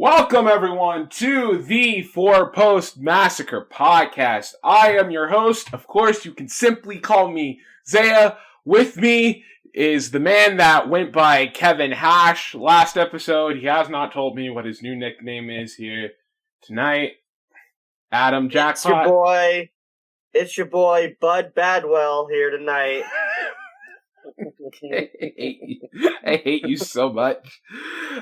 Welcome, everyone, to the Four Post Massacre Podcast. I am your host. Of course, you can simply call me Zaya. With me is the man that went by Kevin Hash last episode. He has not told me what his new nickname is here tonight. Adam Jackpot. It's your boy, Bud Badwell here tonight. I hate you so much.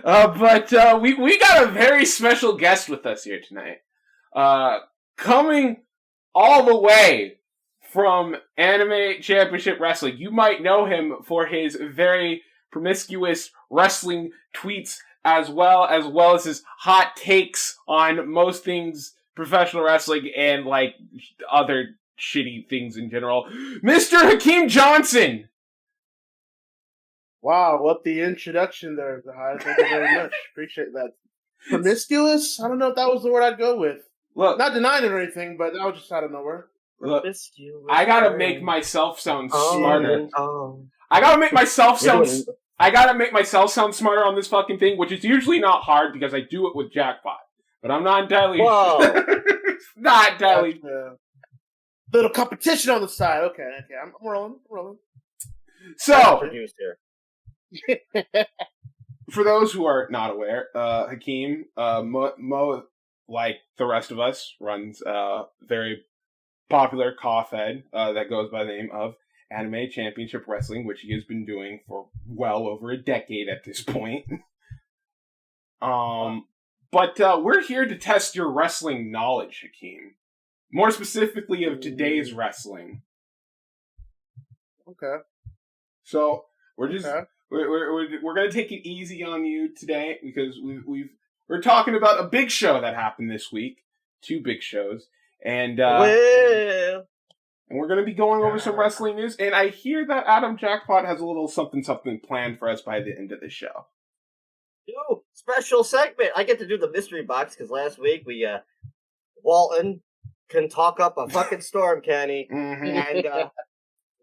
But we got a very special guest with us here tonight. Coming all the way from Anime Championship Wrestling. You might know him for his very promiscuous wrestling tweets as well as his hot takes on most things professional wrestling and like other shitty things in general. Mr. HAKEEM Johnson! Wow, what the introduction there, Zahai. Thank you very much. Appreciate that. Promiscuous? I don't know if that was the word I'd go with. Look, not denying it or anything, but that was just out of nowhere. Look, I gotta make myself sound smarter. I gotta make myself sound smarter on this fucking thing, which is usually not hard because I do it with Jackpot. But I'm not entirely not entirely little competition on the side. Okay, I'm rolling. So for those who are not aware, HAKEEM, Mo, like the rest of us, runs a very popular co-fed that goes by the name of Anime Championship Wrestling, which he has been doing for well over a decade at this point. But we're here to test your wrestling knowledge, HAKEEM. More specifically of today's wrestling. Okay. So we're just we're gonna take it easy on you today because we're talking about a big show that happened this week, 2 big shows, and we're gonna be going over some wrestling news. And I hear that Adam Jackpot has a little something planned for us by the end of the show. Yo, special segment! I get to do the mystery box because last week we Walton can talk up a fucking storm, Kenny, and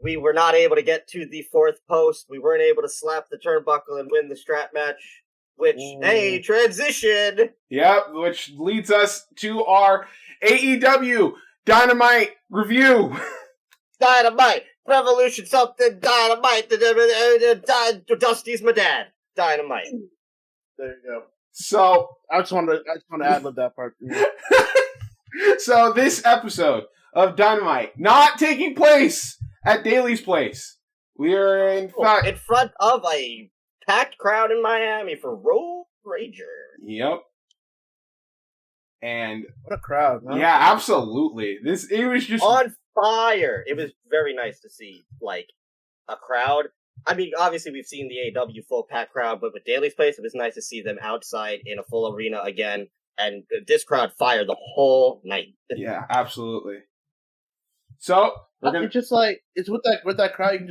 we were not able to get to the 4th post. We weren't able to slap the turnbuckle and win the strap match, which, hey, transition! Yep, which leads us to our AEW Dynamite review. Dynamite! Revolution something, Dynamite! Dusty's my dad. Dynamite. There you go. So, I just want to ad-lib that part. So, this episode of Dynamite, not taking place at Daly's place. We are in front of a packed crowd in Miami for Road Rager. Yep. And what a crowd, huh? Yeah, absolutely. It was just on fire. It was very nice to see like a crowd. I mean, obviously we've seen the AEW full packed crowd, but with Daly's place, it was nice to see them outside in a full arena again. And this crowd fired the whole night. Yeah, absolutely. So it's just like it's with that crowd. You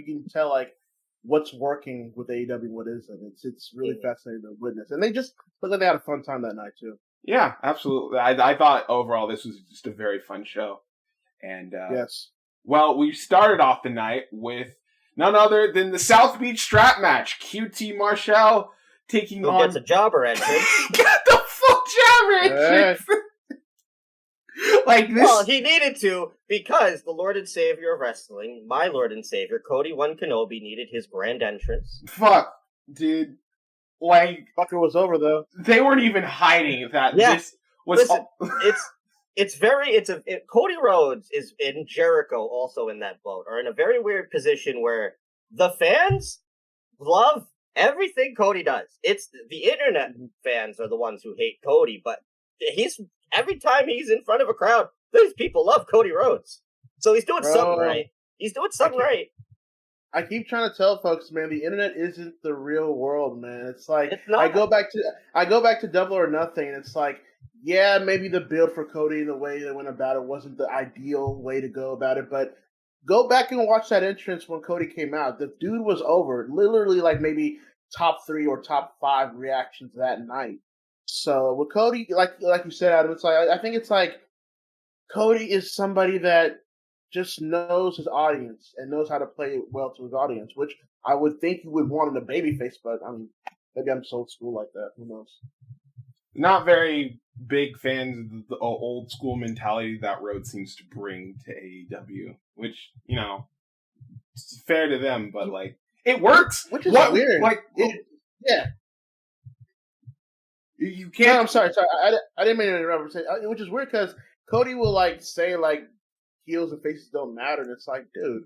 can tell like what's working with AEW, what isn't. It's really fascinating to witness, and they just look like they had a fun time that night too. Yeah, absolutely. I thought overall this was just a very fun show, and yes. Well, we started off the night with none other than the South Beach strap match. QT Marshall taking on gets a jobber entrance. Got the full jobber entrance. Like this. Well, he needed to because the Lord and Savior of wrestling, my Lord and Savior, Cody One Kenobi, needed his grand entrance. Fuck, dude. Like, fucker was over though. They weren't even hiding that this was. Listen, Cody Rhodes is in Jericho, also in that boat, are in a very weird position where the fans love everything Cody does. It's the internet fans are the ones who hate Cody, but every time he's in front of a crowd, those people love Cody Rhodes. So he's doing something right. He's doing something right. I keep trying to tell folks, man, the internet isn't the real world, man. It's like I go back to Double or Nothing, and it's like, yeah, maybe the build for Cody and the way they went about it wasn't the ideal way to go about it, but go back and watch that entrance when Cody came out. The dude was over, literally like maybe top 3 or top 5 reactions that night. So with Cody, like you said, Adam, it's like I think it's like Cody is somebody that just knows his audience and knows how to play it well to his audience, which I would think you would want in a babyface, but I mean, maybe I'm so old school like that. Who knows? not very big fans of the old school mentality that Road seems to bring to AEW, which, you know, it's fair to them, but like it works. Which is weird. Like, yeah. You can't. No, I'm sorry. I didn't mean to interrupt. Which is weird because Cody will like say like heels and faces don't matter, and it's like, dude,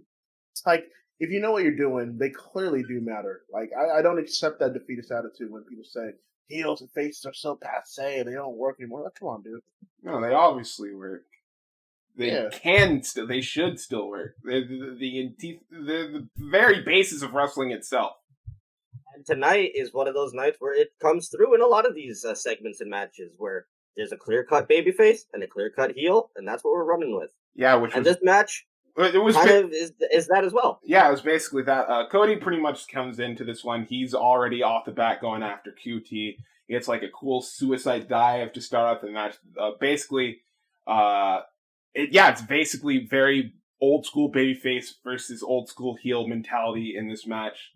it's like if you know what you're doing, they clearly do matter. Like I don't accept that defeatist attitude when people say heels and faces are so passe, they don't work anymore. Like, come on, dude. No, they obviously work. They can still. They should still work. They're the very basis of wrestling itself. And tonight is one of those nights where it comes through in a lot of these segments and matches where there's a clear-cut babyface and a clear-cut heel, and that's what we're running with. Yeah, this match is that as well. Yeah, it was basically that. Cody pretty much comes into this one. He's already off the bat going after QT. It's like a cool suicide dive to start off the match. It's basically very old school babyface versus old school heel mentality in this match.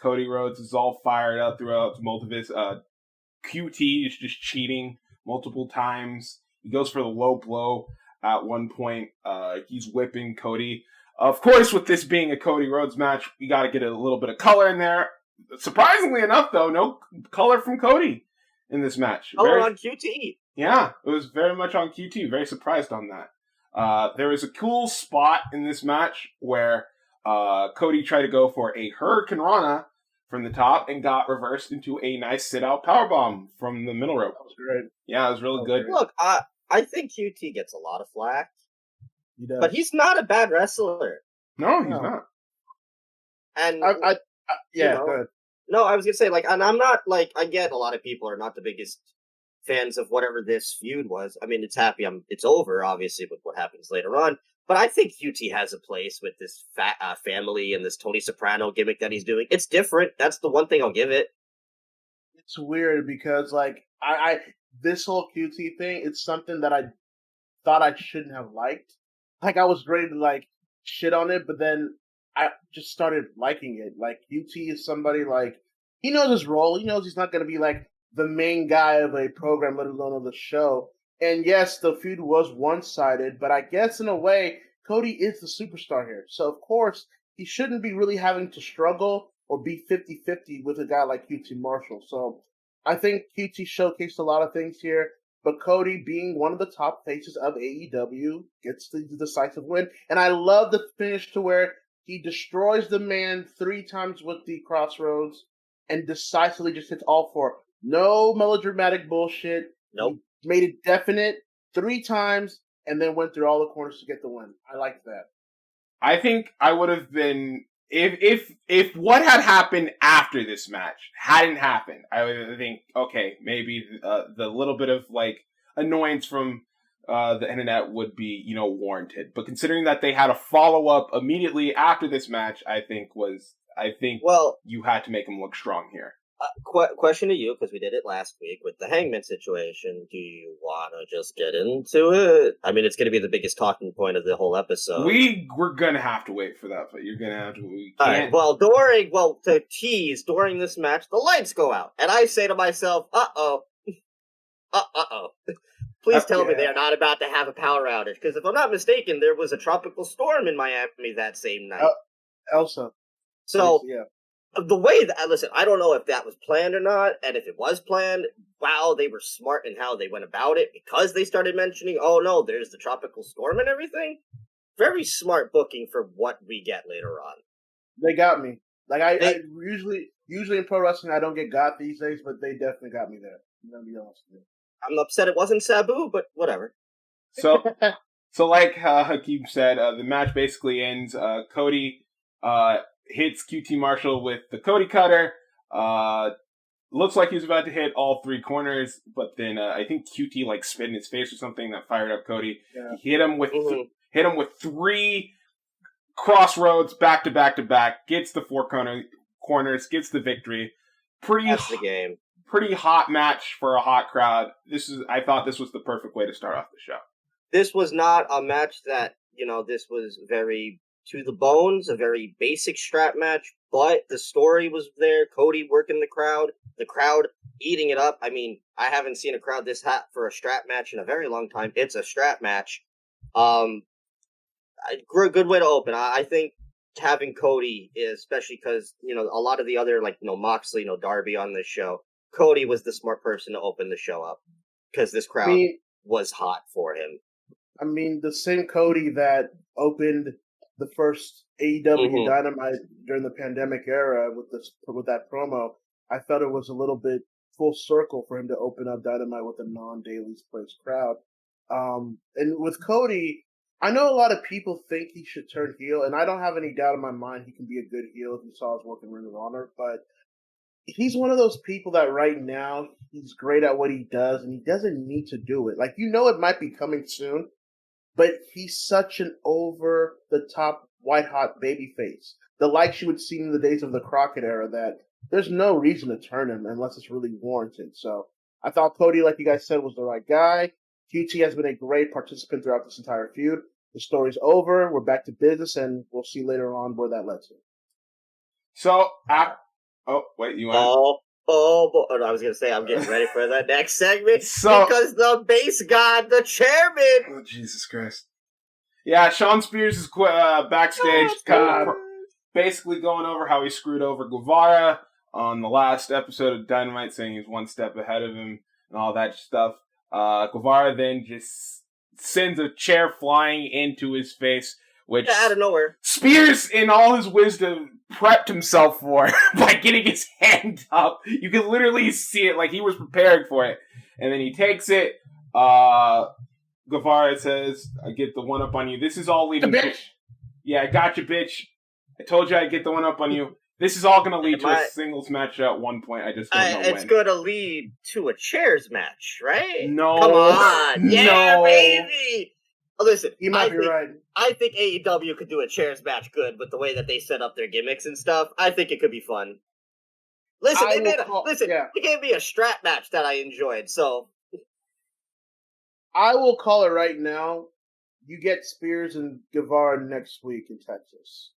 Cody Rhodes is all fired up throughout most of his. QT is just cheating multiple times. He goes for the low blow at one point. He's whipping Cody. Of course, with this being a Cody Rhodes match, we got to get a little bit of color in there. Surprisingly enough, though, no color from Cody in this match. Color on QT. Yeah, it was very much on QT. Very surprised on that. There was a cool spot in this match where Cody tried to go for a Hurricane Rana from the top and got reversed into a nice sit-out powerbomb from the middle rope. That was great. Yeah, it was really good. Look, I think QT gets a lot of flack, but he's not a bad wrestler. No, he's not. And yeah, go ahead. No, I was gonna say, like, and I'm not like, I get a lot of people are not the biggest fans of whatever this feud was. I mean, it's over, obviously, with what happens later on. But I think QT has a place with this family and this Tony Soprano gimmick that he's doing. It's different. That's the one thing I'll give it. It's weird because, like, I this whole QT thing, it's something that I thought I shouldn't have liked. Like, I was ready to, like, shit on it, but then I just started liking it. Like, QT is somebody, like, he knows his role. He knows he's not going to be, like, the main guy of a program, let alone of the show. And yes, the feud was one-sided, but I guess in a way, Cody is the superstar here. So, of course, he shouldn't be really having to struggle or be 50-50 with a guy like QT Marshall. So, I think QT showcased a lot of things here, but Cody, being one of the top faces of AEW, gets the decisive win. And I love the finish to where he destroys the man 3 times with the crossroads and decisively just hits all 4. No melodramatic bullshit. Nope. He made it definite 3 times and then went through all the corners to get the win. I liked that. I think I would have been if what had happened after this match hadn't happened, I would think, okay, maybe the little bit of like annoyance from the internet would be, you know, warranted. But considering that they had a follow up immediately after this match, I think you had to make him look strong here. Question to you, because we did it last week with the Hangman situation. Do you want to just get into it? I mean, it's going to be the biggest talking point of the whole episode. We're going to have to wait for that, but you're going to have to. We can't. All right, to tease, during this match, the lights go out. And I say to myself, uh-oh. Please tell me they're not about to have a power outage. Because if I'm not mistaken, there was a tropical storm in Miami that same night. Elsa. So... yeah. The way that, listen, I don't know if that was planned or not, and if it was planned, wow, they were smart in how they went about it, because they started mentioning, oh no, there's the tropical storm and everything. Very smart booking for what we get later on. They got me. Like, I usually in pro wrestling, I don't get got these days, but they definitely got me there. I'm gonna be honest with you. I'm upset it wasn't Sabu, but whatever. So like Hakeem said, the match basically ends. Cody, hits QT Marshall with the Cody Cutter. Looks like he was about to hit all 3 corners, but then I think QT like spit in his face or something that fired up Cody. Yeah. He hit him with 3 crossroads back to back to back. Gets the 4 corners. Gets the victory. That's the game. Pretty hot match for a hot crowd. I thought this was the perfect way to start off the show. This was not a match that, you know, this was very to the bones, a very basic strap match, but the story was there. Cody working the crowd eating it up. I mean, I haven't seen a crowd this hot for a strap match in a very long time. It's a strap match. A good way to open. I think having Cody, especially because, you know, a lot of the other, like, you know, Moxley, you know, Darby on this show, Cody was the smart person to open the show up because this crowd was hot for him. I mean, the same Cody that opened the first AEW Dynamite during the pandemic era with that promo, I felt it was a little bit full circle for him to open up Dynamite with a non-Daily's Place crowd. And with Cody, I know a lot of people think he should turn heel, and I don't have any doubt in my mind he can be a good heel if you saw his work in Ring of Honor, but he's one of those people that right now he's great at what he does, and he doesn't need to do it. Like, you know, it might be coming soon, but he's such an over-the-top, white-hot babyface. The likes you would see in the days of the Crockett era, that there's no reason to turn him unless it's really warranted. So I thought Cody, like you guys said, was the right guy. QT has been a great participant throughout this entire feud. The story's over. We're back to business, and we'll see later on where that led to. So, wait, you want? I was going to say, I'm getting ready for the next segment because the base god, the chairman. Oh, Jesus Christ. Yeah, Sean Spears is backstage, basically going over how he screwed over Guevara on the last episode of Dynamite, saying he's one step ahead of him and all that stuff. Guevara then just sends a chair flying into his face, which out of nowhere. Spears, in all his wisdom, prepped himself for by getting his hand up. You can literally see it like he was preparing for it. And then he takes it. Guevara says, I get the one up on you. This is all leading to... Yeah, I got you, bitch. I told you I'd get the one up on you. This is all going to lead to a singles match at one point. I just don't know when. It's going to lead to a chairs match, right? No. Come on. Yeah, baby. Listen, you might be right. I think AEW could do a chairs match good with the way that they set up their gimmicks and stuff. I think it could be fun. Listen, they gave me a strap match that I enjoyed, so... I will call it right now. You get Spears and Guevara next week in Texas,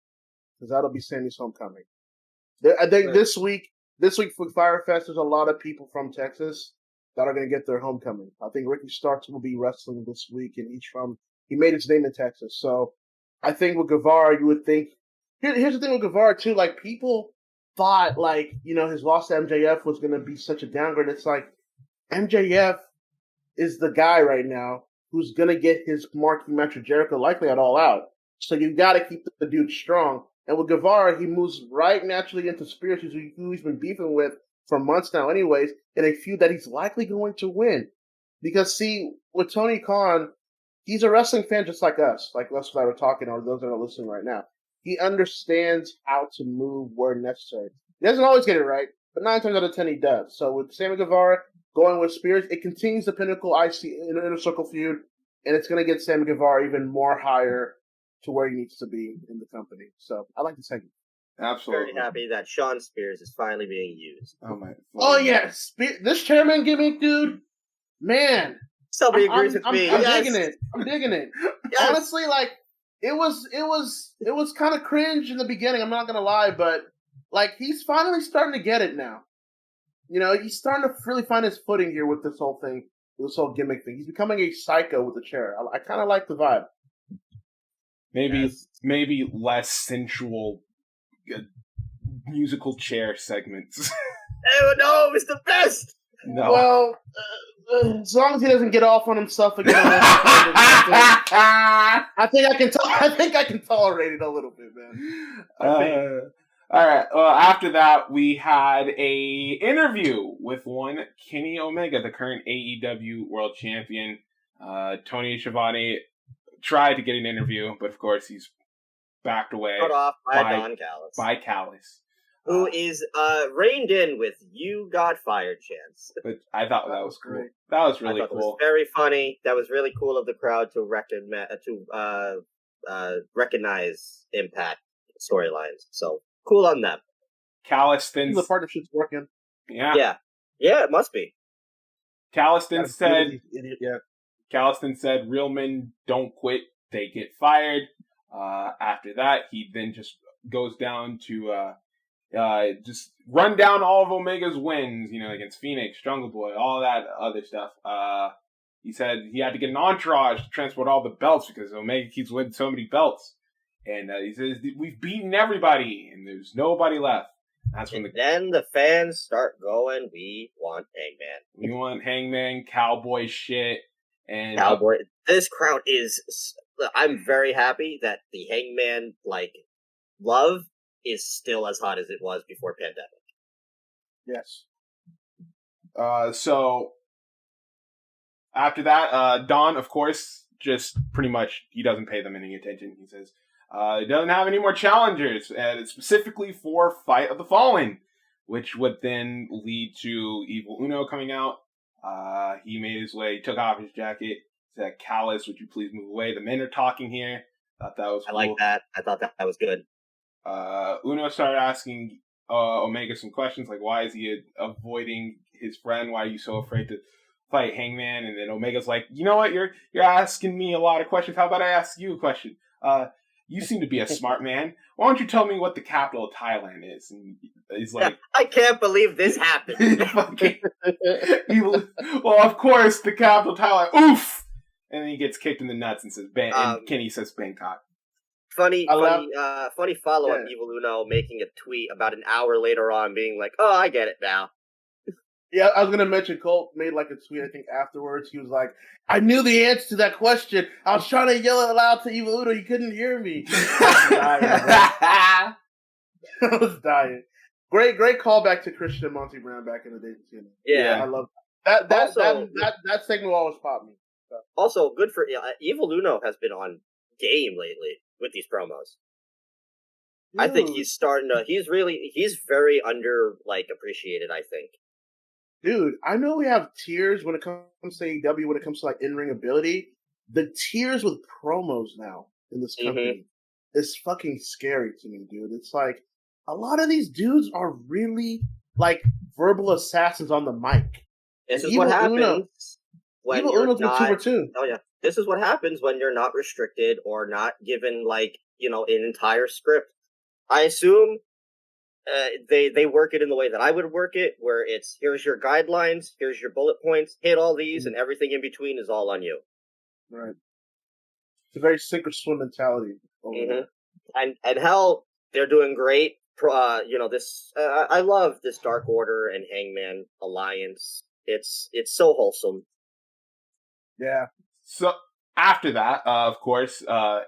because that'll be Sammy's homecoming. I think this week for Firefest, there's a lot of people from Texas that are going to get their homecoming. I think Ricky Starks will be wrestling this week, and he made his name in Texas. So I think with Guevara, you would think. Here's the thing with Guevara too. Like, people thought, like, you know, his loss to MJF was going to be such a downgrade. It's like MJF is the guy right now who's going to get his marquee match with Jericho likely at All Out. So you got to keep the dude strong. And with Guevara, he moves right naturally into Spears, who he's been beefing with for months now anyways, in a feud that he's likely going to win. Because, see, with Tony Khan, he's a wrestling fan just like us that are talking, or those that are listening right now. He understands how to move where necessary. He doesn't always get it right, but 9 times out of 10 he does. So with Sammy Guevara going with Spears, it continues the Pinnacle IC Inner Circle feud, and it's going to get Sammy Guevara even more higher to where he needs to be in the company. So I like the segment. Absolutely. Very happy that Sean Spears is finally being used. Oh yeah, this chairman gimmick, dude. Man, somebody agrees with me. I'm digging it. Yes. Honestly, like it was kind of cringe in the beginning. I'm not gonna lie, but like he's finally starting to get it now. You know, he's starting to really find his footing here with this whole thing, this whole gimmick thing. He's becoming a psycho with the chair. I kind of like the vibe. Maybe less sensual musical chair segments. Oh no, it's the best. No. Well, as long as he doesn't get off on himself again, I think I can tolerate it a little bit, man. All right. Well, after that, we had a interview with one Kenny Omega, the current AEW World Champion. Tony Schiavone tried to get an interview, but of course he's backed away. Cut off by Don Callis. By Callis. Who is reined in with "You Got Fired" chants. But I thought that was cool. That was really cool. That was very funny. That was really cool of the crowd to recognize Impact storylines. So cool on them. Callis then the partnership's working. Yeah, it must be. Callis then said, "Real men don't quit; they get fired." After that, he then just goes down to just run down all of Omega's wins, against Phoenix, Jungle Boy, all that other stuff. He said he had to get an entourage to transport all the belts because Omega keeps winning so many belts. And he says, we've beaten everybody, and there's nobody left. That's when then the fans start going, we want Hangman. We want Hangman, cowboy shit. And Cowboy. This crowd is... I'm very happy that the Hangman, love is still as hot as it was before pandemic. Yes. So... After that, Don, of course, just pretty much, he doesn't pay them any attention. He says he doesn't have any more challengers, and it's specifically for Fight of the Fallen, which would then lead to Evil Uno coming out. He made his way, took off his jacket, said, Callus, would you please move away? The men are talking here. Thought that was cool. I like that. I thought that was good. Uno started asking Omega some questions, like, why is he avoiding his friend? Why are you so afraid to fight Hangman? And then Omega's like, you know what, you're asking me a lot of questions. How about I ask you a question? You seem to be a smart man. Why don't you tell me what the capital of Thailand is? And he's like, I can't believe this happened. Well, of course, the capital of Thailand. Oof! And then he gets kicked in the nuts and says, and Kenny says Bangkok. Funny follow-up, Evil Uno making a tweet about an hour later on being like, oh, I get it now. Yeah, I was going to mention Colt made a tweet, I think, afterwards. He was like, I knew the answer to that question. I was trying to yell it loud to Evil Uno. He couldn't hear me. I was dying. Great callback to Christian and Monty Brown back in the day. Yeah. I love that. That segment will always pop me. So. Also, good for Evil Uno has been on game lately with these promos. Dude. I think he's starting to. He's very appreciated, I think. Dude, I know we have tiers when it comes to AEW, when it comes to in-ring ability. The tiers with promos now in this company is fucking scary to me, dude. It's like a lot of these dudes are really verbal assassins on the mic. This is what happens when Evil you're Uno's not. Oh yeah, this is what happens when you're not restricted or not given an entire script. I assume. They work it in the way that I would work it, where it's here's your guidelines, here's your bullet points, hit all these, and everything in between is all on you. Right. It's a very sink or swim mentality. And hell, they're doing great. This I love this Dark Order and Hangman alliance. It's so wholesome. Yeah. So after that, of course,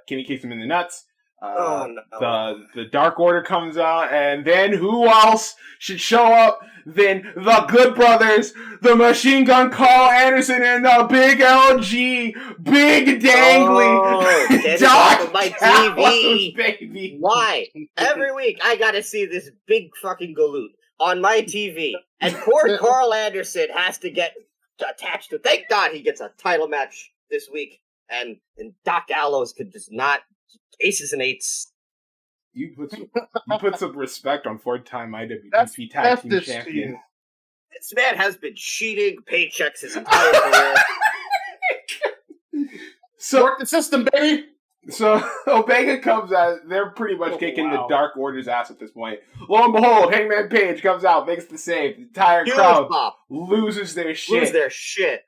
Kenny kicks him in the nuts. The Dark Order comes out, and then who else should show up than the Good Brothers, the Machine Gun Carl Anderson, and the Big LG, Big Dangly, Doc my TV, baby. Why? Every week I gotta see this big fucking galoot on my TV, and poor Carl Anderson has to get attached to. Thank God he gets a title match this week, and Doc Gallows could just not. Aces and eights. You put some respect on four-time IWGP Tag Team Champion. This man has been cheating paychecks his entire career. So work the system, baby. So Omega comes out. They're pretty much kicking the Dark Order's ass at this point. Lo and behold, Hangman Page comes out, makes the save. The entire crowd loses their shit.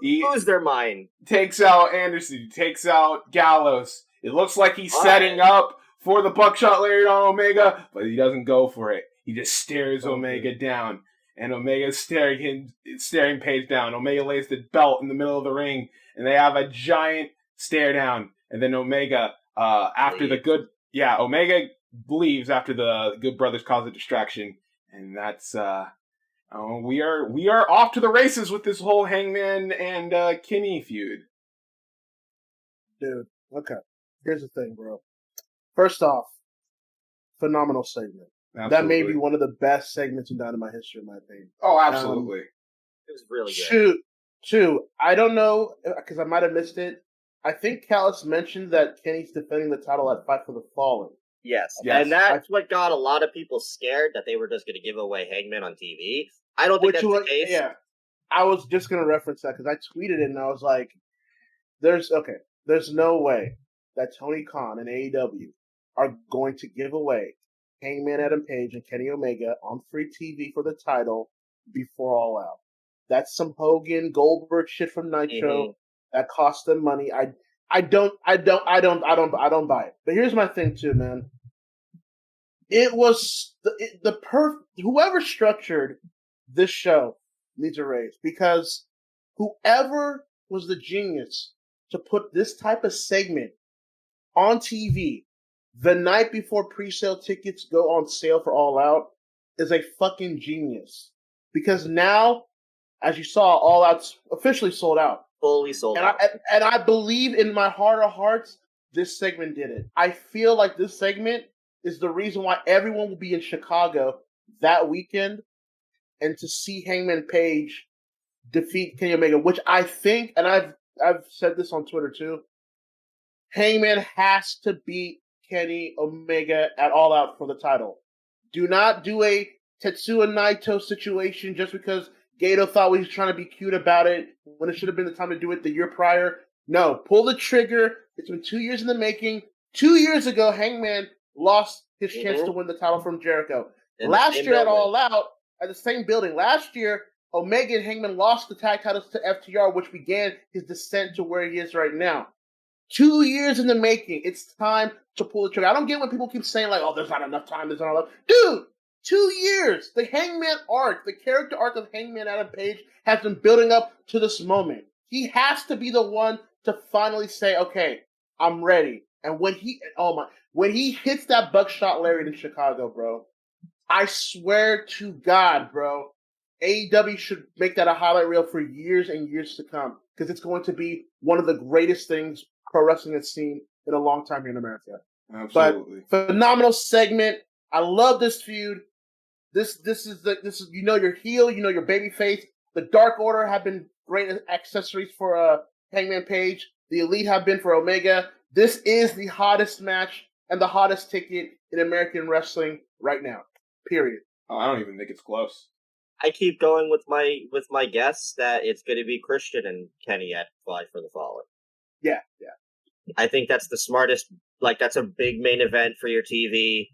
Lose their mind. Takes out Anderson. Takes out Gallows. It looks like he's setting up for the buckshot layered on Omega, but he doesn't go for it. He just stares Omega down, and Omega's staring Page down. Omega lays the belt in the middle of the ring, and they have a giant stare down. And then Omega, Omega leaves after the Good Brothers cause a distraction, and that's we are off to the races with this whole Hangman and Kenny feud. Dude, okay. Here's the thing, bro. First off, phenomenal segment. Absolutely. That may be one of the best segments in Dynamite history, in my opinion. Oh, absolutely. It was really good. Two, I don't know, because I might have missed it. I think Callus mentioned that Kenny's defending the title at Fight for the Fallen. Yes. And that's what got a lot of people scared, that they were just going to give away Hangman on TV. I don't think that's the case. Yeah. I was just going to reference that, because I tweeted it, and I was like, there's no way that Tony Khan and AEW are going to give away Hangman Adam Page and Kenny Omega on free TV for the title before All Out. That's some Hogan Goldberg shit from Nitro that cost them money. I don't buy it. But here's my thing too, man. It was whoever structured this show needs a raise, because whoever was the genius to put this type of segment on TV the night before pre-sale tickets go on sale for All Out is a fucking genius. Because now, as you saw, All Out's officially sold out. Fully sold out. And I believe in my heart of hearts, this segment did it. I feel like this segment is the reason why everyone will be in Chicago that weekend and to see Hangman Page defeat Kenny Omega, which I think, and I've said this on Twitter too, Hangman has to beat Kenny Omega at All Out for the title. Do not do a Tetsuya Naito situation just because Gato thought he was trying to be cute about it when it should have been the time to do it the year prior. No, pull the trigger. It's been 2 years in the making. 2 years ago, Hangman lost his chance to win the title from Jericho. Last year at All Out, at the same building, last year, Omega and Hangman lost the tag titles to FTR, which began his descent to where he is right now. 2 years in the making. It's time to pull the trigger. I don't get when people keep saying, like, oh, there's not enough time, there's not enough. Dude, 2 years. The Hangman arc, the character arc of Hangman Adam Page has been building up to this moment. He has to be the one to finally say, okay, I'm ready. And when he hits that buckshot lariat in Chicago, bro, I swear to God, bro, AEW should make that a highlight reel for years and years to come, because it's going to be one of the greatest things pro wrestling has seen in a long time here in America. Absolutely. But phenomenal segment. I love this feud. This is you know your heel, you know your baby face. The Dark Order have been great accessories for Hangman Page. The Elite have been for Omega. This is the hottest match and the hottest ticket in American wrestling right now. Period. Oh, I don't even think it's close. I keep going with my guess that it's going to be Christian and Kenny at Fight for the Fallen. Yeah. I think that's the smartest. Like, that's a big main event for your TV.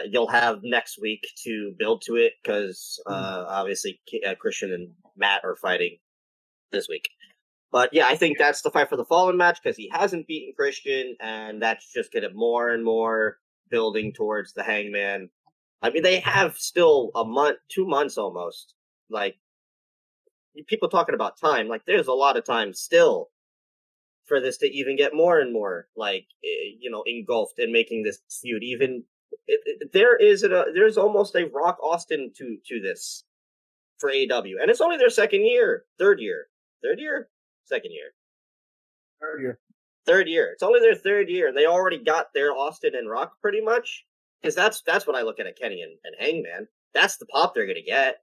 You'll have next week to build to it because obviously Christian and Matt are fighting this week. But yeah, I think that's the Fight for the Fallen match because he hasn't beaten Christian, and that's just going to more and more building towards the Hangman. I mean, they have still a month, 2 months almost. Like, people talking about time. Like, there's a lot of time still for this to even get more and more, like, engulfed in making this feud. Even there's almost a Rock Austin to this for AEW, and it's only their third year. It's only their third year, and they already got their Austin and Rock pretty much. Because that's what I look at Kenny and Hangman. That's the pop they're gonna get.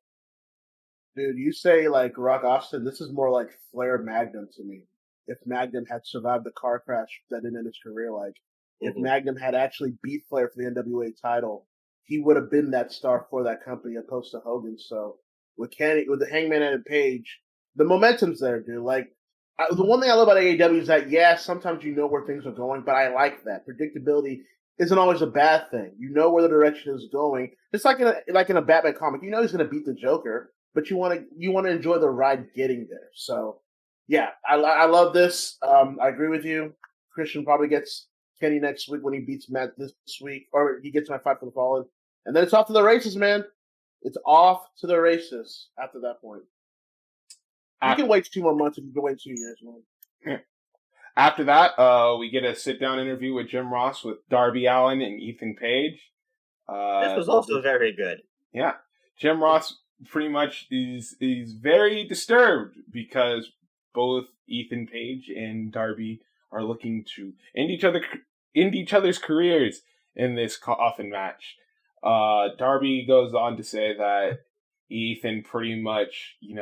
Dude, you say like Rock Austin. This is more like Flair Magnum to me. If Magnum had survived the car crash that ended his career, like if Magnum had actually beat Flair for the NWA title, he would have been that star for that company opposed to Hogan. So with the Hangman and Page, the momentum's there, dude. Like the one thing I love about AEW is that sometimes you know where things are going, but I like that predictability isn't always a bad thing. You know where the direction is going. Just like in a Batman comic, you know he's going to beat the Joker, but you want to enjoy the ride getting there. So, yeah, I love this. I agree with you. Christian probably gets Kenny next week when he beats Matt this week, or he gets my Fight for the Fallen, and then it's off to the races, man. It's off to the races after that point. You can wait 2 more months if you can wait 2 years, man. After that, we get a sit-down interview with Jim Ross with Darby Allin and Ethan Page. This was also very good. Yeah. Jim Ross pretty much is very disturbed because both Ethan Page and Darby are looking to end each other's careers in this coffin match. Darby goes on to say that Ethan pretty much, he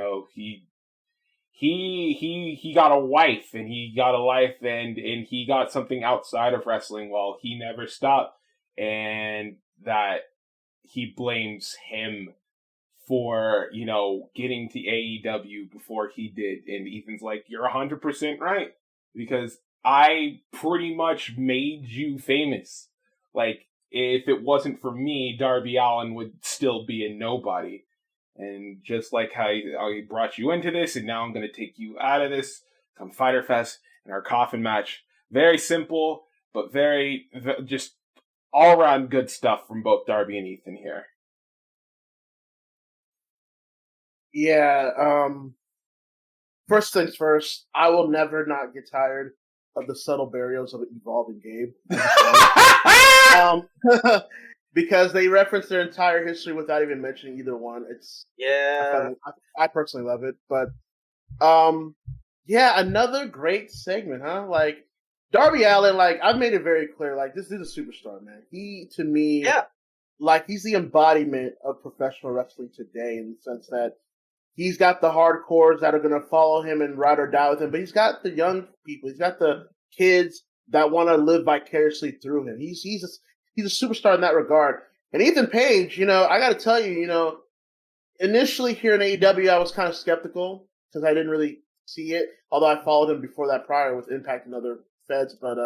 got a wife and he got a life and he got something outside of wrestling while he never stopped, and that he blames him for, getting to AEW before he did. And Ethan's like, you're 100% right, because I pretty much made you famous. Like, if it wasn't for me, Darby Allin would still be a nobody. And just like how I brought you into this, and now I'm going to take you out of this, come Fyter Fest and our coffin match. Very simple, but very just all around good stuff from both Darby and Ethan here. Yeah, first things first, I will never not get tired of the subtle burials of an evolving Gabe. Because they reference their entire history without even mentioning either one. I personally love it. But yeah, another great segment, huh? Like Darby Allin, like I've made it very clear, like this is a superstar, man. He to me, like he's the embodiment of professional wrestling today in the sense that he's got the hardcores that are going to follow him and ride or die with him, but he's got the young people. He's got the kids that want to live vicariously through him. He's a superstar in that regard. And Ethan Page, I got to tell you, initially here in AEW, I was kind of skeptical because I didn't really see it, although I followed him before that prior with Impact and other feds. But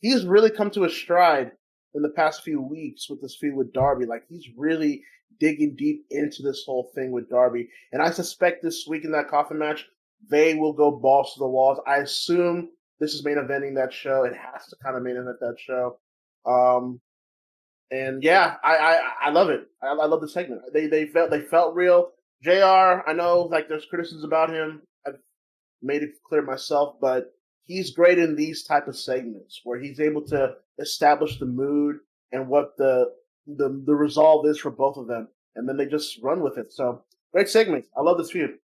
he's really come to his stride in the past few weeks with this feud with Darby. Like, he's really digging deep into this whole thing with Darby. And I suspect this week in that coffin match, they will go balls to the walls. I assume this is main eventing that show. It has to kind of main event that show. And yeah, I love it. I love the segment. They felt real. JR, I know like there's criticisms about him. I've made it clear myself, but he's great in these type of segments where he's able to establish the mood and what the resolve is for both of them, and then they just run with it. So great segment. I love this feud.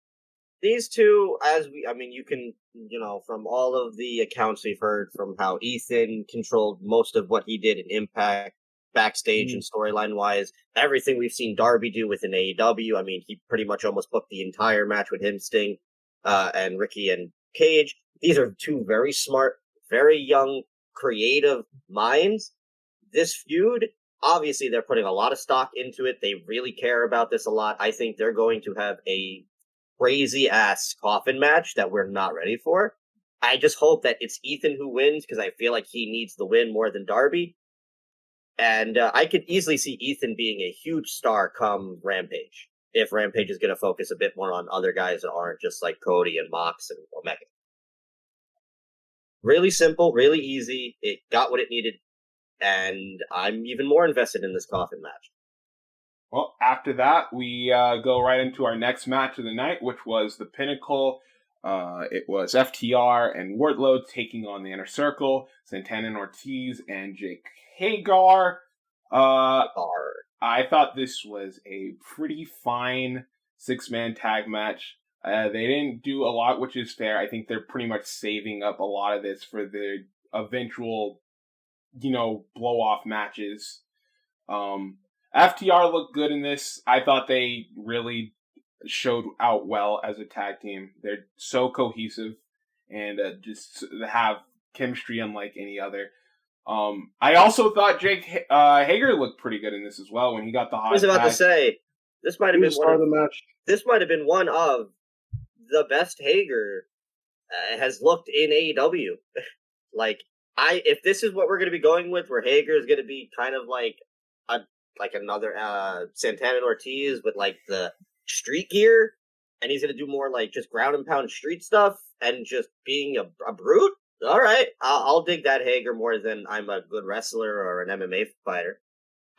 These two, you can, from all of the accounts we've heard from how Ethan controlled most of what he did in Impact, backstage and storyline wise, everything we've seen Darby do within AEW. I mean, he pretty much almost booked the entire match with him, Sting, and Ricky and Cage. These are two very smart, very young, creative minds. This feud, obviously, they're putting a lot of stock into it. They really care about this a lot. I think they're going to have a crazy-ass coffin match that we're not ready for. I just hope that it's Ethan who wins, because I feel like he needs the win more than Darby. And I could easily see Ethan being a huge star come Rampage, if Rampage is going to focus a bit more on other guys that aren't just like Cody and Mox and Omega. Really simple, really easy. It got what it needed. And I'm even more invested in this coffin match. Well, after that, we go right into our next match of the night, which was the Pinnacle. It was FTR and Wardlow taking on the Inner Circle, Santana and Ortiz, and Jake Hager. I thought this was a pretty fine 6-man tag match. They didn't do a lot, which is fair. I think they're pretty much saving up a lot of this for the eventual blow-off matches. FTR looked good in this. I thought they really showed out well as a tag team. They're so cohesive and just have chemistry unlike any other. I also thought Jake Hager looked pretty good in this as well when he got the hot. I was about to say, this might have been one of the match. This might have been one of the best Hager has looked in AEW. If this is what we're going to be going with, where Hager is going to be kind of like another Santana and Ortiz with like the street gear, and he's going to do more like just ground and pound street stuff and just being a brute. All right, I'll dig that Hager more than I'm a good wrestler or an MMA fighter.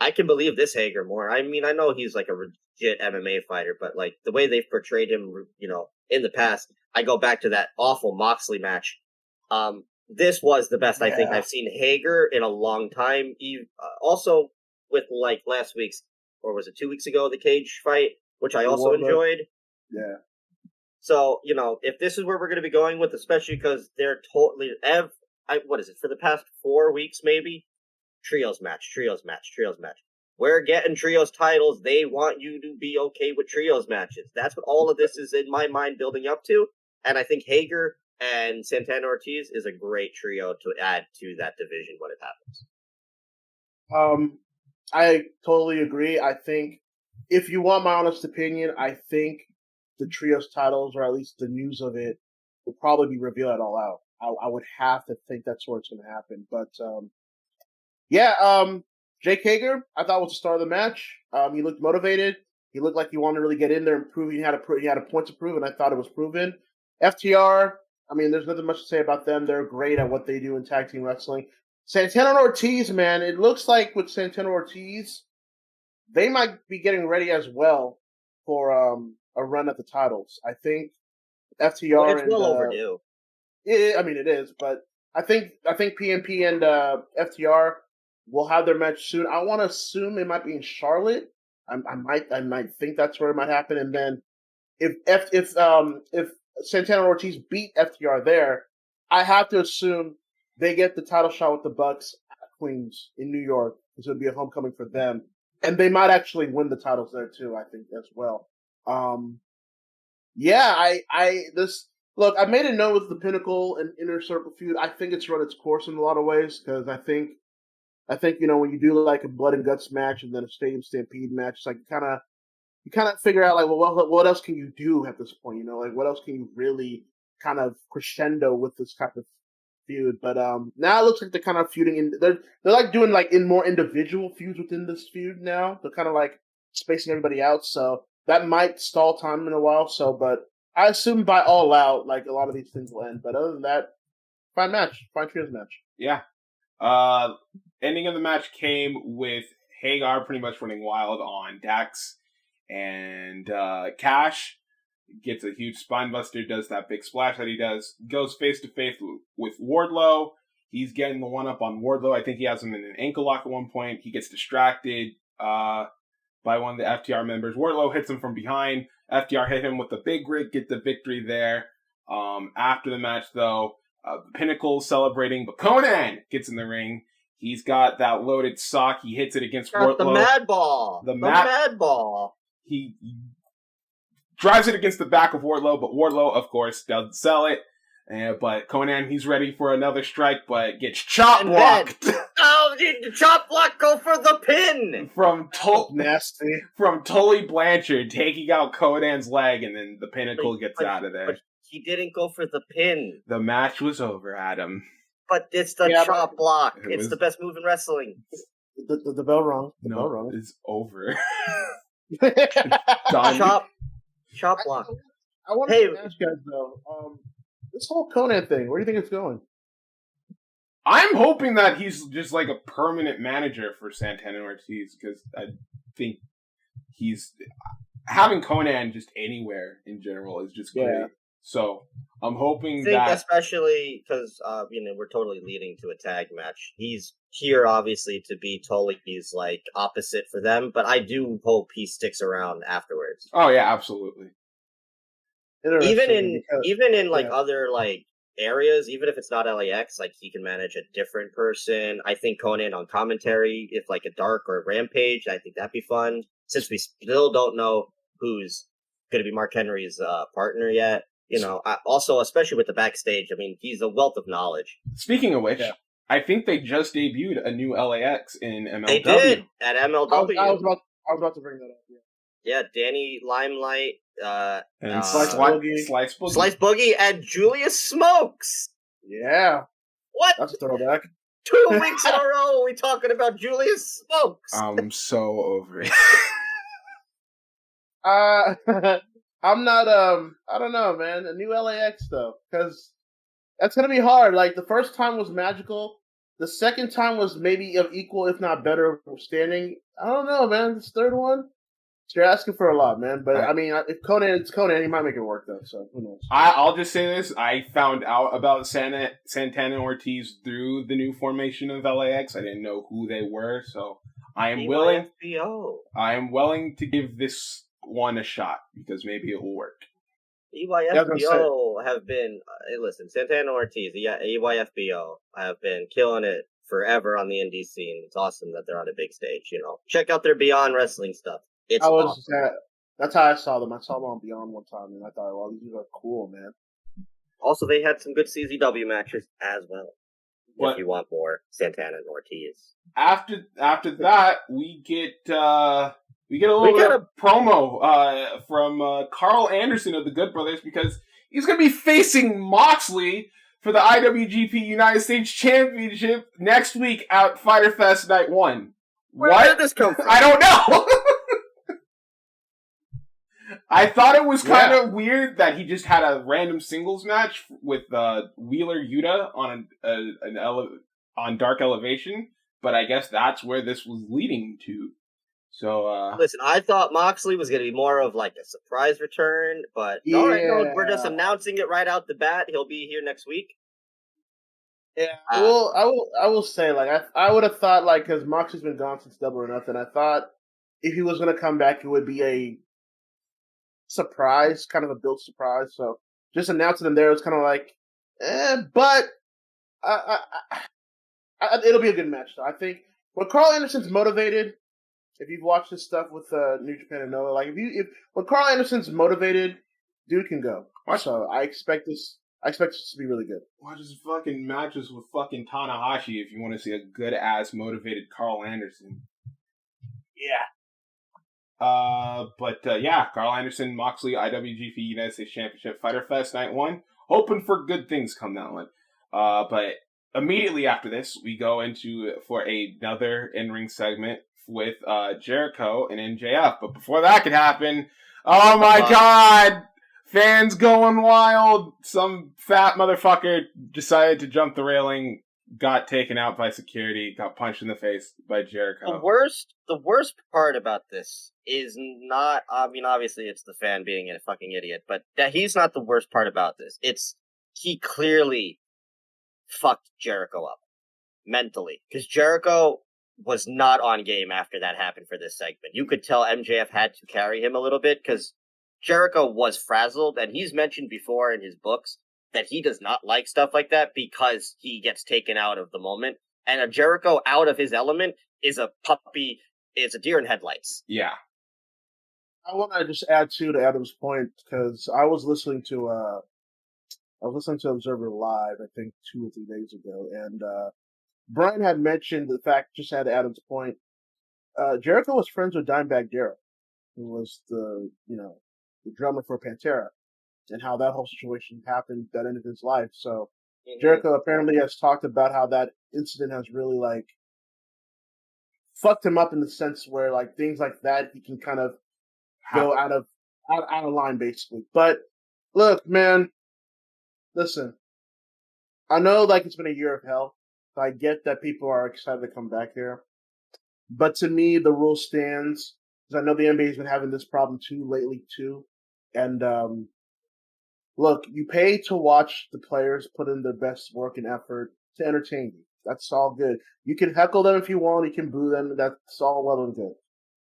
I can believe this Hager more. I mean, I know he's like a legit MMA fighter, but like the way they've portrayed him, in the past, I go back to that awful Moxley match. This was the best I think I've seen Hager in a long time. Also with like last week's, or was it 2 weeks ago, the cage fight, which I also enjoyed. Yeah. So, if this is where we're going to be going with, especially because they're totally, what is it, for the past 4 weeks maybe? Trios match. We're getting trios titles. They want you to be okay with trios matches. That's what all of this is in my mind building up to. And I think Hager and Santana Ortiz is a great trio to add to that division when it happens. I totally agree. I think, if you want my honest opinion, I think the trios titles, or at least the news of it, will probably be revealed at All Out. I would have to think that's where it's going to happen. But Jake Hager, I thought was the star of the match. He looked motivated. He looked like he wanted to really get in there and prove he had a point to prove, and I thought it was proven. FTR, I mean, there's nothing much to say about them. They're great at what they do in tag team wrestling. Santana and Ortiz, man, it looks like with Santana and Ortiz, they might be getting ready as well for a run at the titles. I think FTR it's well overdue. It is, but I think PNP and FTR will have their match soon. I want to assume it might be in Charlotte. I might think that's where it might happen. And then if Santana and Ortiz beat FTR there, I have to assume they get the title shot with the Bucks at Queens in New York, because it would be a homecoming for them. And they might actually win the titles there too, I think, as well. Look, I made a note with the Pinnacle and Inner Circle feud. I think it's run its course in a lot of ways, because I think, when you do like a blood and guts match and then a stadium stampede match, it's like you kind of figure out like, well, what else can you do at this point? Like what else can you really kind of crescendo with this type of feud? But now it looks like they're kind of feuding in. They're like doing like in more individual feuds within this feud now. They're kind of like spacing everybody out, so that might stall time in a while. So, but I assume by All Out, like a lot of these things will end. But other than that, fine trios match. Yeah. Ending of the match came with Hagar pretty much running wild on Dax, and Cash gets a huge spine buster, does that big splash that he does, goes face to face with Wardlow. He's getting the one up on Wardlow. I think he has him in an ankle lock at one point. He gets distracted by one of the FTR members. Wardlow hits him from behind. FTR hit him with the big rig, get the victory there. After the match, though, the Pinnacle celebrating, but Conan gets in the ring. He's got that loaded sock. He hits it against Wardlow. The Mad Ball. The Mad Ball. He drives it against the back of Wardlow, but Wardlow, of course, doesn't sell it. But Conan, he's ready for another strike, but gets chop blocked. Chop block, go for the pin! Nasty. From Tully Blanchard taking out Conan's leg, and then the Pinnacle gets out of there. But he didn't go for the pin. The match was over, Adam. But it's the chop block. It's the best move in wrestling. The bell rung. The bell rung. It's over. Chop block. I want to ask you guys though. This whole Conan thing, where do you think it's going? I'm hoping that he's just like a permanent manager for Santana and Ortiz, because I think he's having Conan just anywhere in general is just great. Yeah. So I'm hoping that, especially because we're totally leading to a tag match. He's here obviously to be Tully's like opposite for them, but I do hope he sticks around afterwards. Oh yeah, absolutely. Even in like other like areas, even if it's not LAX, like he can manage a different person. I think Conan on commentary, if like a Dark or a Rampage, I think that'd be fun. Since we still don't know who's going to be Mark Henry's partner yet. Also, especially with the backstage, I mean, he's a wealth of knowledge. Speaking of which, I think they just debuted a new LAX in MLW. They did at MLW. I was about to bring that up. Yeah, Danny Limelight, and Slice Boogie, and Julius Smokes. Yeah, what? That's a throwback. 2 weeks in a row, we talking about Julius Smokes. I'm so over it. I'm not, I don't know, man. A new LAX, though, because that's going to be hard. Like, the first time was magical. The second time was maybe of equal, if not better, standing. I don't know, man. This third one, you're asking for a lot, man. But, I mean, if it's Conan, he might make it work, though, so who knows. I'll just say this. I found out about Santana and Ortiz through the new formation of LAX. I didn't know who they were, so I am willing to give this one a shot, because maybe it will work. EYFBO have been, listen, Santana and Ortiz, EYFBO have been killing it forever on the indie scene. It's awesome that they're on a big stage, Check out their Beyond Wrestling stuff. It's awesome. That's how I saw them. I saw them on Beyond one time, and I thought, well, these are cool, man. Also, they had some good CZW matches as well. If you want more Santana and Ortiz. After that, we get a little bit of promo from Carl Anderson of the Good Brothers, because he's going to be facing Moxley for the IWGP United States Championship next week at Fyter Fest Night 1. Where did this come from? I don't know. I thought it was kind of weird that he just had a random singles match with Wheeler Yuta on Dark Elevation, but I guess that's where this was leading to. So, listen, I thought Moxley was going to be more of like a surprise return, but all right, no, we're just announcing it right out the bat. He'll be here next week. Yeah, well, I will say, like, I would have thought, like, because Moxley's been gone since Double or Nothing, I thought if he was going to come back, it would be a surprise, kind of a built surprise. So just announcing him there was kind of like, but it'll be a good match, though. I think when Carl Anderson's motivated, if you've watched this stuff with New Japan and Noah, like when Carl Anderson's motivated, dude can go. So I expect this to be really good. Watch his fucking matches with fucking Tanahashi if you want to see a good ass motivated Carl Anderson. Yeah. Carl Anderson, Moxley, IWGP United States Championship, Fyter Fest Night 1. Hoping for good things come that one. But immediately after this, we go for another in-ring segment with Jericho and MJF. But before that could happen, oh my god! Fans going wild! Some fat motherfucker decided to jump the railing, got taken out by security, got punched in the face by Jericho. The worst part about this is not, I mean, obviously it's the fan being a fucking idiot, but that he's not the worst part about this. It's, he clearly fucked Jericho up mentally. Because Jericho was not on game after that happened for this segment. You could tell MJF had to carry him a little bit because Jericho was frazzled, and he's mentioned before in his books that he does not like stuff like that because he gets taken out of the moment. And a Jericho out of his element is a deer in headlights. Yeah. I want to just add to Adam's point because I was listening to Observer Live, I think 2 or 3 days ago, and Brian had mentioned the fact, just had Adam's point, Jericho was friends with Dimebag Darrell, who was the drummer for Pantera, and how that whole situation happened that ended his life. So Jericho apparently has talked about how that incident has really like fucked him up in the sense where like things like that he can kind of go out of line basically. But look, man, listen, I know like it's been a year of hell. So I get that people are excited to come back here, but to me the rule stands because I know the NBA's been having this problem too lately too, and look, you pay to watch the players put in their best work and effort to entertain you. That's all good. You can heckle them if you want. You can boo them. That's all well and good.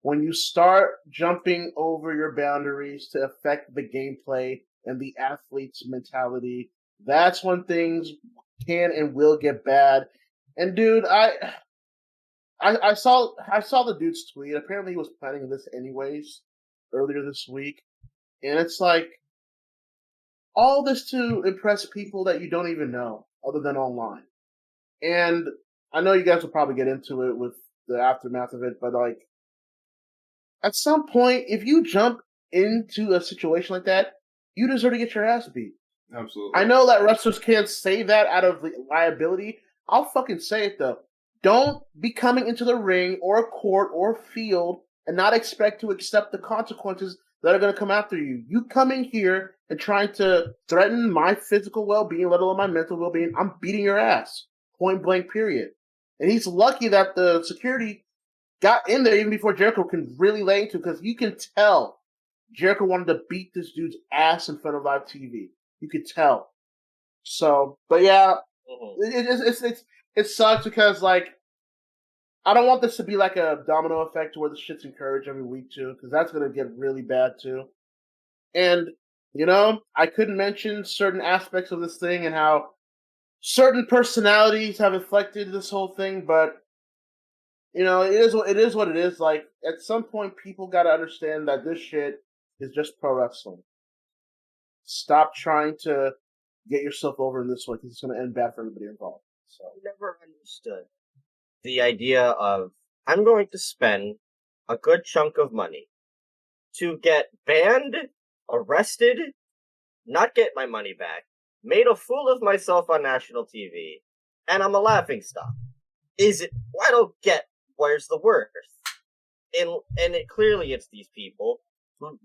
When you start jumping over your boundaries to affect the gameplay and the athlete's mentality, that's when things can and will get bad. And dude, I saw the dude's tweet. Apparently he was planning this anyways earlier this week. And it's like, all this to impress people that you don't even know other than online. And I know you guys will probably get into it with the aftermath of it, but like, at some point, if you jump into a situation like that, you deserve to get your ass beat. Absolutely. I know that wrestlers can't say that out of liability. I'll fucking say it though. Don't be coming into the ring or a court or a field and not expect to accept the consequences that are going to come after you. You come in here and trying to threaten my physical well-being, let alone my mental well-being, I'm beating your ass. Point blank, period. And he's lucky that the security got in there even before Jericho can really lay into, because you can tell Jericho wanted to beat this dude's ass in front of live TV. You could tell. So, but yeah, it sucks because like, I don't want this to be like a domino effect where the shit's encouraged every week too, because that's going to get really bad too. And, I couldn't mention certain aspects of this thing and how certain personalities have affected this whole thing, but, it is what it is. Like, at some point, people got to understand that this shit is just pro wrestling. Stop trying to get yourself over in this way, because it's going to end bad for everybody involved. So I never understood the idea of, I'm going to spend a good chunk of money to get banned, arrested, not get my money back, made a fool of myself on national TV, and I'm a laughingstock. I don't get where's the worth. And clearly it's these people.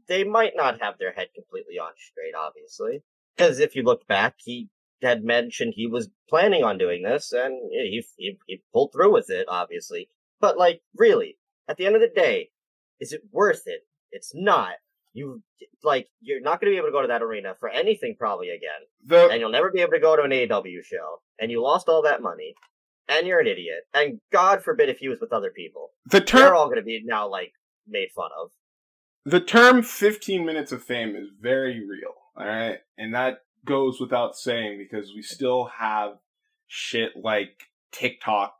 They might not have their head completely on straight, obviously. Because if you look back, he had mentioned he was planning on doing this, and he pulled through with it, obviously. But, like, really, at the end of the day, is it worth it? It's not. You're not going to be able to go to that arena for anything probably again. And you'll never be able to go to an AEW show. And you lost all that money. And you're an idiot. And God forbid if he was with other people. They're all going to be now, like, made fun of. The term 15 minutes of fame is very real, alright? And that goes without saying because we still have shit like TikTok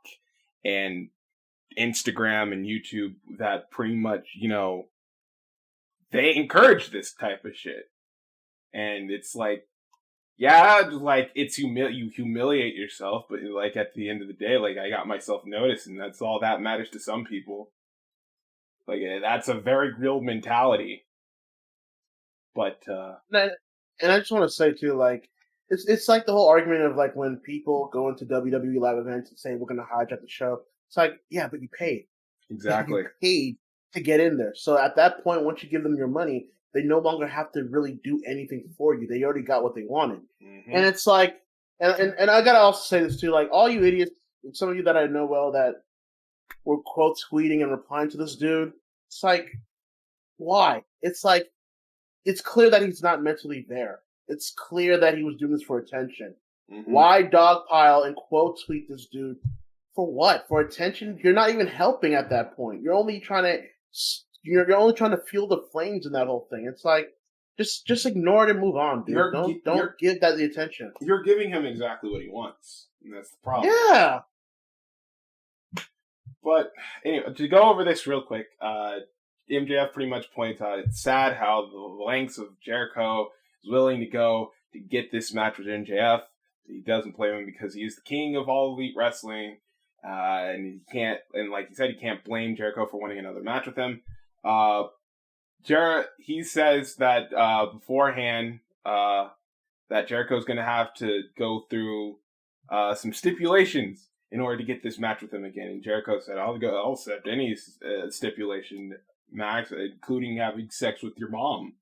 and Instagram and YouTube that pretty much, they encourage this type of shit. And it's like, yeah, like, you humiliate yourself, but, like, at the end of the day, like, I got myself noticed, and that's all that matters to some people. Like, that's a very real mentality. But, and I just want to say, too, like, it's like the whole argument of, like, when people go into WWE live events and say, we're going to hijack the show. It's like, yeah, but you paid. Exactly. You paid to get in there. So at that point, once you give them your money, they no longer have to really do anything for you. They already got what they wanted. Mm-hmm. And it's like, and I got to also say this, too, like, all you idiots, and some of you that I know well that were quote tweeting and replying to this dude, it's like, why? It's like, it's clear that he's not mentally there. It's clear that he was doing this for attention. Mm-hmm. Why dogpile and quote tweet this dude? For what? For attention? You're not even helping at that point. You're only trying to fuel the flames in that whole thing. It's like, just ignore it and move on, dude. Don't give that the attention. You're giving him exactly what he wants. And that's the problem. Yeah. But anyway, to go over this real quick, MJF pretty much points out it's sad how the lengths of Jericho is willing to go to get this match with MJF. He doesn't play him because he is the king of all elite wrestling, and he can't. And like you said, he can't blame Jericho for wanting another match with him. He says that beforehand that Jericho's going to have to go through some stipulations in order to get this match with him again. And Jericho said, I'll accept any stipulation, Max, including having sex with your mom.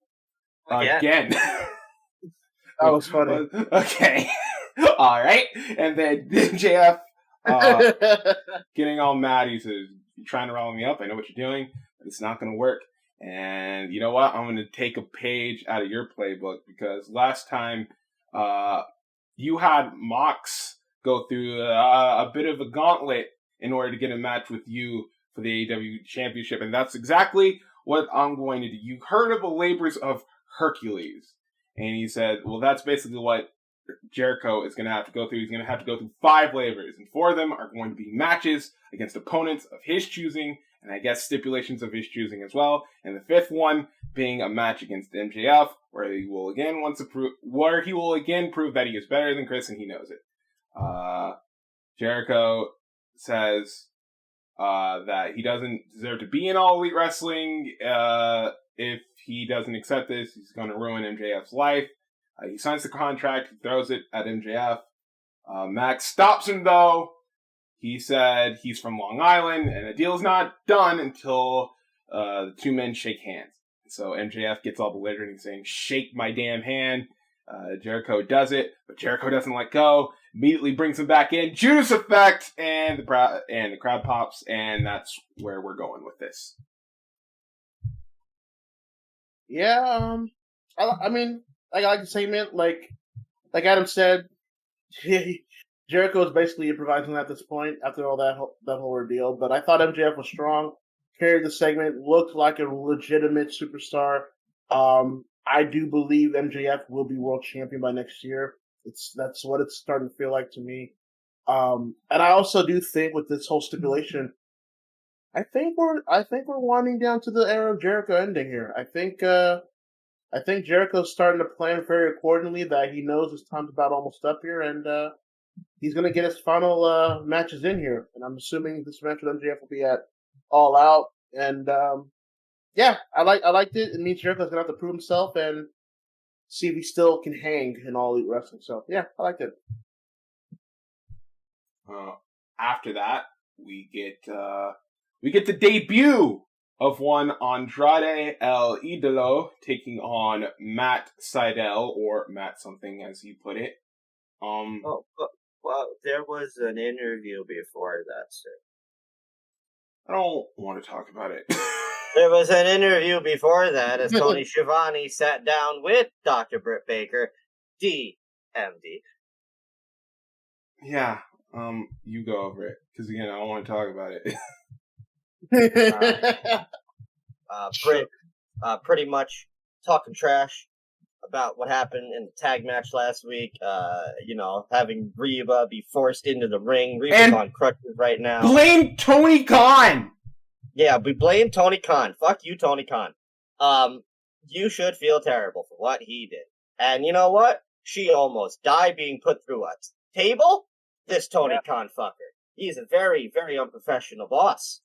Again. That was funny. Okay. All right. And then MJF getting all mad. He says, you're trying to rile me up. I know what you're doing, but it's not going to work. And you know what? I'm going to take a page out of your playbook because last time you had Mox go through a bit of a gauntlet in order to get a match with you for the AEW Championship. And that's exactly what I'm going to do. You heard of the labors of Hercules. And he said, well, that's basically what Jericho is going to have to go through. He's going to have to go through 5 labors. And 4 of them are going to be matches against opponents of his choosing. And I guess stipulations of his choosing as well. And the 5th one being a match against MJF, where he will again prove that he is better than Chris and he knows it. Jericho says that he doesn't deserve to be in All Elite Wrestling. If he doesn't accept this, he's going to ruin MJF's life. He signs the contract, he throws it at MJF. Max stops him though. He said he's from Long Island, and the deal is not done until the 2 men shake hands. So MJF gets all belligerent and saying, shake my damn hand. Jericho does it, but Jericho doesn't let go. Immediately brings him back in. Judas effect, and the crowd pops, and that's where we're going with this. Yeah, I mean, I like to say, man, like Adam said, Jericho is basically improvising at this point after all that whole ordeal. But I thought MJF was strong, carried the segment, looked like a legitimate superstar. I do believe MJF will be world champion by next year. That's what it's starting to feel like to me. And I also do think with this whole stipulation, I think we're winding down to the era of Jericho ending here. I think Jericho's starting to plan very accordingly that he knows his time's about almost up here, and he's going to get his final matches in here. And I'm assuming this match with MJF will be at All Out. And yeah, I liked it. It means Jericho's going to have to prove himself, and see if he still can hang in All Elite Wrestling. So yeah, I liked it. After that, we get the debut of one Andrade El Idolo taking on Matt Sydal, or Matt something as he put it. Well, there was an interview before that, sir. I don't want to talk about it. There was an interview before that as Tony Schiavone sat down with Dr. Britt Baker, DMD. Yeah, you go over it, because again, I don't want to talk about it. Britt pretty much talking trash about what happened in the tag match last week. Having Reba be forced into the ring. Reba's on crutches right now. Blame Tony Khan! Yeah, we blame Tony Khan. Fuck you, Tony Khan. You should feel terrible for what he did. And you know what? She almost died being put through a table. This Tony Khan fucker. He's a very, very unprofessional boss.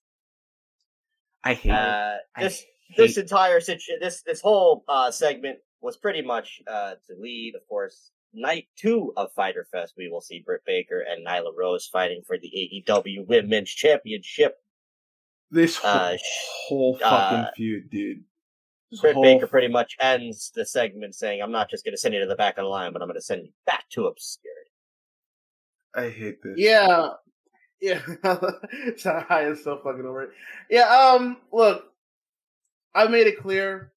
I hate it. This entire situation, this whole segment was pretty much to lead, of course, night 2 of Fyter Fest. We will see Britt Baker and Nyla Rose fighting for the AEW Women's Championship. This whole fucking feud, dude. Britt Baker pretty much ends the segment saying, I'm not just going to send you to the back of the line, but I'm going to send you back to obscurity. I hate this. Yeah. Sahai is so fucking over it. Yeah, look, I made it clear,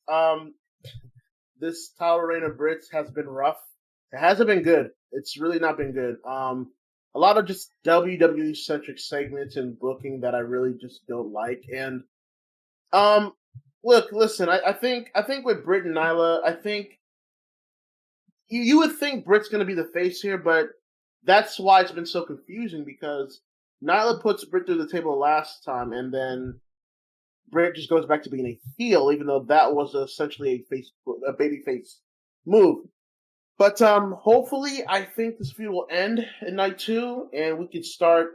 this title reign of Brits has been rough. It hasn't been good. It's really not been good. A lot of just WWE-centric segments and booking that I really just don't like. And, look, listen, I think with Britt and Nyla, I think you would think Britt's going to be the face here, but that's why it's been so confusing, because Nyla puts Britt through the table last time, and then Britt just goes back to being a heel, even though that was essentially a babyface move. But hopefully, I think this feud will end in night 2, and we can start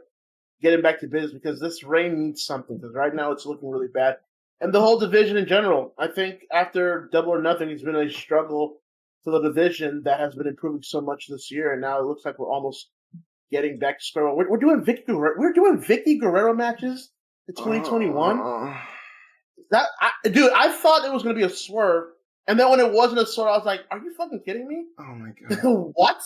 getting back to business, because this reign needs something, because right now it's looking really bad. And the whole division in general, I think after Double or Nothing, it's been a struggle for the division that has been improving so much this year, and now it looks like we're almost getting back to square one. We're doing Vicky Guerrero matches in 2021. I thought it was going to be a swerve, and then when it wasn't a swerve, I was like, "Are you fucking kidding me?" Oh my god! What?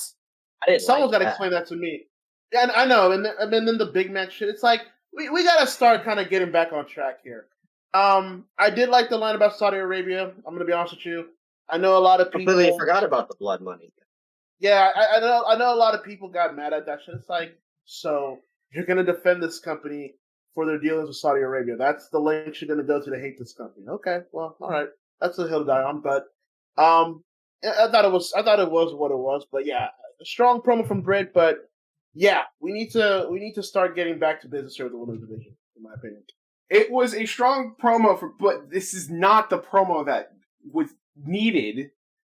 Someone's got to that. explain that to me. Yeah, and I know, and then the big match shit. It's like we got to start kind of getting back on track here. I did like the line about Saudi Arabia. I'm going to be honest with you. I know a lot of people completely forgot about the blood money. Yeah, I know a lot of people got mad at that shit. It's like, so you're going to defend this company for their dealings with Saudi Arabia. That's the length you're going to go to hate this company. Okay, well, all right. That's a hill to die on, but I thought it was what it was. But yeah, a strong promo from Britt, but yeah, we need to start getting back to business here with the women's division, in my opinion. It was a strong promo but this is not the promo that was needed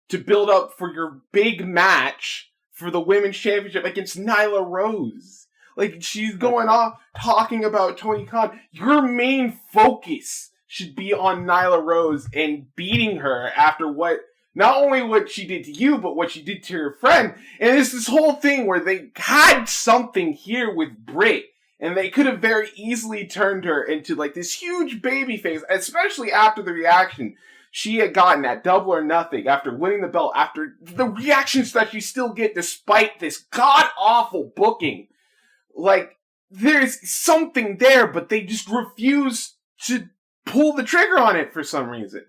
to build up for your big match for the women's championship against Nyla Rose. Like, she's going off talking about Tony Khan. Your main focus should be on Nyla Rose and beating her after not only what she did to you, but what she did to your friend. And it's this whole thing where they had something here with Britt, and they could have very easily turned her into like this huge baby face, especially after the reaction she had gotten at Double or Nothing after winning the belt, after the reactions that you still get despite this god-awful booking. Like, there's something there, but they just refuse to pull the trigger on it for some reason.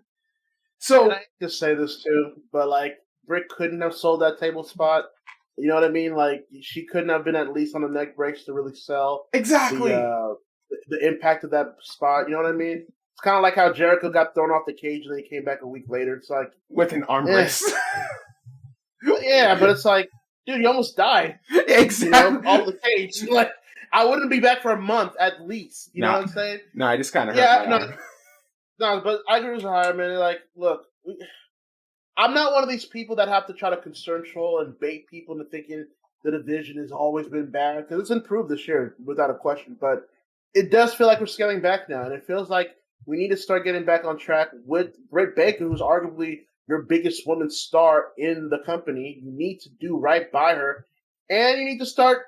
So, can I just say this too? But like, Britt couldn't have sold that table spot. You know what I mean? Like, she couldn't have been at least on the neck breaks to really sell exactly the impact of that spot. You know what I mean? It's kind of like how Jericho got thrown off the cage and then he came back a week later. It's like, with an arm brace. Yeah, but it's like, dude, you almost died. Exactly. You know, off the cage. Like, I wouldn't be back for a month at least. You know what I'm saying? No, I just kind of hurt my arm. No, but I agree with Hire, man. Like, look, I'm not one of these people that have to try to concern troll and bait people into thinking the division has always been bad, because it's improved this year without a question. But it does feel like we're scaling back now, and it feels like we need to start getting back on track with Britt Baker, who's arguably your biggest woman star in the company. You need to do right by her, and you need to start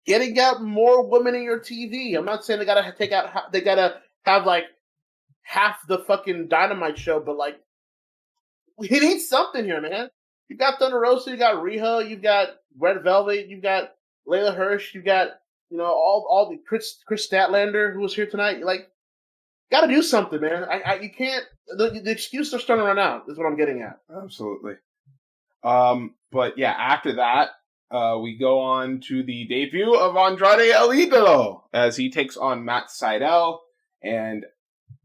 getting out more women in your TV. I'm not saying they gotta have like half the fucking Dynamite show, but like we need something here, man. You got Thunder Rosa, you got Riho, you've got Red Velvet, you've got Layla Hirsch, you've got all the Chris Statlander who was here tonight. Like, got to do something, man. You can't. The excuses are starting to run out. Is what I'm getting at. Absolutely. But yeah, after that, we go on to the debut of Andrade El Idolo as he takes on Matt Sydal, and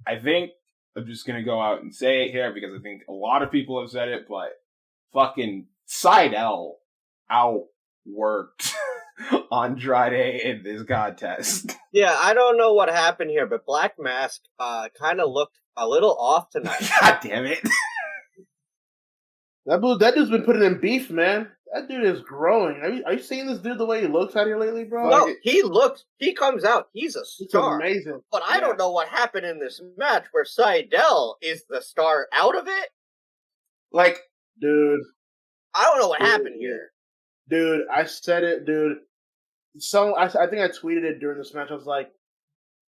I think I'm just gonna go out and say it here because I think a lot of people have said it, but fucking Sydal outworked Andrade in this contest. Yeah, I don't know what happened here, but Black Mask kind of looked a little off tonight. God damn it. That dude's been putting in beef, man. That dude is growing. Are you seeing this dude the way he looks out here lately, bro? No, he comes out, he's a star. It's amazing. But I don't know what happened in this match where Sydal is the star out of it. Like, dude. I don't know what happened here. Dude, I said it, dude. I think I tweeted it during this match. I was like,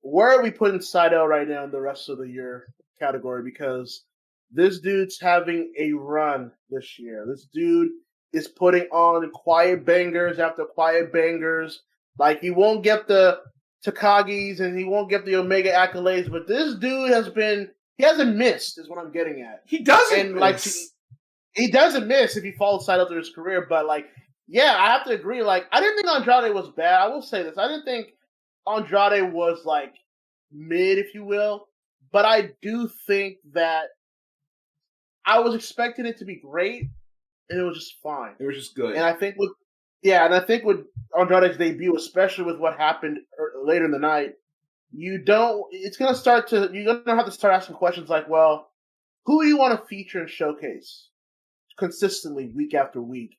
where are we putting Sydal right now in the rest of the year category? Because this dude's having a run this year. This dude is putting on quiet bangers after quiet bangers. Like, he won't get the Takagi's and he won't get the Omega accolades, but this dude he hasn't missed, is what I'm getting at. He doesn't miss. He doesn't miss if he follows Sydal through his career, but like, yeah, I have to agree. Like, I didn't think Andrade was bad. I will say this. I didn't think Andrade was, like, mid, if you will. But I do think that I was expecting it to be great, and it was just fine. It was just good. And I think with Andrade's debut, especially with what happened later in the night, you're going to have to start asking questions like, well, who do you want to feature and showcase consistently week after week?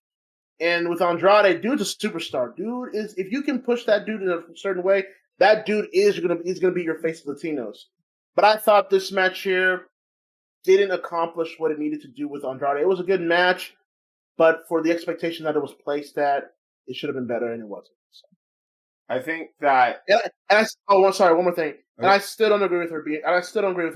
And with Andrade, dude's a superstar. Dude is, if you can push that dude in a certain way, that dude is gonna be your face of Latinos. But I thought this match here didn't accomplish what it needed to do with Andrade. It was a good match, but for the expectation that it was placed at, it should have been better, and it wasn't. So. I think that. One more thing. Okay. And I still don't agree with him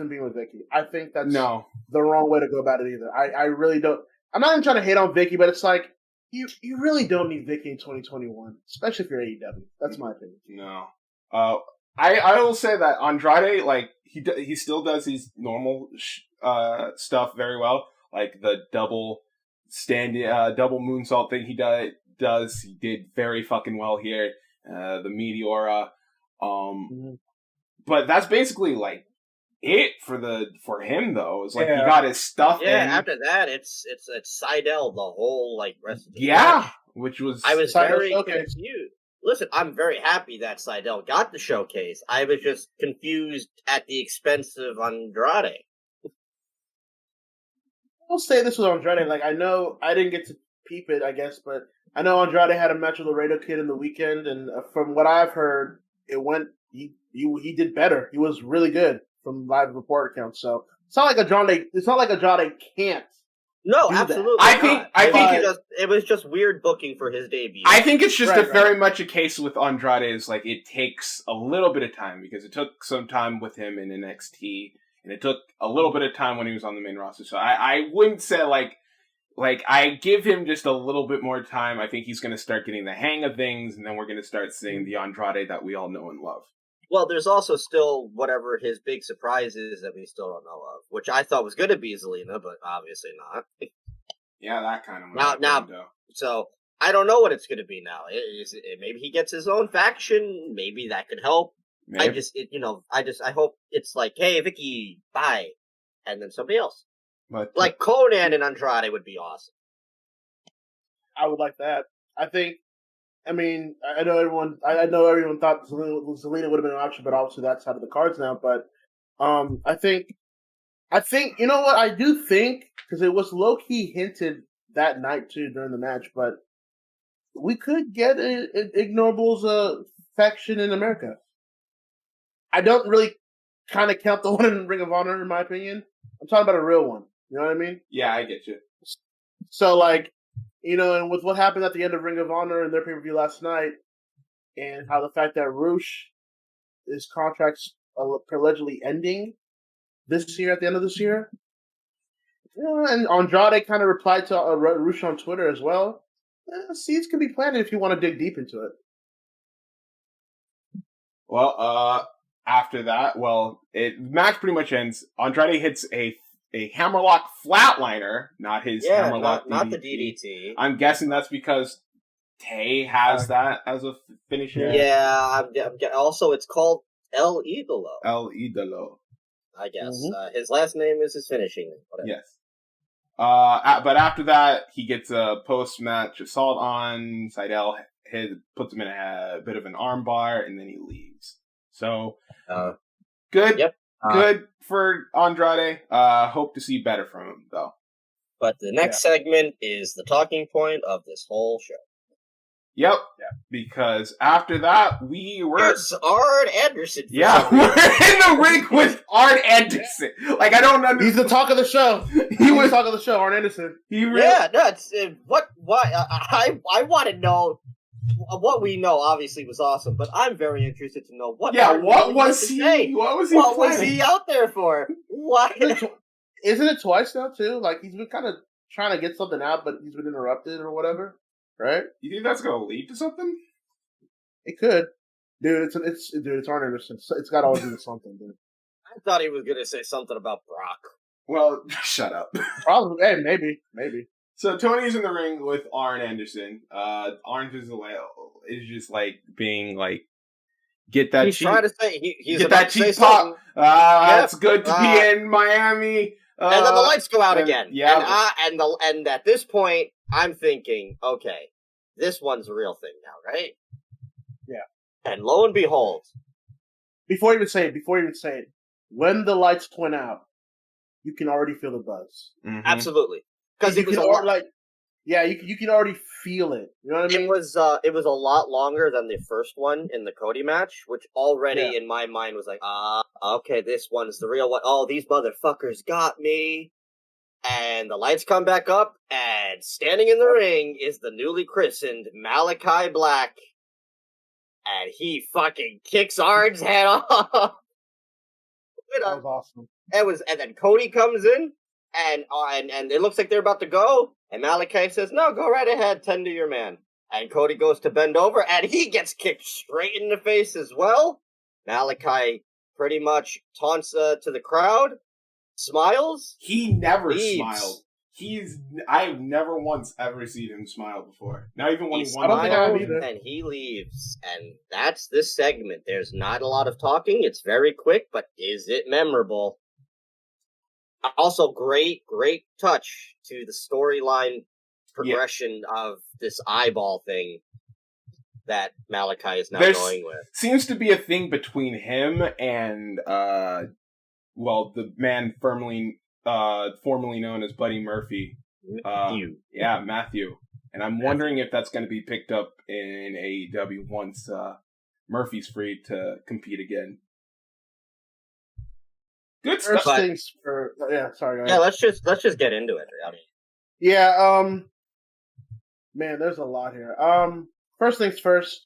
being with Vicky. I think that's the wrong way to go about it either. I really don't. I'm not even trying to hate on Vicky, but it's like, you really don't need Vicky in 2021, especially if you're AEW. That's my opinion. No. I will say that Andrade, like, he still does his normal stuff very well, like the double moonsault thing he did very fucking well here. The Meteora, but that's basically like it for him though. It's like he got his stuff in. After that, it's Sydal the whole like rest of the match. Which was I was very confused. Listen, I'm very happy that Sydal got the showcase. I was just confused at the expense of Andrade. I'll say this with Andrade. Like, I know I didn't get to peep it, I guess, but I know Andrade had a match with Laredo Kid in the weekend, and from what I've heard, it went. He did better. He was really good from live report accounts. So it's not like Andrade can't. No, absolutely. I think it was just weird booking for his debut. I think it's just very much a case with Andrade is like it takes a little bit of time because it took some time with him in NXT and it took a little bit of time when he was on the main roster. So I wouldn't say like I give him just a little bit more time. I think he's going to start getting the hang of things and then we're going to start seeing the Andrade that we all know and love. Well, there's also still whatever his big surprise is that we still don't know of, which I thought was going to be Zelina, but obviously not. Yeah, that kind of now. So I don't know what it's going to be now. Maybe he gets his own faction. Maybe that could help. Maybe. I hope it's like, hey, Vicky, bye, and then somebody else. But like Conan and Andrade would be awesome. I would like that. I know everyone thought Zelina would have been an option, but obviously that's out of the cards now. But I think you know what I do think, because it was low key hinted that night too during the match, but we could get Ignorable's faction in America. I don't really kind of count the one in Ring of Honor, in my opinion. I'm talking about a real one. You know what I mean? Yeah, I get you. So, like, you know, and with what happened at the end of Ring of Honor and their pay-per-view last night, and how the fact that his contract's allegedly ending this year, at the end of this year, and Andrade kind of replied to Rush on Twitter as well. Seeds can be planted if you want to dig deep into it. Well, after that, match pretty much ends. Andrade hits a hammerlock flatliner, not his hammerlock not the DDT. I'm guessing that's because Tay has that as a finisher. Yeah, also it's called El Idolo. El Idolo. I guess. His last name is his finishing name. Whatever. Yes. But after that, he gets a post-match assault on Seidel, puts him in a bit of an armbar, and then he leaves. So, good. Yep. Good for Andrade. Hope to see better from him, though. But the next segment is the talking point of this whole show. Yep. Yeah. Because after that, It's Arn Anderson. Yeah, we're in the ring with Arn Anderson. Like, I don't understand. He's the talk of the show. He was the talk of the show, Arn Anderson. Yeah, no, it's why I want to know. What we know obviously was awesome, but I'm very interested to know what. Yeah, what was he out there for? What? Isn't it twice now too? Like, he's been kind of trying to get something out, but he's been interrupted or whatever. Right? You think that's gonna lead to something? It could, dude. It's Arn Anderson. It's got to always be something, dude. I thought he was gonna say something about Brock. Well, shut up. Probably. Hey, maybe. So Tony's in the ring with Arn Anderson. Arn is just like being like, get that. He's trying to say he's get that cheap pop. It's good to be in Miami. And then the lights go out again. Yeah. And at this point, I'm thinking, okay, this one's a real thing now, right? Yeah. And lo and behold, before you even say it, when the lights went out, you can already feel the buzz. Mm-hmm. Absolutely, because it was you can already feel it. You know what I mean? It was a lot longer than the first one in the Cody match, which already in my mind was like, okay, this one's the real one. Oh, these motherfuckers got me. And the lights come back up, and standing in the ring is the newly christened Malachi Black. And he fucking kicks Arn's head off. That was awesome. And then Cody comes in, and it looks like they're about to go, and Malachi says, no, go right ahead, tend to your man. And Cody goes to bend over, and he gets kicked straight in the face as well. Malachi pretty much taunts to the crowd, smiles. He never smiled. I've never once ever seen him smile before. Not even when he won. And he leaves. And that's this segment. There's not a lot of talking. It's very quick, but is it memorable? Also, great touch to the storyline progression of this eyeball thing that Malachi is now going with. Seems to be a thing between him and, the man formerly known as Buddy Murphy. Matthew. Matthew. And I'm wondering if that's going to be picked up in AEW once Murphy's free to compete again. Good stuff. Sorry. Yeah, let's just get into it. I mean, man, there's a lot here. First things first,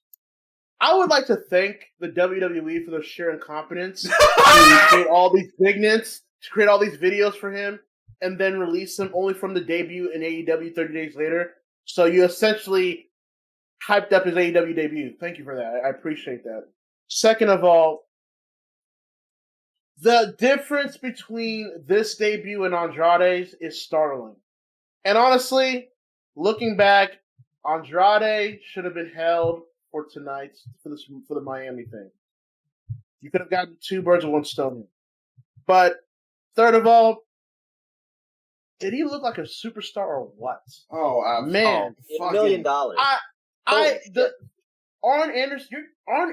I would like to thank the WWE for their sheer incompetence to create all these vignettes, to create all these videos for him, and then release them only from the debut in AEW 30 days later. So you essentially hyped up his AEW debut. Thank you for that. I appreciate that. Second of all, the difference between this debut and Andrade's is startling. And honestly, looking back, Andrade should have been held for tonight for the Miami thing. You could have gotten two birds with one stone. But third of all, did he look like a superstar or what? Oh man, $1 million. Arn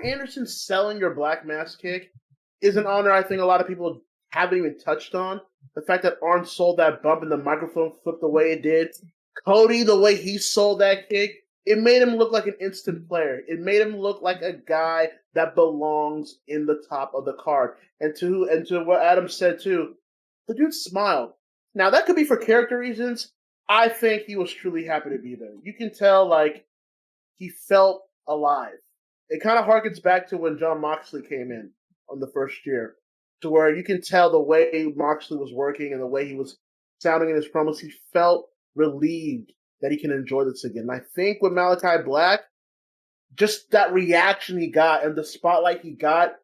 Anderson selling your black mass kick is an honor I think a lot of people haven't even touched on. The fact that Arn sold that bump and the microphone flipped the way it did. Cody, the way he sold that kick, it made him look like an instant player. It made him look like a guy that belongs in the top of the card. And to what Adam said too, the dude smiled. Now, that could be for character reasons. I think he was truly happy to be there. You can tell, like, he felt alive. It kind of harkens back to when Jon Moxley came in on the first year, to where you can tell the way Moxley was working and the way he was sounding in his promos, he felt relieved that he can enjoy this again. And I think with Malakai Black, just that reaction he got and the spotlight he got,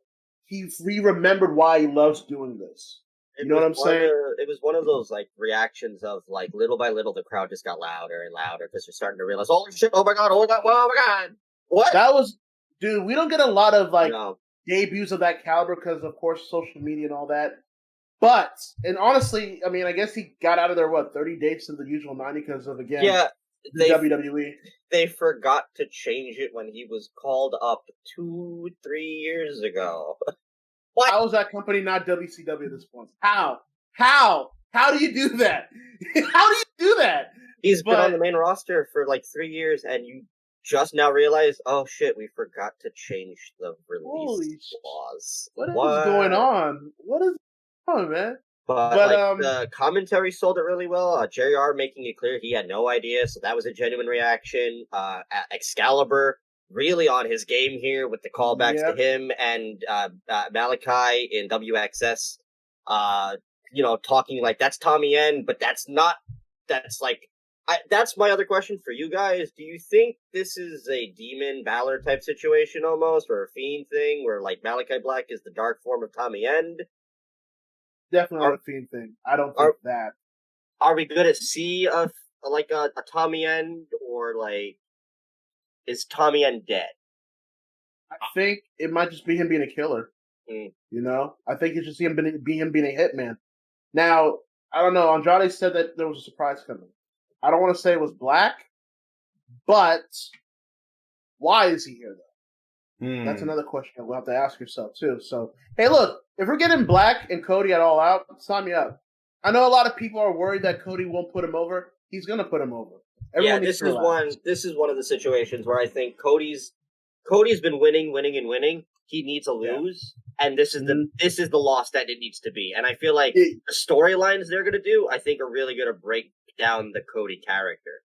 he remembered why he loves doing this. You know what I'm saying? It was one of those like reactions of like little by little the crowd just got louder and louder because they're starting to realize, holy shit, oh my god, oh my god, oh my god. What? That was, dude, we don't get a lot of like debuts of that caliber because of course social media and all that. But, and honestly, I mean, I guess he got out of there, 30 days to the usual 90 because of, again, the WWE. They forgot to change it when he was called up 2-3 years ago. What? How is that company not WCW at this point? How? How do you do that? How do you do that? He's been on the main roster for like 3 years, and you just now realize, oh shit, we forgot to change the release clause. What is going on? What is going on, man? But like, the commentary sold it really well. Jerry R making it clear he had no idea, so that was a genuine reaction. Excalibur really on his game here with the callbacks to him and Malakai in WXS. Talking like that's Tommy N, but that's not. That's like. That's my other question for you guys. Do you think this is a Demon Balor type situation almost, or a Fiend thing, where like Malakai Black is the dark form of Tommy End? Definitely not a Fiend thing. I don't think that. Are we going to see a Tommy End, or like is Tommy End dead? I think it might just be him being a killer. You know, I think it's just him being a hitman. Now, I don't know. Andrade said that there was a surprise coming. I don't want to say it was Black, but why is he here, though? That's another question we'll have to ask yourself, too. So, hey, look, if we're getting Black and Cody at All Out, sign me up. I know a lot of people are worried that Cody won't put him over. He's going to put him over. This is one of the situations where I think Cody's been winning. He needs to lose, and this is the loss that it needs to be. And I feel like the storylines they're going to do, I think, are really going to break down the Cody character.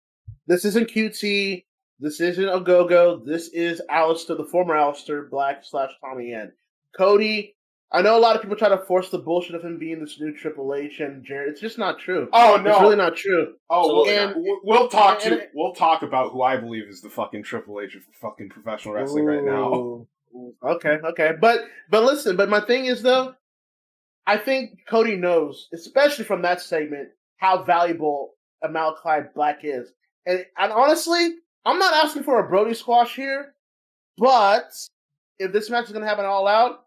This isn't QT. This isn't Ogogo. This is Aleister, the former Aleister Black / Tommy N. Cody, I know a lot of people try to force the bullshit of him being this new Triple H and Jared. It's just not true. Oh, no. It's really not true. Oh, we'll talk about who I believe is the fucking Triple H of fucking professional wrestling right now. Okay. But listen, my thing is, though, I think Cody knows, especially from that segment, how valuable a Malakai Black is. And honestly, I'm not asking for a Brody squash here, but if this match is going to happen All Out,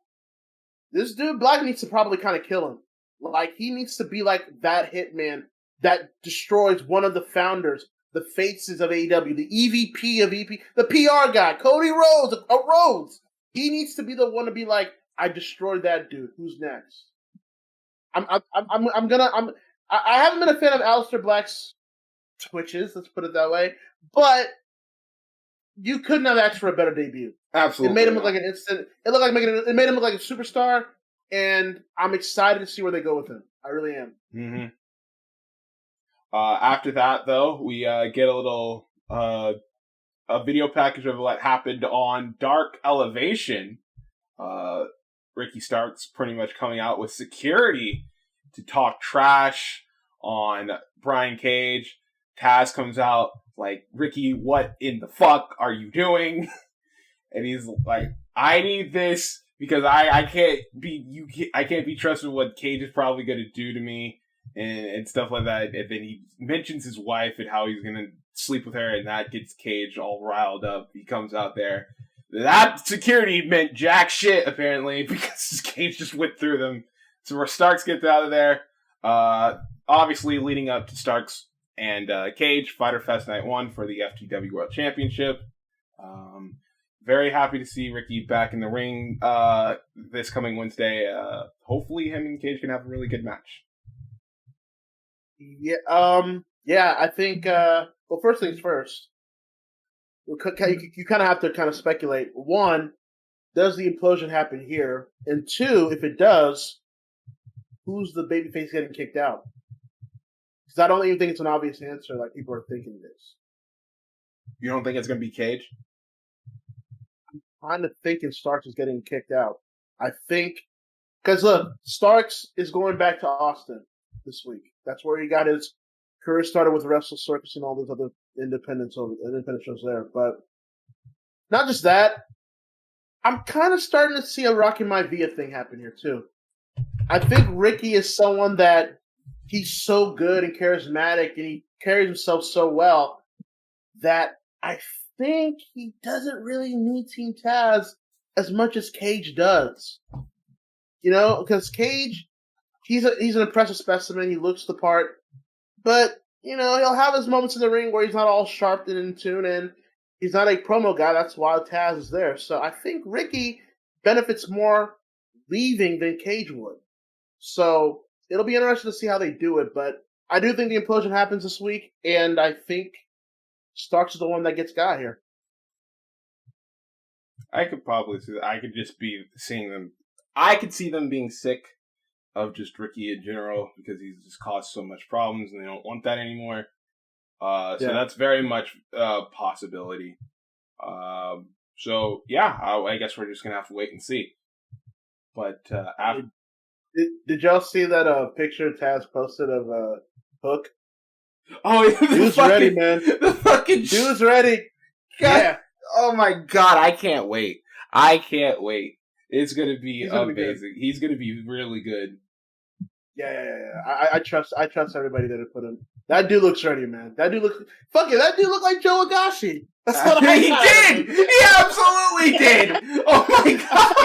this dude Black needs to probably kind of kill him. Like, he needs to be like that hitman that destroys one of the founders, the faces of AEW, the EVP of EP, the PR guy, Cody Rhodes. He needs to be the one to be like, I destroyed that dude. Who's next? I haven't been a fan of Aleister Black's twitches, let's put it that way, but you couldn't have asked for a better debut. Absolutely. It made him look like an instant. It made him look like a superstar, and I'm excited to see where they go with him. I really am. Mm-hmm. After that, though, we get a little a video package of what happened on Dark Elevation. Ricky Starks pretty much coming out with security to talk trash on Brian Cage. Taz comes out like, Ricky, what in the fuck are you doing? And he's like, I need this because I can't be trusted what Cage is probably going to do to me and stuff like that. And then he mentions his wife and how he's going to sleep with her, and that gets Cage all riled up. He comes out there. That security meant jack shit, apparently, because Cage just went through them. So where Starks gets out of there, obviously leading up to Starks and Cage, Fyter Fest Night 1 for the FTW World Championship. Very happy to see Ricky back in the ring this coming Wednesday. Hopefully him and Cage can have a really good match. Yeah, I think, well, first things first. You kind of have to kind of speculate. One, does the implosion happen here? And two, if it does, who's the babyface getting kicked out? Because I don't even think it's an obvious answer like people are thinking it is. You don't think it's going to be Cage? I'm kind of thinking Starks is getting kicked out. I think, because look, Starks is going back to Austin this week. That's where he got his career started with Wrestle Circus and all those other independent shows there. But not just that, I'm kind of starting to see a Rocky Maivia thing happen here too. I think Ricky is someone that he's so good and charismatic, and he carries himself so well that I think he doesn't really need Team Taz as much as Cage does. You know, because Cage, he's an impressive specimen. He looks the part, but you know he'll have his moments in the ring where he's not all sharp and in tune, and he's not a promo guy. That's why Taz is there. So I think Ricky benefits more leaving than Cage would. So it'll be interesting to see how they do it. But I do think the implosion happens this week, and I think Starks is the one that gets got here. I could probably see that. I could just be seeing them. I could see them being sick of just Ricky in general because he's just caused so much problems and they don't want that anymore. So that's very much a possibility. So yeah, I guess we're just gonna have to wait and see. But after, did y'all see that picture Taz posted of Hook? Oh, dude's ready, man. The fucking dude's ready. God. Yeah. Oh my God, I can't wait. It's gonna be amazing. He's gonna be really good. Yeah. I trust everybody that put him. That dude looks ready, man. That dude look like Joe Agashi. That's what he did. He absolutely did. Oh my God.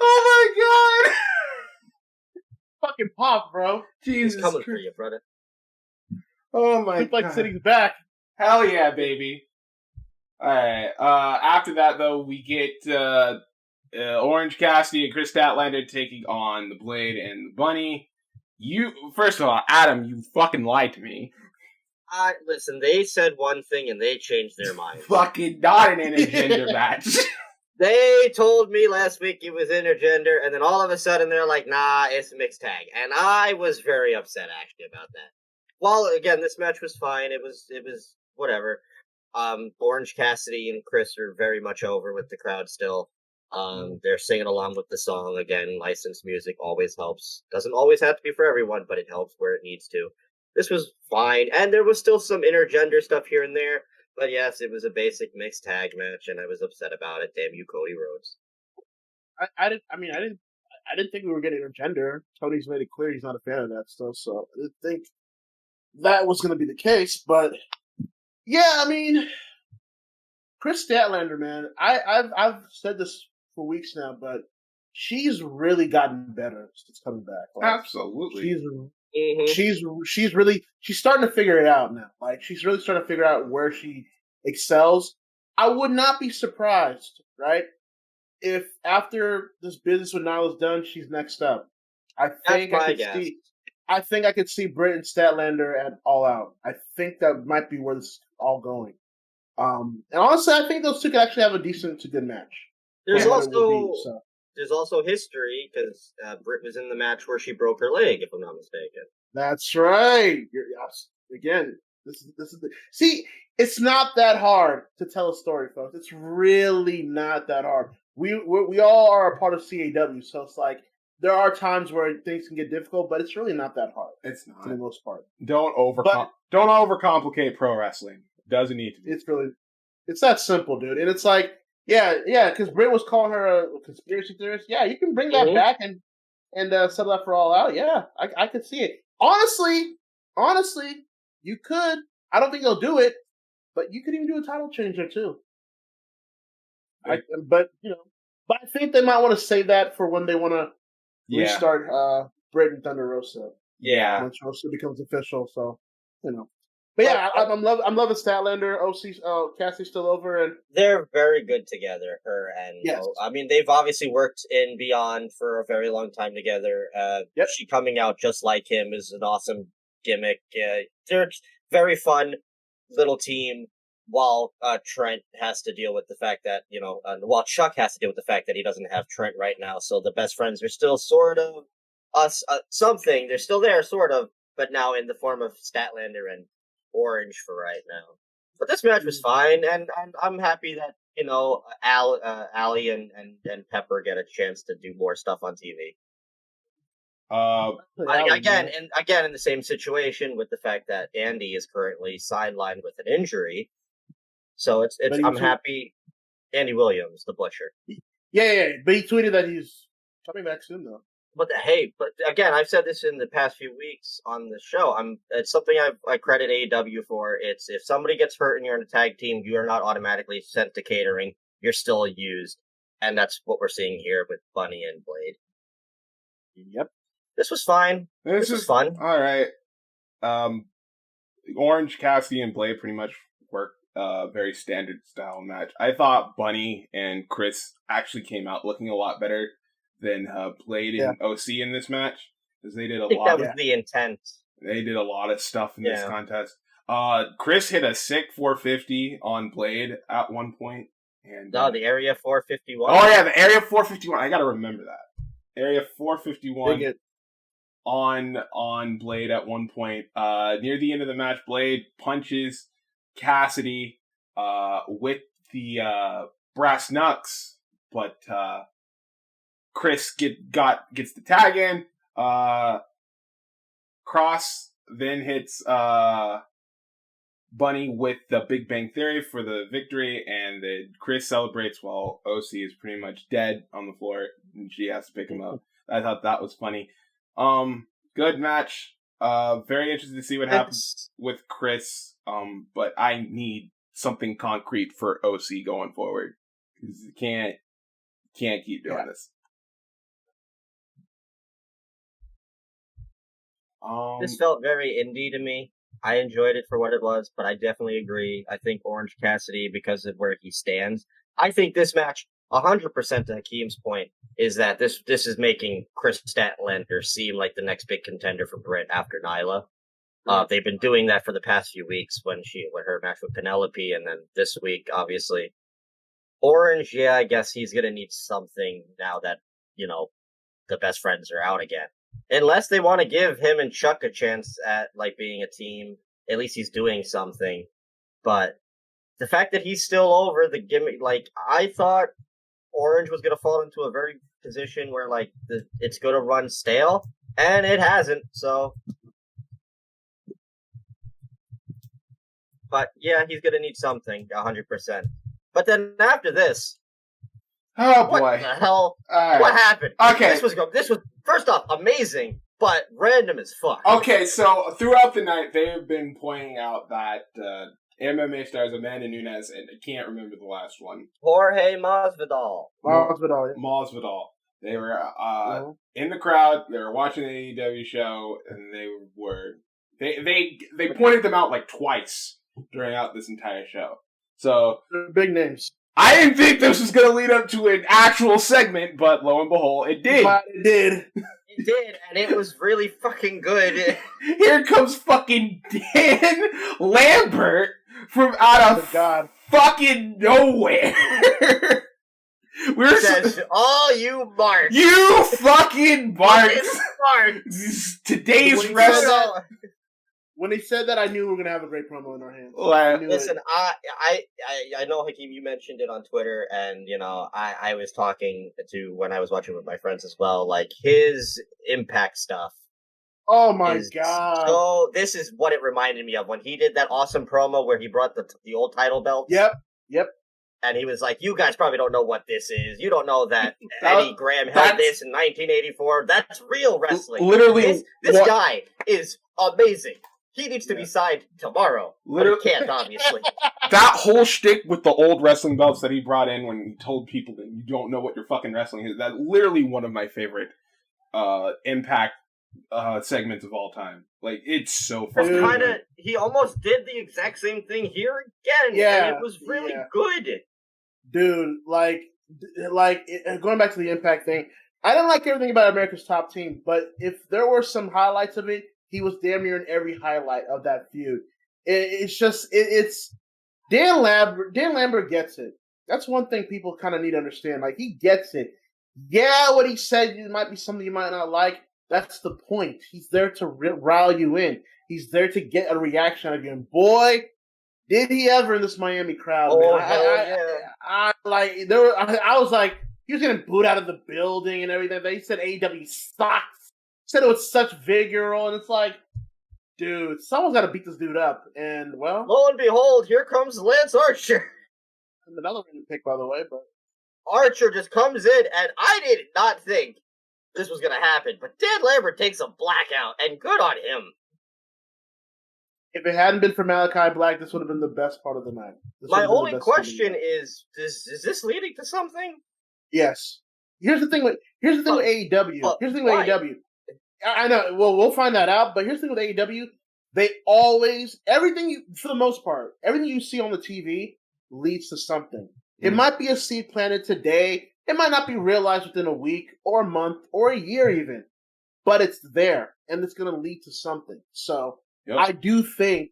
Oh my God. Fucking pop, bro. Jesus, he's coming for you, brother. Oh my God. Like City's back. Hell yeah, baby. Alright, after that, though, we get Orange Cassidy and Chris Statlander taking on the Blade and the Bunny. First of all, Adam, you fucking lied to me. Listen, they said one thing and they changed their mind. Fucking not an intergender match. They told me last week it was intergender, and then all of a sudden they're like, nah, it's mixed tag. And I was very upset, actually, about that. Well, again, this match was fine. It was whatever. Orange Cassidy and Chris are very much over with the crowd still. They're singing along with the song. Again, licensed music always helps. Doesn't always have to be for everyone, but it helps where it needs to. This was fine, and there was still some intergender stuff here and there. But yes, it was a basic mixed tag match, and I was upset about it. Damn you, Cody Rhodes. I didn't think we were getting intergender. Tony's made it clear he's not a fan of that stuff, so I didn't think that was going to be the case. But yeah, I mean, Chris Statlander, man, I've said this for weeks now, but she's really gotten better since coming back. Like, absolutely. She's starting to figure it out now. Like, she's really starting to figure out where she excels. I would not be surprised, right, if after this business with Nyla's done, she's next up. I think I could see Britt and Statlander at All Out. I think that might be where this is all going. And honestly, I think those two could actually have a decent to good match. There's also history because Britt was in the match where she broke her leg, if I'm not mistaken. That's right. Again, this is see. It's not that hard to tell a story, folks. It's really not that hard. We all are a part of CAW, so it's like there are times where things can get difficult, but it's really not that hard. It's not for the most part. Don't overcomplicate pro wrestling. It doesn't need to be. It's that simple, dude. And it's like, yeah, because Britt was calling her a conspiracy theorist. Yeah, you can bring that back and settle that for All Out. Yeah, I could see it. Honestly, you could. I don't think they'll do it, but you could even do a title change there too. But I think they might want to save that for when they want to restart Britt and Thunder Rosa. Yeah, once Rosa becomes official. So But yeah, I'm loving Statlander. Cassie's still over, and they're very good together. Her and I mean, they've obviously worked in Beyond for a very long time together. She coming out just like him is an awesome gimmick. They're very fun little team. While Trent has to deal with the fact that while Chuck has to deal with the fact that he doesn't have Trent right now, so the best friends are still sort of something. They're still there, sort of, but now in the form of Statlander and Orange for right now. But this match was fine, and I'm happy that Ali and Pepper get a chance to do more stuff on TV. Again, in the same situation with the fact that Andy is currently sidelined with an injury, so I'm happy. Andy Williams, the Butcher. Yeah, but he tweeted that he's coming back soon, though. But again, I've said this in the past few weeks on the show. It's something I credit AEW for. It's if somebody gets hurt and you're in a tag team, you are not automatically sent to catering. You're still used, and that's what we're seeing here with Bunny and Blade. Yep. This was fine. This was fun. All right. Orange, Cassidy, and Blade pretty much worked very standard style match. I thought Bunny and Chris actually came out looking a lot better than Blade and OC in this match, because they did a lot. That was the intent. They did a lot of stuff in this contest. Chris hit a sick 450 on Blade at one point. And the Area 451. Oh yeah, the Area 451. I gotta remember that. Area 451 on Blade at one point. Near the end of the match, Blade punches Cassidy with the brass knucks, but Chris gets the tag in. Cross then hits Bunny with the Big Bang Theory for the victory, and then Chris celebrates while OC is pretty much dead on the floor, and she has to pick him up. I thought that was funny. Good match. Very interested to see what happens with Chris. But I need something concrete for OC going forward, because you can't keep doing this. This felt very indie to me. I enjoyed it for what it was, but I definitely agree. I think Orange Cassidy, because of where he stands, I think this match, 100% to HAKEEM's point, is that this is making Chris Statlander seem like the next big contender for Britt after Nyla. They've been doing that for the past few weeks when her match with Penelope, and then this week, obviously. Orange, I guess he's gonna need something now that, the best friends are out again. Unless they want to give him and Chuck a chance at, being a team, at least he's doing something. But the fact that he's still over the gimmick, I thought Orange was going to fall into a very position where, it's going to run stale, and it hasn't, so. But, yeah, he's going to need something, 100%. But then after this, oh boy! What the hell? What happened? Okay, this was first off amazing, but random as fuck. Okay, so throughout the night, they have been pointing out that MMA stars Amanda Nunes and I can't remember the last one. Jorge Masvidal. Masvidal. They were in the crowd. They were watching the AEW show, and they pointed them out twice throughout this entire show. So they're big names. I didn't think this was going to lead up to an actual segment, but lo and behold, it did. It did. It did, and it was really fucking good. Here comes fucking Dan Lambert from out of fucking nowhere. Says, you marks. You fucking marks. Today's wrestling. When he said that, I knew we were going to have a great promo in our hands. Listen, I know, HAKEEM, you mentioned it on Twitter, and, I was talking to, when I was watching with my friends as well, his Impact stuff. Oh my god. So, this is what it reminded me of, when he did that awesome promo where he brought the old title belt. Yep. And he was like, you guys probably don't know what this is. You don't know that Eddie Graham held this in 1984. That's real wrestling. Literally. This guy is amazing. He needs to be signed tomorrow. Literally. But he can't, obviously. That whole shtick with the old wrestling belts that he brought in when he told people that you don't know what your fucking wrestling is, that's literally one of my favorite Impact segments of all time. It's so fucking he almost did the exact same thing here again. Yeah. And it was really good. Dude, going back to the Impact thing, I didn't like everything about America's Top Team, but if there were some highlights of it, he was damn near in every highlight of that feud. It's Dan Lambert. Dan Lambert gets it. That's one thing people kind of need to understand. He gets it. Yeah, what he said might be something you might not like, That's the point. He's there to rile you in. He's there to get a reaction out of you. And boy, did he ever in this Miami crowd, man. I was like, he was getting booed out of the building and everything. They said AEW sucks. Said it with such vigor, and it's like, dude, someone's got to beat this dude up. And, well, lo and behold, here comes Lance Archer. Another random pick, by the way, but Archer just comes in, and I did not think this was going to happen, but Dan Lambert takes a blackout, and good on him. If it hadn't been for MALAKAI Black, this would have been the best part of the night. My only question is this leading to something? Yes. Here's the thing with AEW. Here's the thing with AEW. I know. Well, we'll find that out. But here's the thing with AEW. They always, for the most part, everything you see on the TV leads to something. It might be a seed planted today. It might not be realized within a week or a month or a year even. But it's there. And it's going to lead to something. So I do think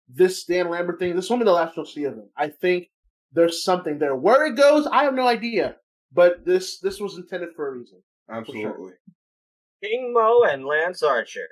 this Dan Lambert thing, this won't be the last you'll see of him. I think there's something there. Where it goes, I have no idea. But this was intended for a reason. Absolutely. King Mo and Lance Archer.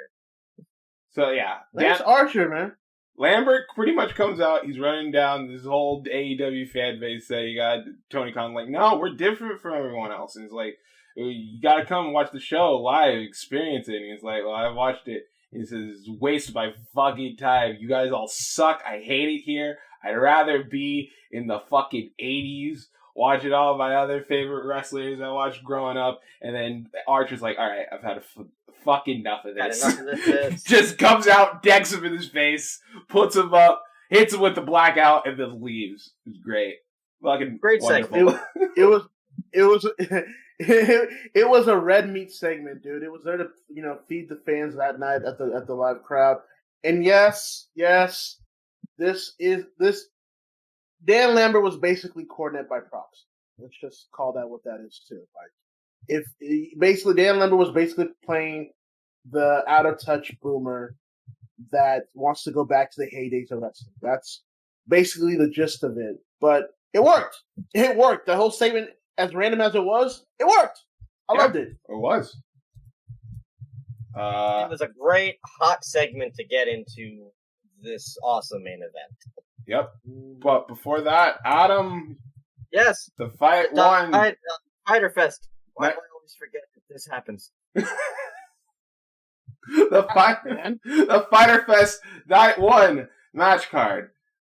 So, yeah. Lance Archer, man. Lambert pretty much comes out. He's running down this whole AEW fan base. You got Tony Khan like, no, we're different from everyone else. And he's like, you got to come and watch the show live, experience it. And he's like, well, I watched it. He says, wasted my fucking time. You guys all suck. I hate it here. I'd rather be in the fucking 80s. Watching all my other favorite wrestlers I watched growing up. And then Archer's like, all right, I've had fucking enough of this. Just comes out, decks him in his face, puts him up, hits him with the blackout, and then leaves. It was great. Fucking great wonderful. Segment. It was a red meat segment, dude. It was there to, feed the fans that night at the live crowd. And yes, this Dan Lambert was basically coordinated by props. Let's just call that what that is too. Like, Dan Lambert was basically playing the out of touch boomer that wants to go back to the heydays of wrestling. That's basically the gist of it. But it worked. It worked. The whole segment, as random as it worked. I loved it. It was. It was a great hot segment to get into this awesome main event. Yep. But before that, Adam. Yes. The fight won. Fighter Fest. Why do I always forget that this happens? The Fighter Fest Night 1 match card.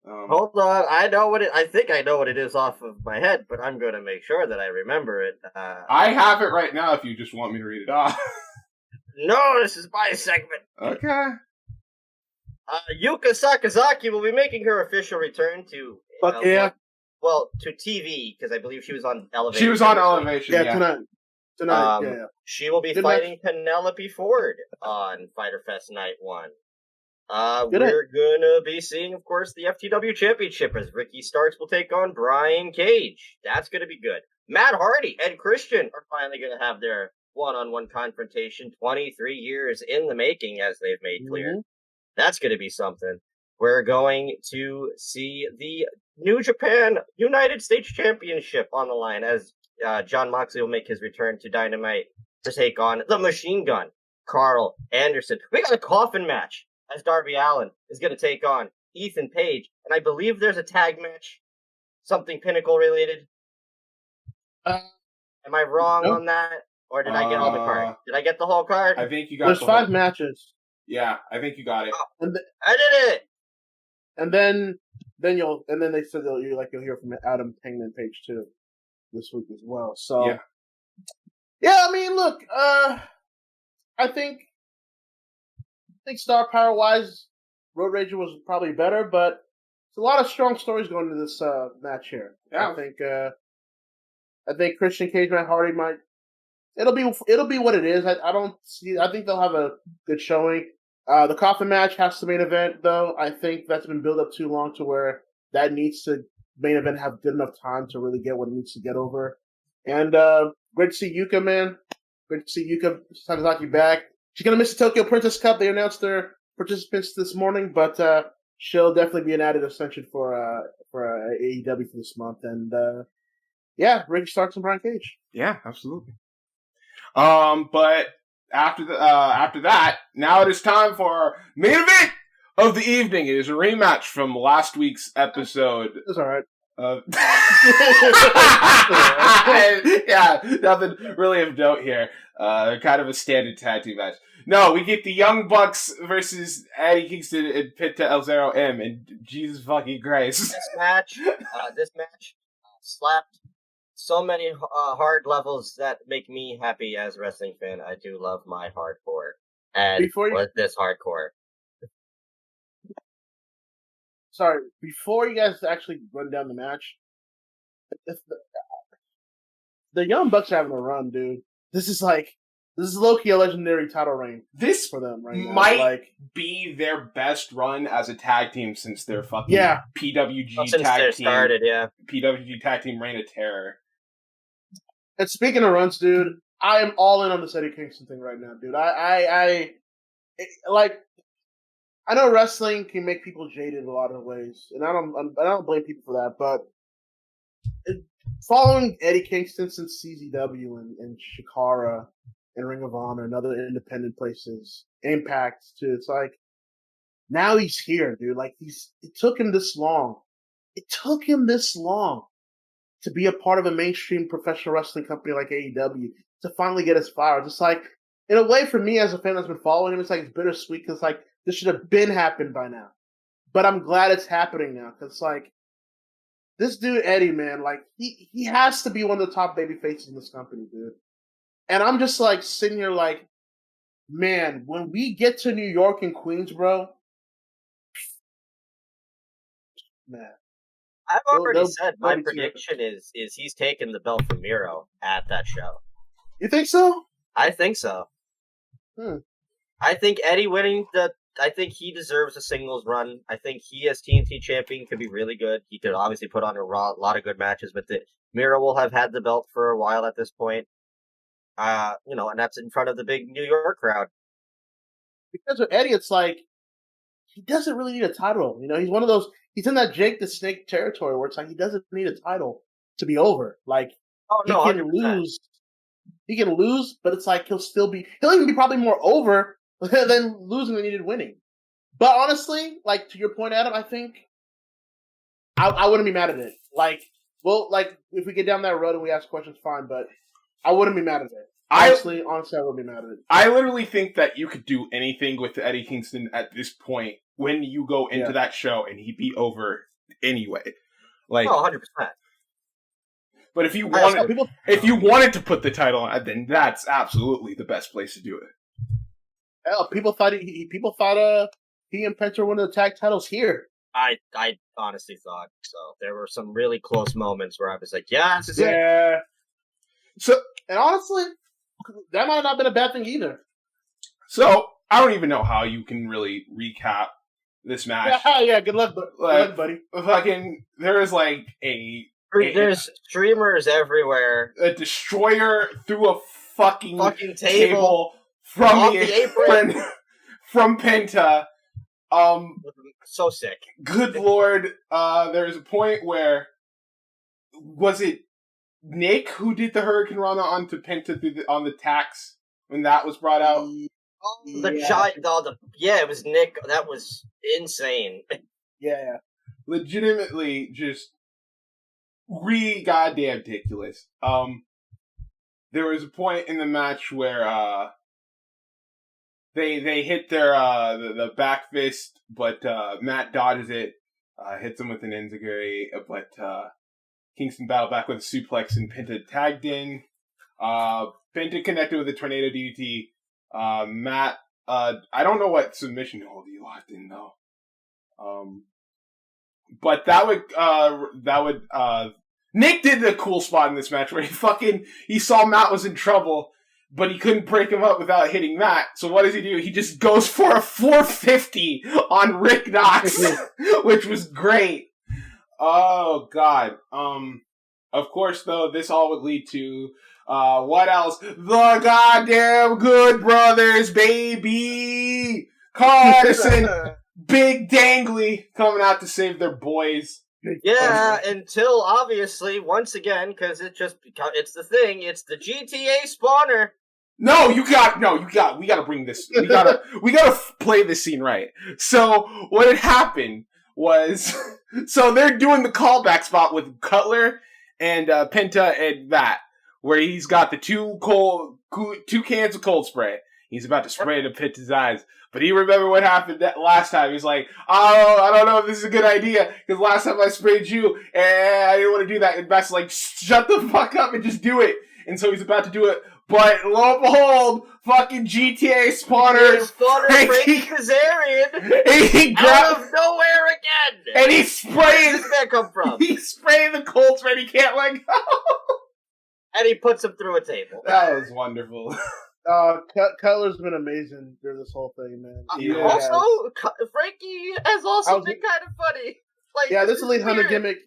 Hold on. I think I know what it is off of my head, but I'm going to make sure that I remember it. I have it right now if you just want me to read it off. No, this is my segment. Okay. Yuka Sakazaki will be making her official return to to TV, because I believe she was on Elevation. She was on Elevation, tonight. She will be fighting Penelope Ford on Fighter Fest Night 1. We're gonna be seeing, of course, the FTW Championship as Ricky Starks will take on Brian Cage. That's gonna be good. Matt Hardy and Christian are finally gonna have their one-on-one confrontation, 23 years in the making, as they've made clear. Mm-hmm. That's going to be something. We're going to see the New Japan United States Championship on the line as Jon Moxley will make his return to Dynamite to take on the Machine Gun, Carl Anderson. We got a coffin match as Darby Allin is going to take on Ethan Page. And I believe there's a tag match, something Pinnacle related. Am I wrong on that? Or did I get all the card? Did I get the whole card? I think you got There's 5 matches. Yeah, I think you got it. I did it. And then they said you'll hear from Adam Hangman Page too this week as well. So I mean, look, I think star power wise, Road Rager was probably better, but it's a lot of strong stories going into this match here. Yeah. I think Christian Cage, Matt Hardy might. It'll be what it is. I think they'll have a good showing. The coffin match has to main event, though. I think that's been built up too long to where that needs to main event have good enough time to really get what it needs to get over. And great to see Yuka, man. Great to see Yuka Sakazaki back. She's gonna miss the Tokyo Princess Cup. They announced their participants this morning, but she'll definitely be an added ascension for AEW for this month. And Ricky Starks and Brian Cage. Yeah, absolutely. But after that, now it is time for our main event of the evening. It is a rematch from last week's episode. That's all right. Yeah, nothing really of note here. Kind of a standard tag team match. No, we get the Young Bucks versus Eddie Kingston and Penta El Zero M, and Jesus fucking Christ. This match slapped so many hard levels that make me happy as a wrestling fan. I do love my hardcore, and with this hardcore. Sorry, before you guys actually run down the match, the Young Bucks are having a run, dude. This is low-key a legendary title reign. This for them right now. Might be their best run as a tag team since their fucking PWG tag team started. Yeah, PWG tag team reign of terror. And speaking of runs, dude, I am all in on this Eddie Kingston thing right now, dude. I know wrestling can make people jaded in a lot of ways, and I don't blame people for that. But following Eddie Kingston since CZW and Shikara and Ring of Honor and other independent places, Impact too, it's like now he's here, dude. Like it took him this long. It took him this long to be a part of a mainstream professional wrestling company like AEW to finally get his flowers. It's like, in a way, for me as a fan that's been following him, it's like it's bittersweet because like this should have been happened by now. But I'm glad it's happening now because like this dude Eddie, man, like he has to be one of the top baby faces in this company, dude. And I'm just like sitting here like, man, when we get to New York and Queens, bro, man. I've already said my prediction is he's taking the belt from Miro at that show. You think so? I think so. I think Eddie winning I think he deserves a singles run. I think he as TNT champion could be really good. He could obviously put on a lot of good matches with it. Miro will have had the belt for a while at this point. And that's in front of the big New York crowd. Because with Eddie, it's like he doesn't really need a title. You know, he's one of those. He's in that Jake the Snake territory where it's like he doesn't need a title to be over. Like he can 100%. lose. He can lose, but it's like he'll even be probably more over than losing than he did winning. But honestly, like to your point, Adam, I think I wouldn't be mad at it. Like, well, like if we get down that road and we ask questions, fine. But I wouldn't be mad at it. Honestly, I wouldn't be mad at it. I literally think that you could do anything with Eddie Kingston at this point when you go into that show and he'd be over anyway. Like, 100%. But if you wanted to put the title on, then that's absolutely the best place to do it. Hell, people thought he and Penta won the tag titles here. I honestly thought so. There were some really close moments where I was like, yeah, this is it. Yeah. So, and honestly, that might not have been a bad thing either. So, I don't even know how you can really recap this match. Yeah, good luck, buddy. Fucking, there is like there's streamers everywhere. A destroyer through a fucking table from the apron from Penta. So sick. Good lord. There's a point where was it Nick who did the Hurricane Rana onto Penta on the tax when that was brought out? It was Nick. That was insane. Yeah. Legitimately just goddamn ridiculous. There was a point in the match where they hit their the back fist, but Matt dodges it, hits him with an enziguri, but Kingston battled back with a suplex and Penta tagged in. Penta connected with a tornado DDT. Matt, I don't know what submission hold he locked in though. But that would Nick did the cool spot in this match where he saw Matt was in trouble, but he couldn't break him up without hitting Matt. So what does he do? He just goes for a 450 on Rick Knox, which was great. Oh God. Of course though, this all would lead to what else? The goddamn Good Brothers, baby! Carson, Big Dangly coming out to save their boys. Yeah, until obviously once again, because it's the thing. It's the GTA spawner. No, we gotta bring this. We gotta play this scene right. So what had happened was, so they're doing the callback spot with Cutler and Penta and that, where he's got the two cans of cold spray. He's about to spray into Penta's eyes. But he remembered what happened that last time. He's like, oh, I don't know if this is a good idea, because last time I sprayed you, and I didn't want to do that. And Beth's like, shut the fuck up and just do it. And so he's about to do it. But lo and behold, fucking GTA spawner Frankie Kazarian out of nowhere again. And he's spraying. Where does that come from? He's spraying the cold spray and he can't let go. And he puts him through a table. That was wonderful. Cutler's been amazing during this whole thing, man. Frankie has also been kind of funny. Like, yeah, this Elite Hunter gimmick.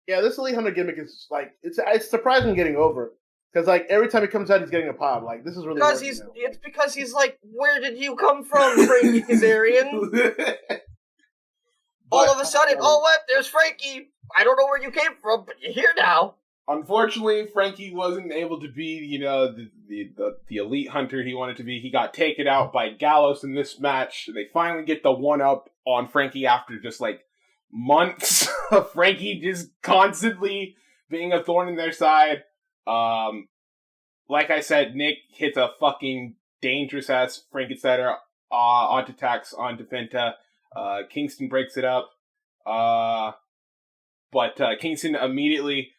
Yeah, this Elite Hunter gimmick is like it's surprising getting over. Because like every time he comes out, he's getting a pop. Like this is really it's because he's like, where did you come from, Frankie Kazarian? All of a sudden, there's Frankie. I don't know where you came from, but you're here now. Unfortunately, Frankie wasn't able to be, the elite hunter he wanted to be. He got taken out by Gallows in this match. They finally get the one-up on Frankie after just, like, months of Frankie just constantly being a thorn in their side. Like I said, Nick hits a fucking dangerous-ass Frankensteiner onto Tax, onto Penta. Kingston breaks it up. But Kingston immediately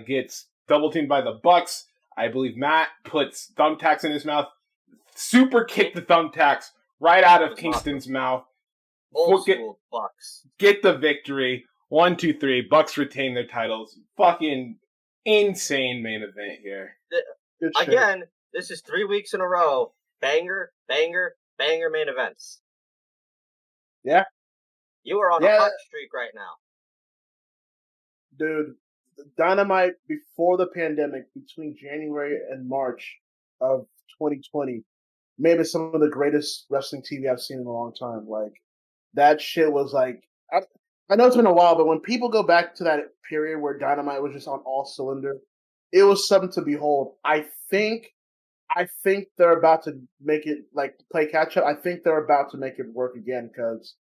gets double teamed by the Bucks. I believe Matt puts thumbtacks in his mouth. Super kick the thumbtacks right out of Kingston's mouth. Old school Bucks. Get the victory. 1, 2, 3. Bucks retain their titles. Fucking insane main event here. Again, this is 3 weeks in a row. Banger, banger, banger main events. Yeah. You are on a hot streak right now. Dude, Dynamite before the pandemic, between January and March of 2020, maybe some of the greatest wrestling TV I've seen in a long time. Like, that shit was like, I know it's been a while, but when people go back to that period where Dynamite was just on all cylinder, it was something to behold. I think they're about to make it, like, play catch up. I think they're about to make it work again, because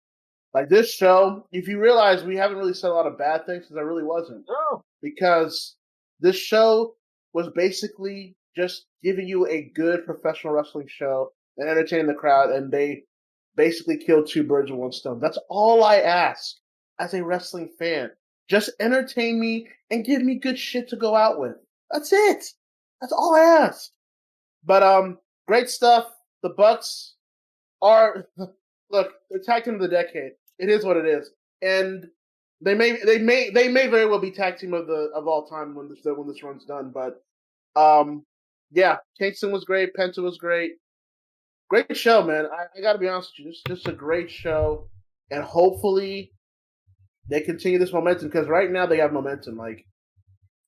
like this show, if you realize we haven't really said a lot of bad things, because there really wasn't. No. Because this show was basically just giving you a good professional wrestling show and entertaining the crowd, and they basically killed two birds with one stone. That's all I ask as a wrestling fan. Just entertain me and give me good shit to go out with. That's it. That's all I ask. But great stuff. The Bucks are look, they're tag team of the decade. It is what it is, and they may very well be tag team of all time when this run's done. But yeah, Kingston was great, Penta was great show, man. I got to be honest with you, just a great show, and hopefully they continue this momentum, because right now they have momentum. Like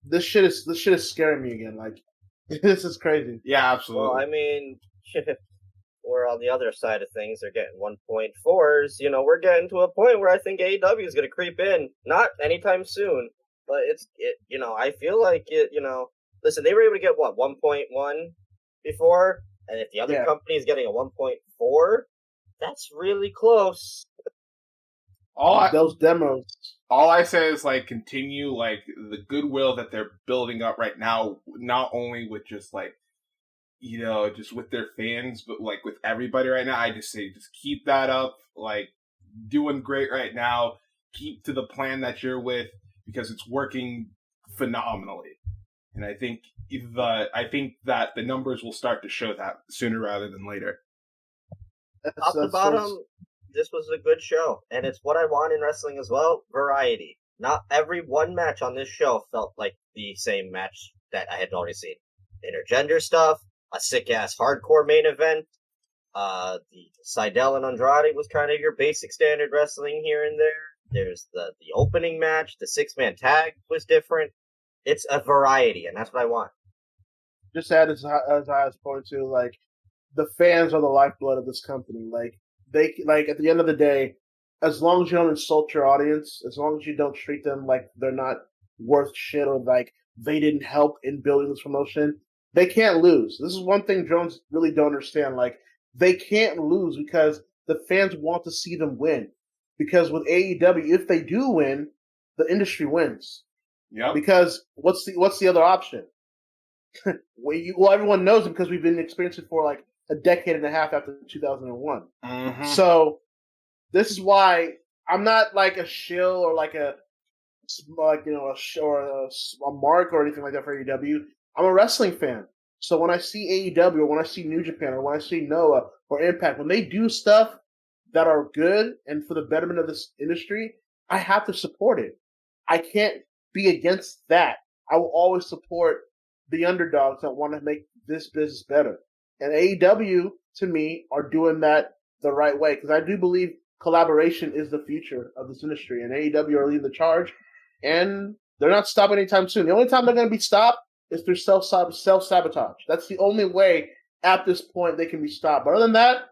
this shit is scaring me again. Like this is crazy. Yeah, absolutely. Well, I mean. Or on the other side of things, they're getting 1.4s. We're getting to a point where I think AEW is going to creep in. Not anytime soon, but I feel like it. Listen, they were able to get 1.1 before, and if the other company is getting a 1.4, that's really close. Those demos. All I say is, like, continue, like, the goodwill that they're building up right now, not only with just, like, just with their fans, but like with everybody right now. I just say, just keep that up. Like, doing great right now. Keep to the plan that you're with, because it's working phenomenally. And I think that the numbers will start to show that sooner rather than later. Top to bottom, this was a good show, and it's what I want in wrestling as well. Variety. Not every one match on this show felt like the same match that I had already seen. Intergender stuff. A sick-ass hardcore main event. The Seidel and Andrade was kind of your basic standard wrestling here and there. There's the opening match. The 6-man tag was different. It's a variety, and that's what I want. Just add as highest point to, like, the fans are the lifeblood of this company. Like, at the end of the day, as long as you don't insult your audience, as long as you don't treat them like they're not worth shit, or like they didn't help in building this promotion, they can't lose. This is one thing Jones really don't understand. Like, they can't lose because the fans want to see them win. Because with AEW, if they do win, the industry wins. Yeah. Because what's the other option? Well, everyone knows it because we've been experiencing it for like a decade and a half after 2001. Mm-hmm. So this is why I'm not like a shill or like a mark or anything like that for AEW. I'm a wrestling fan. So when I see AEW or when I see New Japan or when I see Noah or Impact, when they do stuff that are good and for the betterment of this industry, I have to support it. I can't be against that. I will always support the underdogs that want to make this business better. And AEW, to me, are doing that the right way because I do believe collaboration is the future of this industry. And AEW are leading the charge, and they're not stopping anytime soon. The only time they're going to be stopped is through self-sabotage. That's the only way at this point they can be stopped. But other than that,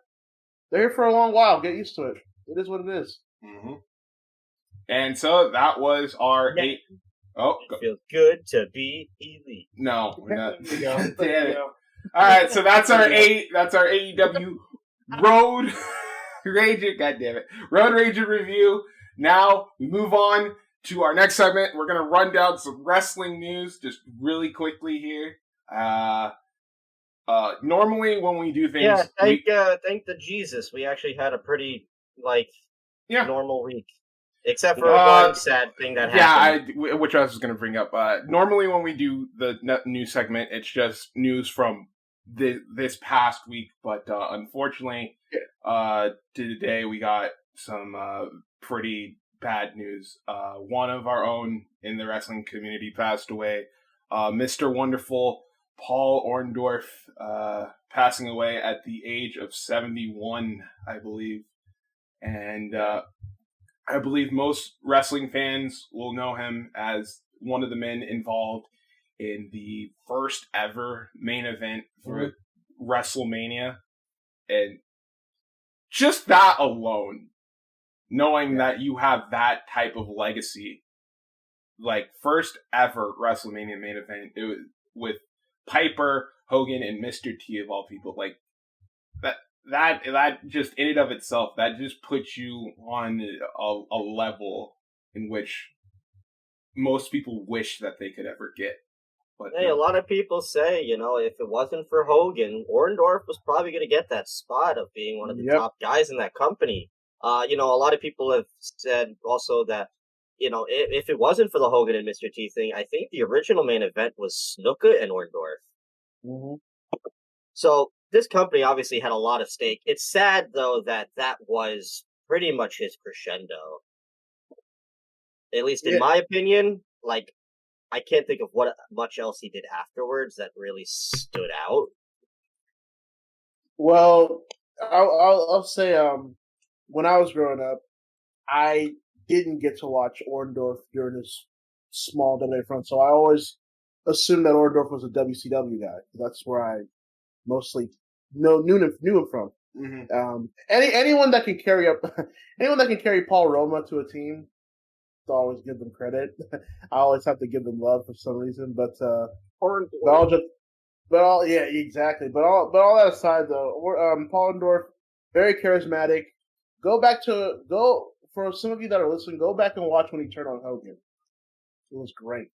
they're here for a long while. Get used to it. It is what it is. Mm-hmm. And so that was our eight. Oh, it feels good to be elite. No, we're not. Damn it. All right, so that's our AEW Road Rager. God damn it, Road Rager review. Now we move on to our next segment. We're gonna run down some wrestling news just really quickly here. Normally when we do things, thank the Jesus, we actually had a pretty normal week. Except for one sad thing that happened. Yeah, which I was going to bring up. Normally when we do the news segment, it's just news from this past week. But unfortunately, today we got some pretty bad news. One of our own in the wrestling community passed away. Mr. Wonderful Paul Orndorff passing away at the age of 71, I believe. And I believe most wrestling fans will know him as one of the men involved in the first ever main event for WrestleMania. And just that alone, knowing that you have that type of legacy, like first ever WrestleMania main event, it was with Piper, Hogan, and Mr. T of all people, like that just in and of itself, that just puts you on a level in which most people wish that they could ever get. But a lot of people say, if it wasn't for Hogan, Orndorff was probably going to get that spot of being one of the top guys in that company. A lot of people have said also that, if it wasn't for the Hogan and Mr. T thing, I think the original main event was Snuka and Orndorff. Mm-hmm. So this company obviously had a lot of stake. It's sad, though, that was pretty much his crescendo. At least in my opinion, I can't think of what much else he did afterwards that really stood out. Well, I'll say, when I was growing up, I didn't get to watch Orndorff during his small WWE run, so I always assumed that Orndorff was a WCW guy. That's where I mostly knew him from. Mm-hmm. Anyone that can carry Paul Roma to a team, to always give them credit. I always have to give them love for some reason, but all that aside, though, Paul Orndorff, very charismatic. For some of you that are listening, go back and watch when he turned on Hogan. It was great.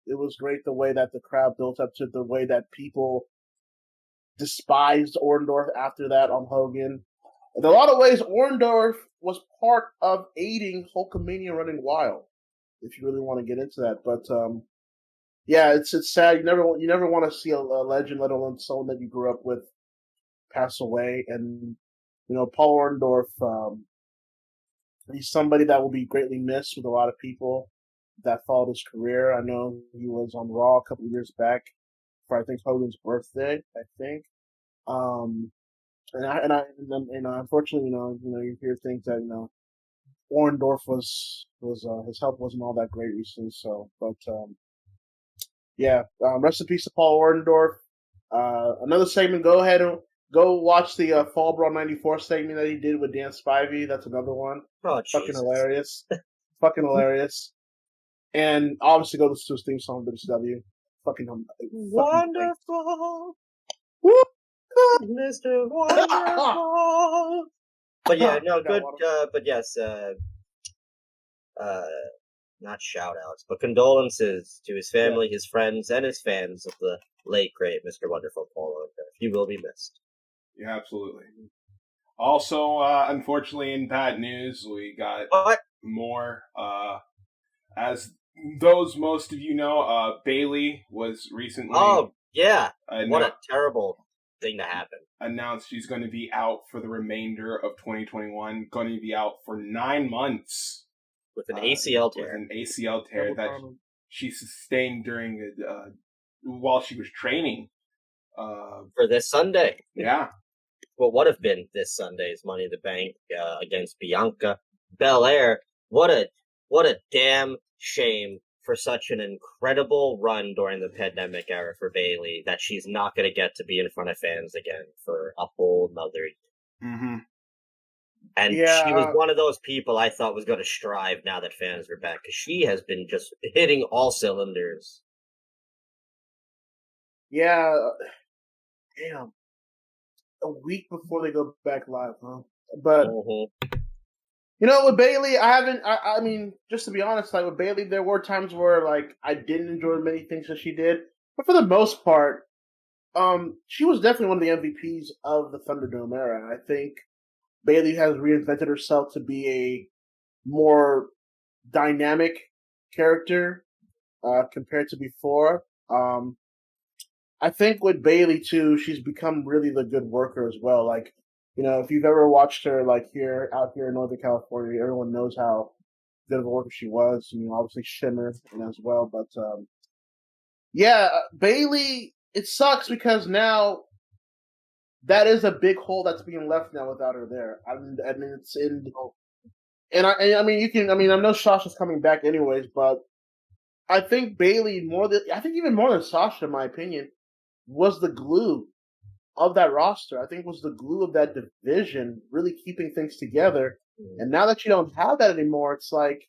It was great the way that the crowd built up to the way that people despised Orndorff after that on Hogan. In a lot of ways, Orndorff was part of aiding Hulkamania running wild, if you really want to get into that. But it's sad. You never want to see a legend, let alone someone that you grew up with, pass away. And Paul Orndorff, he's somebody that will be greatly missed with a lot of people that followed his career. I know he was on Raw a couple of years back for, I think, Hogan's birthday, I think. And unfortunately, you hear things that, Orndorff was his health wasn't all that great recently. So, but, rest in peace to Paul Orndorff. Another segment, go ahead and go watch the Fall Brawl 94 segment that he did with Dan Spivey. That's another one. Oh, fucking hilarious. Fucking hilarious. And obviously go to his theme song, WCW. fucking wonderful, Mr. Wonderful. But yeah, no, good. But yes, not shout outs, but condolences to his family, his friends, and his fans of the late great Mr. Wonderful Paul Orndorff. He will be missed. Yeah, absolutely. Also, unfortunately, in bad news, we got more. As those most of you know, Bayley was recently. Oh yeah! What a terrible thing to happen. Announced she's going to be out for the remainder of 2021. Going to be out for 9 months with an ACL tear. With an ACL tear that she sustained during while she was training for this Sunday. Yeah. What would have been this Sunday's Money in the Bank against Bianca Belair. What a damn shame for such an incredible run during the pandemic era for Bayley that she's not going to get to be in front of fans again for a whole nother year. Mm-hmm. And she was one of those people I thought was going to strive now that fans were back, because she has been just hitting all cylinders. Yeah. Damn. A week before they go back live, huh? But you know, with Bayley, I mean, just to be honest, like with Bayley, there were times where like I didn't enjoy many things that she did, but for the most part, she was definitely one of the MVPs of the Thunderdome era. I think Bayley has reinvented herself to be a more dynamic character compared to before. I think with Bayley too, she's become really the good worker as well. Like, you know, if you've ever watched her like out here in Northern California, everyone knows how good of a worker she was. You know, obviously Shimmer as well. But yeah, Bayley, it sucks because now that is a big hole that's being left now without her there. I mean it's in, and I know Sasha's coming back anyways, but I think Bayley even more than Sasha, in my opinion, was the glue of that roster. I think was the glue of that division, really keeping things together. And now that you don't have that anymore, it's like,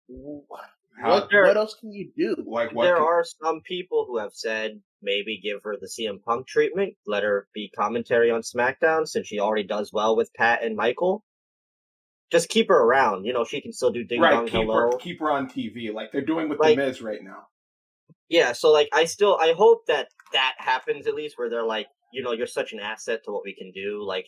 what else can you do? There are some people who have said maybe give her the CM Punk treatment, let her be commentary on SmackDown since she already does well with Pat and Michael. Just keep her around. You know, she can still do Ding Dong Hello. Keep her on TV like they're doing with The Miz right now. Yeah, so like I hope that happens at least, where they're like, you know, you're such an asset to what we can do. Like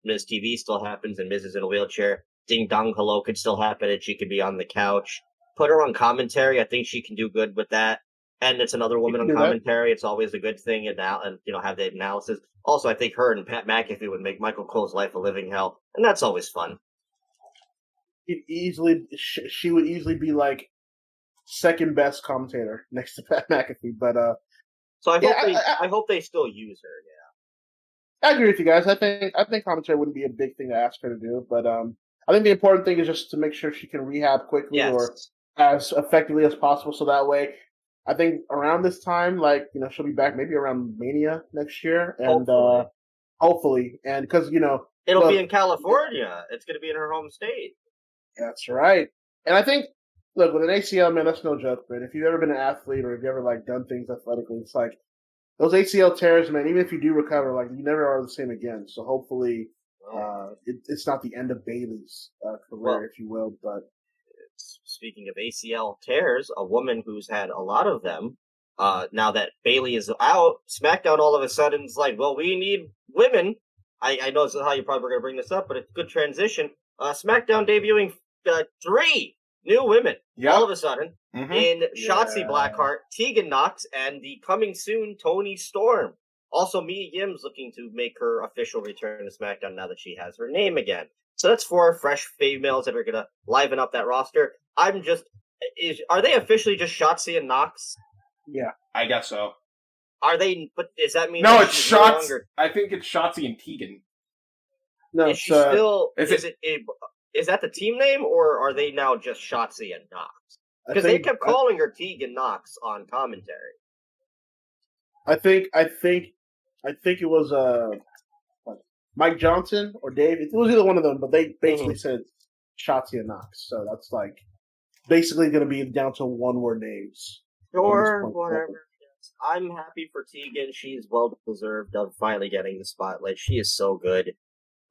Miz TV still happens and Miz is in a wheelchair. Ding Dong Hello could still happen and she could be on the couch. Put her on commentary. I think she can do good with that. And it's another woman on commentary. It's always a good thing, and you know, have the analysis. Also, I think her and Pat McAfee would make Michael Cole's life a living hell, and that's always fun. She would easily be like second best commentator next to Pat McAfee. But so I hope they still use her. Yeah, I agree with you guys. I think commentary wouldn't be a big thing to ask her to do, but I think the important thing is just to make sure she can rehab quickly or as effectively as possible. So that way, I think around this time, like, you know, she'll be back maybe around Mania next year, and hopefully, and because you know it'll be in California. It's going to be in her home state. That's right. And I think, look, with an ACL, man, that's no joke, man. If you've ever been an athlete or if you've ever, like, done things athletically, it's like, those ACL tears, man, even if you do recover, like, you never are the same again. So hopefully it's not the end of Bayley's career, if you will. But speaking of ACL tears, a woman who's had a lot of them, now that Bayley is out, SmackDown all of a sudden is like, well, we need women. I know this is how you probably were going to bring this up, but it's a good transition. SmackDown debuting 3 new women all of a sudden in Shotzi Blackheart, Tegan Knox, and the coming soon Toni Storm. Also, Mia Yim's looking to make her official return to SmackDown now that she has her name again. So that's 4 fresh females that are going to liven up that roster. Are they officially just Shotzi and Knox? Yeah, I guess so. Are they? But does that mean? No, it's Shotzi. I think it's Shotzi and Tegan. No, is she still? Is that the team name, or are they now just Shotzi and Knox? Because they kept calling her Tegan Knox on commentary. I think it was Mike Johnson or Dave. It was either one of them, but they basically said Shotzi and Knox. So that's like basically going to be down to one-word names. Sure, whatever. I'm happy for Tegan. She's well deserved of finally getting the spotlight. She is so good.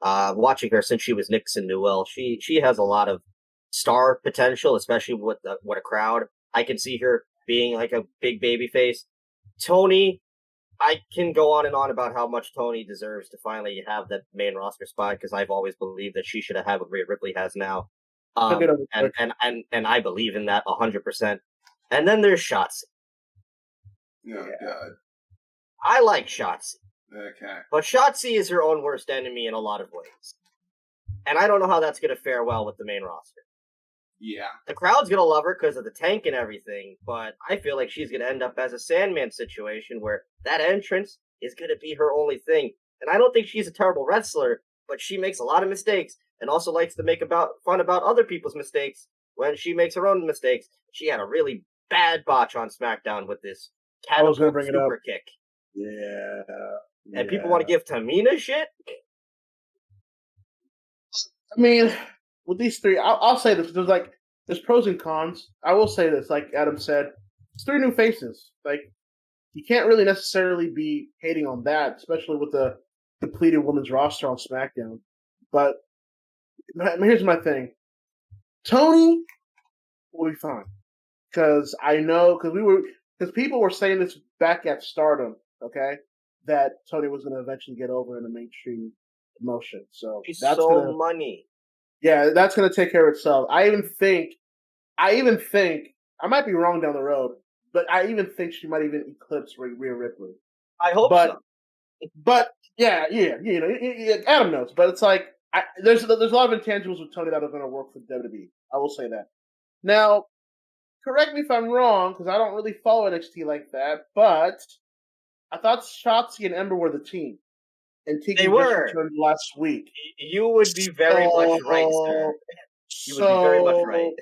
Watching her since she was Nixon Newell, she has a lot of star potential, especially with a crowd. I can see her being like a big baby face. Tony, I can go on and on about how much Tony deserves to finally have that main roster spot because I've always believed that she should have had what Rhea Ripley has now. And I believe in that 100%. And then there's Shotzi. Oh, God. I like Shotzi. Okay. But Shotzi is her own worst enemy in a lot of ways. And I don't know how that's going to fare well with the main roster. Yeah. The crowd's going to love her because of the tank and everything, but I feel like she's going to end up as a Sandman situation where that entrance is going to be her only thing. And I don't think she's a terrible wrestler, but she makes a lot of mistakes and also likes to make fun about other people's mistakes when she makes her own mistakes. She had a really bad botch on SmackDown with this catapult super kick. Yeah. And people want to give Tamina shit? I mean, with these three, I'll say this. There's pros and cons. I will say this, like Adam said, it's three new faces. Like, you can't really necessarily be hating on that, especially with the depleted women's roster on SmackDown. But here's my thing. Tony will be fine. Because people were saying this back at Stardom, okay, that Tony was going to eventually get over in a mainstream promotion. So that's money. Yeah, that's going to take care of itself. I even think, I might be wrong down the road, but I even think she might even eclipse Rhea Ripley. I hope so. But yeah, Adam knows. But it's like, there's a lot of intangibles with Tony that are going to work for WWE. I will say that. Now, correct me if I'm wrong, because I don't really follow NXT like that, but I thought Shotzi and Ember were the team. And Tegan just returned last week. You would be very much right, sir. You would be very much right.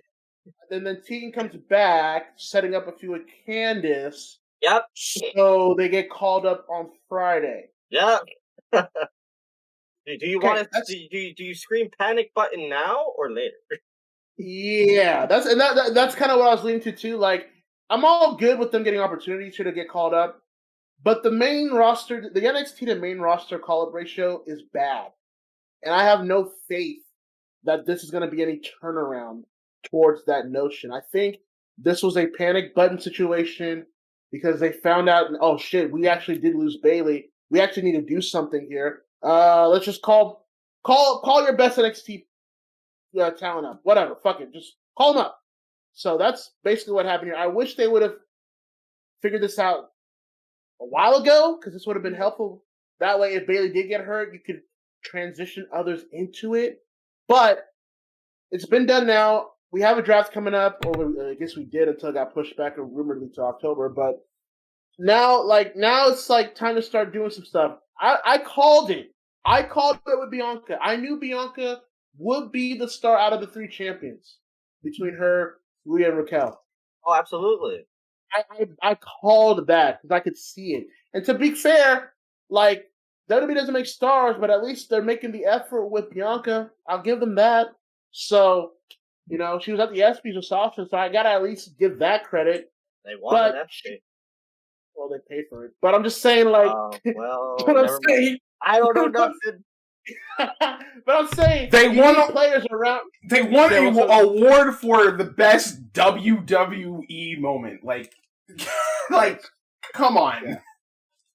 And then Tegan comes back, setting up a feud with Candice. Yep. So they get called up on Friday. Yep. Do you want to? Do you scream panic button now or later? Yeah, that's kind of what I was leaning to too. Like, I'm all good with them getting opportunities here to get called up, but the main roster, the NXT to main roster call-up ratio is bad, and I have no faith that this is going to be any turnaround towards that notion. I think this was a panic button situation because they found out, oh shit, we actually did lose Bayley. We actually need to do something here. Let's just call your best NXT talent up. Whatever, fuck it, just call them up. So that's basically what happened here. I wish they would have figured this out a while ago, because this would have been helpful. That way, if Bayley did get hurt, you could transition others into it. But it's been done now. We have a draft coming up, or I guess we did until it got pushed back and rumoredly to October. But now it's like time to start doing some stuff. I called it. I called it with Bianca. I knew Bianca would be the star out of the three champions between her, Rhea, and Raquel. Oh, absolutely. I called that because I could see it. And to be fair, like, WWE doesn't make stars, but at least they're making the effort with Bianca. I'll give them that. So, she was at the ESPYs with Sasha, so I gotta at least give that credit. They won that shit. Well, they paid for it. But I'm just saying, like, what I'm saying. I don't know nothing. But I'm saying they won players around. They won an award for the best WWE moment. Like, come on. Yeah.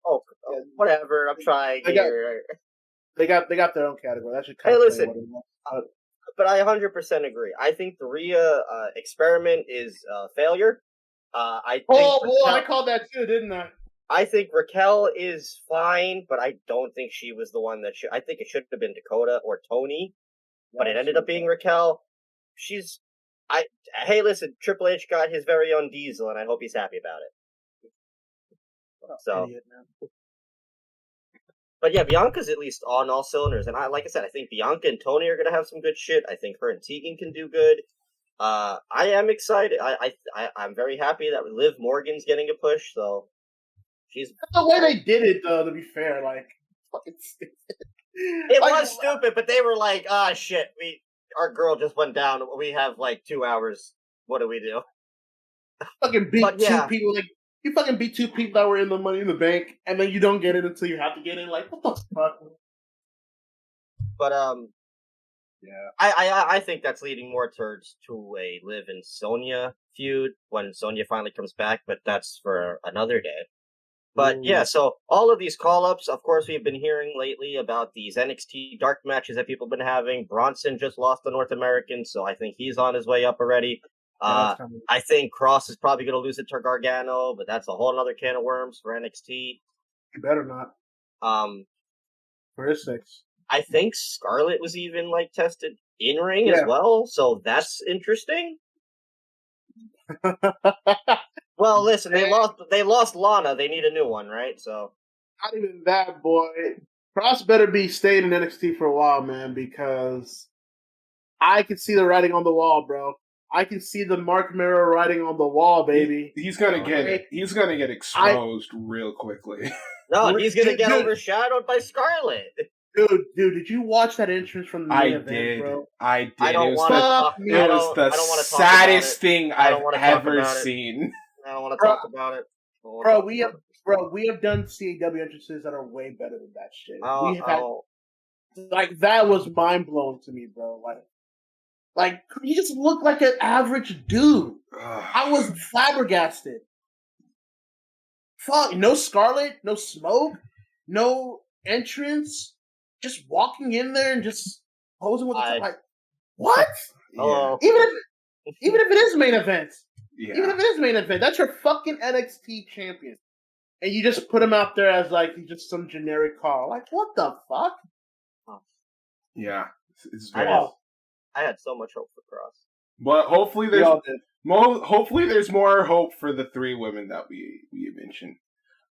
Oh, whatever. I'm trying here. They got their own category. That should listen. But I 100% agree. I think the Rhea experiment is a failure. I called that too, didn't I? I think Raquel is fine, but I don't think she was the one that should. I think it should have been Dakota or Tony, but it ended up being Raquel. Hey, listen, Triple H got his very own Diesel, and I hope he's happy about it. So, but yeah, Bianca's at least on all cylinders, and like I said, I think Bianca and Tony are gonna have some good shit. I think her and Tegan can do good. I am excited. I'm very happy that Liv Morgan's getting a push. So. The way they did it, though, to be fair, like, fucking stupid. It was stupid, but they were like, shit, our girl just went down. We have, 2 hours. What do we do? Fucking beat two people. Like you fucking beat two people that were in the Money in the Bank, and then you don't get it until you have to get in. Like what the fuck? But yeah, I think that's leading more towards to a Liv and Sonya feud when Sonya finally comes back, but that's for another day. But yeah, so all of these call-ups, of course, we've been hearing lately about these NXT dark matches that people have been having. Bronson just lost the North American, so I think he's on his way up already. I think Cross is probably going to lose it to Gargano, but that's a whole other can of worms for NXT. You better not. For his sakes. I think Scarlett was even tested in ring as well, so that's interesting. Well, listen, they lost Lana. They need a new one, right? So not even that, boy. Cross better be staying in NXT for a while, man, because I can see the writing on the wall, bro. I can see the Mark Mirror writing on the wall, baby. He's gonna get exposed real quickly. No, he's gonna get overshadowed by Scarlett. Dude, did you watch that entrance from the main event, bro? I did. I don't want to talk. It was the saddest thing I've ever seen. I don't want to talk about it. Bro, we have done CAW entrances that are way better than that shit. That was mind blowing to me, bro. Like you just look like an average dude. I was flabbergasted. Fuck, no Scarlet, no smoke, no entrance. Just walking in there and just posing with the what? Yeah. Even if it is main event. Yeah. Even if it is main event, that's your fucking NXT champion. And you just put him out there as he's just some generic call. Like, what the fuck? Yeah. It's very... I had so much hope for Cross. But hopefully there's more hope for the three women that we mentioned.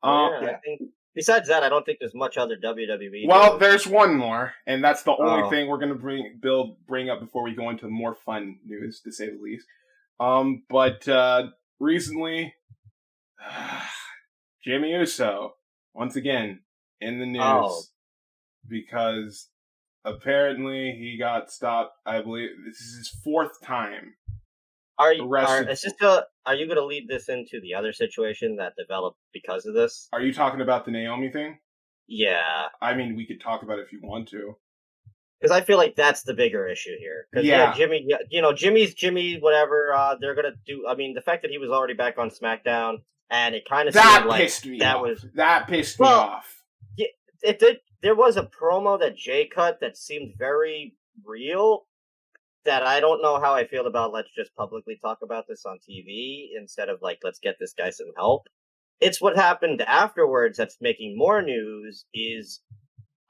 I think besides that, I don't think there's much other WWE. Well, there's one more, and that's the only thing we're going to bring up before we go into more fun news, to say the least. But recently, Jimmy Uso, once again, in the news, because apparently he got stopped, I believe, this is his fourth time. Are you going to lead this into the other situation that developed because of this? Are you talking about the Naomi thing? Yeah. I mean, we could talk about it if you want to. Because I feel like that's the bigger issue here. Because Jimmy, Jimmy's Jimmy, whatever. They're gonna do. I mean, the fact that he was already back on SmackDown, and it kind of seemed like that pissed me off. Yeah, it did. There was a promo that Jay cut that seemed very real. That I don't know how I feel about. Let's just publicly talk about this on TV instead of let's get this guy some help. It's what happened afterwards that's making more news. Is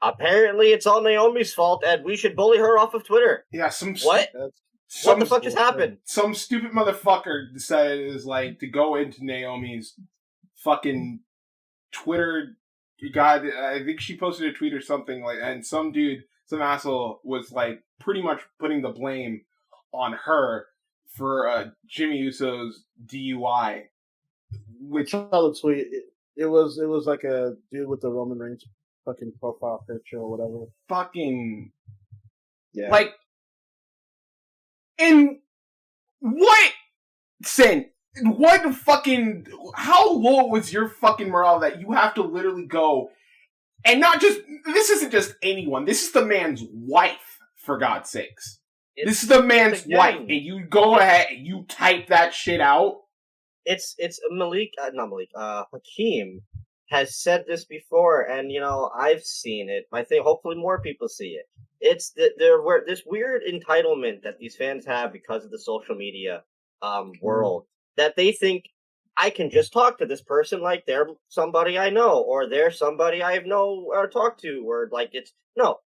apparently it's all Naomi's fault, and we should bully her off of Twitter. Yeah, what the fuck just happened? Some stupid motherfucker decided to go into Naomi's fucking Twitter. God, I think she posted a tweet or something and some asshole was pretty much putting the blame on her for Jimmy Uso's DUI. Which I saw the tweet. It was like a dude with the Roman Reigns fucking profile picture or whatever. Fucking in what sense? What fucking? How low was your fucking morale that you have to literally go and not just? This isn't just anyone. This is the man's wife, for God's sakes. This is the man's wife, and you go ahead and you type that shit out. It's HAKEEM has said this before, and I've seen it. I think hopefully more people see it. It's this weird entitlement that these fans have because of the social media world, that they think I can just talk to this person like they're somebody I know, or they're somebody I know or talk to, or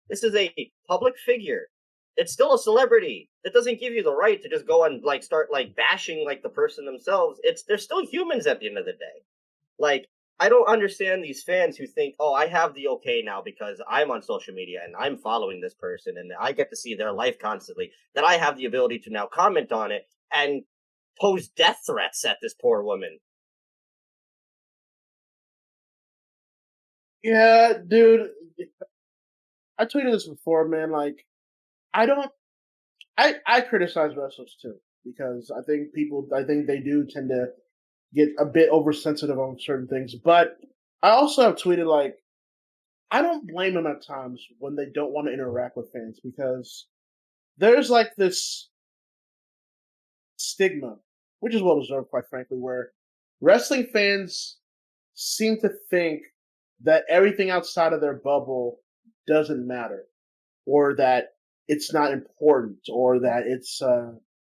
this is a public figure. It's still a celebrity. That doesn't give you the right to just go and start bashing the person themselves. They're still humans at the end of the day. I don't understand these fans who think, I have the okay now because I'm on social media and I'm following this person and I get to see their life constantly, that I have the ability to now comment on it and pose death threats at this poor woman. Yeah, dude. I tweeted this before, man. I criticize wrestlers too. because I think they do tend to get a bit oversensitive on certain things. But I also have tweeted, like, I don't blame them at times when they don't want to interact with fans, because there's like this stigma, which is well deserved, quite frankly, where wrestling fans seem to think that everything outside of their bubble doesn't matter, or that it's not important, or that it's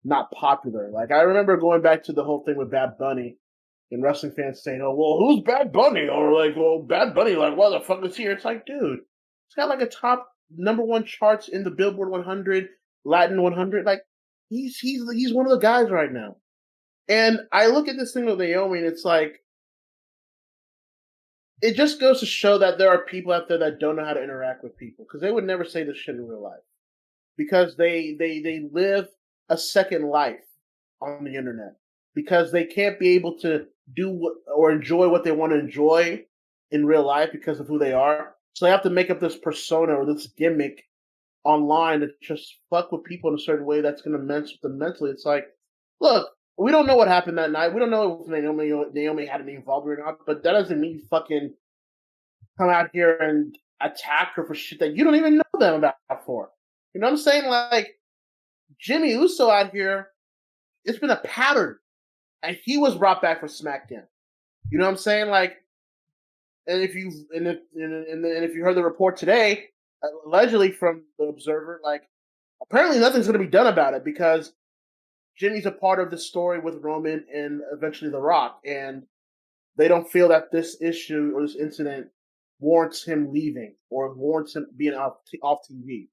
not popular. Like, I remember going back to the whole thing with Bad Bunny, and wrestling fans saying, "Oh, well, who's Bad Bunny?" Or like, "Well, Bad Bunny, like, what the fuck is here?" It's like, dude, it's got like a top #1 charts in the Billboard 100, Latin 100. Like, he's one of the guys right now. And I look at this thing with Naomi, and it's like, it just goes to show that there are people out there that don't know how to interact with people, because they would never say this shit in real life, because they live a second life on the internet, because they can't be able to do or enjoy what they want to enjoy in real life because of who they are. So they have to make up this persona or this gimmick online to just fuck with people in a certain way that's going to mess with them mentally. It's like, look, we don't know what happened that night. We don't know if Naomi had any involvement or not, but that doesn't mean you fucking come out here and attack her for shit that you don't even know them about for. You know what I'm saying? Like, Jimmy Uso out here, it's been a pattern. And he was brought back for SmackDown. You know what I'm saying? Like, and if you heard the report today, allegedly from the Observer, like, apparently nothing's going to be done about it, because Jimmy's a part of the story with Roman and eventually The Rock, and they don't feel that this issue or this incident warrants him leaving or warrants him being off TV.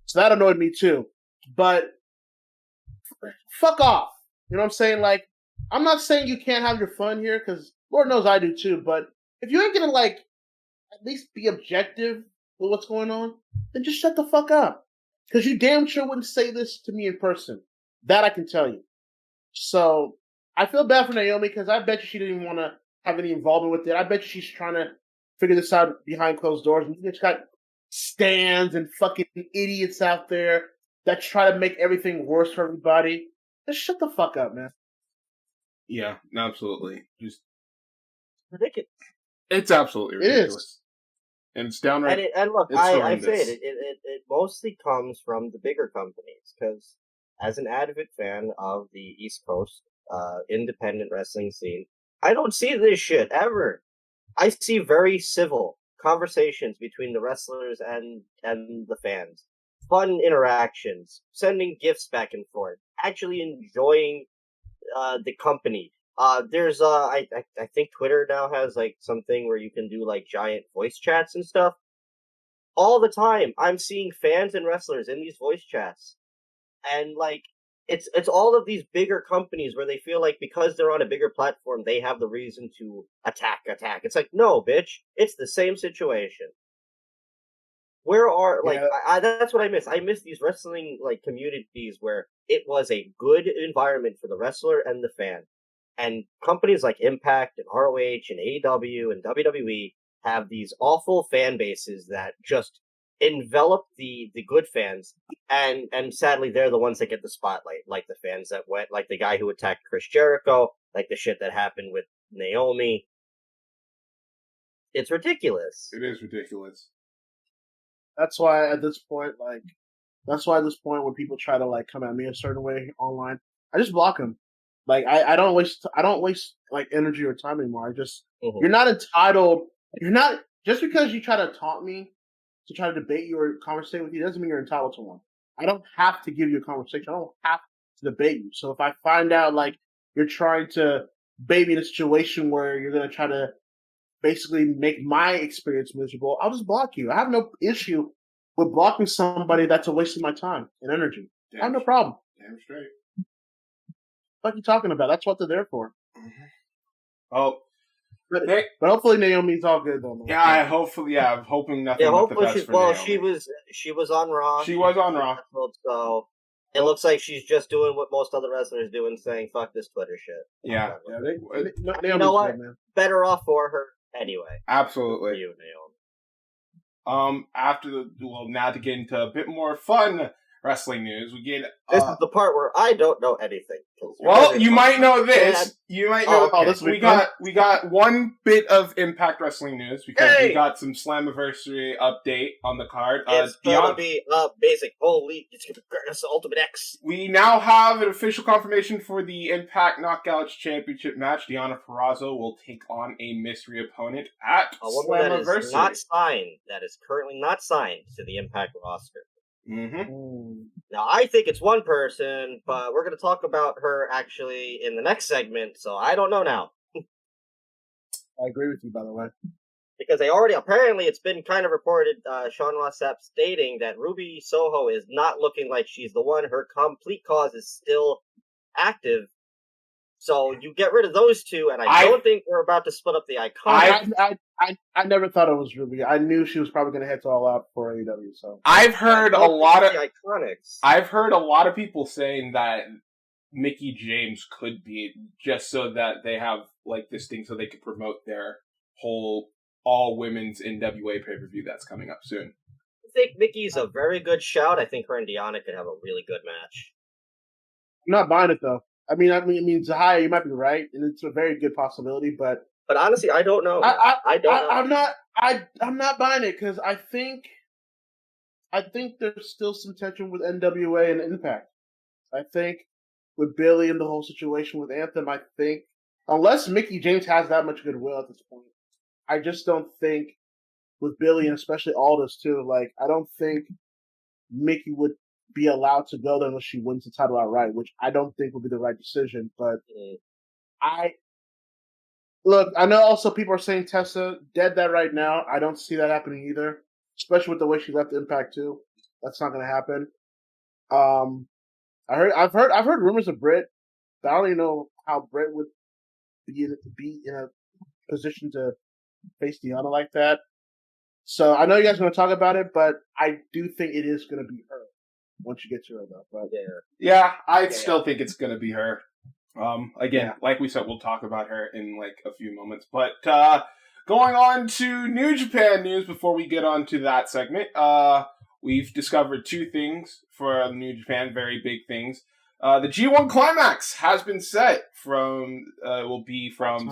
So that annoyed me too. But fuck off. You know what I'm saying? Like, I'm not saying you can't have your fun here, because Lord knows I do too, but if you ain't gonna, like, at least be objective with what's going on, then just shut the fuck up. Because you damn sure wouldn't say this to me in person. That I can tell you. So, I feel bad for Naomi, because I bet you she didn't even want to have any involvement with it. I bet you she's trying to figure this out behind closed doors. And you just got stands and fucking idiots out there that try to make everything worse for everybody. Just shut the fuck up, man. Yeah, absolutely. Just ridiculous. It's absolutely ridiculous. It is. And it's downright. And look, I say it mostly comes from the bigger companies, because as an avid fan of the East Coast independent wrestling scene, I don't see this shit ever. I see very civil conversations between the wrestlers and the fans, fun interactions, sending gifts back and forth, actually enjoying the company. There's I think Twitter now has like something where you can do like giant voice chats and stuff. All the time, I'm seeing fans and wrestlers in these voice chats, and like it's all of these bigger companies where they feel like because they're on a bigger platform, they have the reason to attack. It's like, no, bitch, it's the same situation. Where are, like, yeah. That's what I miss. I miss these wrestling, like, communities where it was a good environment for the wrestler and the fan. And companies like Impact and ROH and AEW and WWE have these awful fan bases that just envelop the good fans. And sadly, they're the ones that get the spotlight. Like the fans that went, like the guy who attacked Chris Jericho, like the shit that happened with Naomi. It's ridiculous. It is ridiculous. That's why at this point, when people try to like come at me a certain way online, I just block them. Like I don't waste like energy or time anymore. I just You're not entitled. You're not, just because you try to taunt me to try to debate you or conversate with you doesn't mean you're entitled to one. I don't have to give you a conversation. I don't have to debate you. So if I find out like you're trying to bait me in a situation where you're gonna try to basically make my experience miserable, I'll just block you. I have no issue with blocking somebody that's a waste of my time and energy. I have no problem. Damn straight. What are you talking about? That's what they're there for. Mm-hmm. Oh, but hopefully Naomi's all good though. Yeah, I'm hoping nothing. Yeah, hopefully but the best for Naomi. she was on Raw. She was on Raw. So it looks like she's just doing what most other wrestlers do and saying "fuck this Twitter shit." Yeah, you know what? Good, better off for her anyway. Absolutely. You, Naomi. Now to get into a bit more fun wrestling news. We get this is the part where I don't know anything. Well, you might know this. You might know. Okay. This. We got one bit of Impact Wrestling news because we got some Slammiversary update on the card. It's gonna be basic. Holy, it's gonna be greatness Ultimate X. We now have an official confirmation for the Impact Knockouts Championship match. Deonna Purrazzo will take on a mystery opponent at Slammiversary. That is not signed. That is currently not signed to the Impact roster. Mm-hmm. Now, I think it's one person, but we're going to talk about her actually in the next segment, so I don't know now. I agree with you, by the way. Because apparently it's been kind of reported, Sean Ross Sapp stating that Ruby Soho is not looking like she's the one. Her complete cause is still active. So you get rid of those two, and I don't think we're about to split up the Iconics. I never thought it was Ruby. I knew she was probably going to head to All Out for AEW. So I've heard a lot of the Iconics. I've heard a lot of people saying that Mickie James could be just so that they have like this thing so they could promote their whole all women's NWA pay-per-view that's coming up soon. I think Mickey's a very good shout. I think her and Deonna could have a really good match. I'm not buying it though. I mean, Zahaya, you might be right, and it's a very good possibility, but honestly, I don't know. I don't know. I'm not buying it because I think there's still some tension with NWA and Impact. I think with Billy and the whole situation with Anthem, I think unless Mickie James has that much goodwill at this point, I just don't think with Billy and especially Aldous too. Like, I don't think Mickie would be allowed to go there unless she wins the title outright, which I don't think would be the right decision. But I know also people are saying Tessa dead that right now. I don't see that happening either, especially with the way she left Impact too. That's not going to happen. I've heard rumors of Britt, but I don't even know how Britt would be in a position to face Deonna like that. So I know you guys are going to talk about it, but I do think it is going to be her once you get to her though. But I still think it's going to be her. Like we said, we'll talk about her in like a few moments. But going on to New Japan news before we get on to that segment, we've discovered two things for New Japan, very big things. The G1 Climax has been set will be from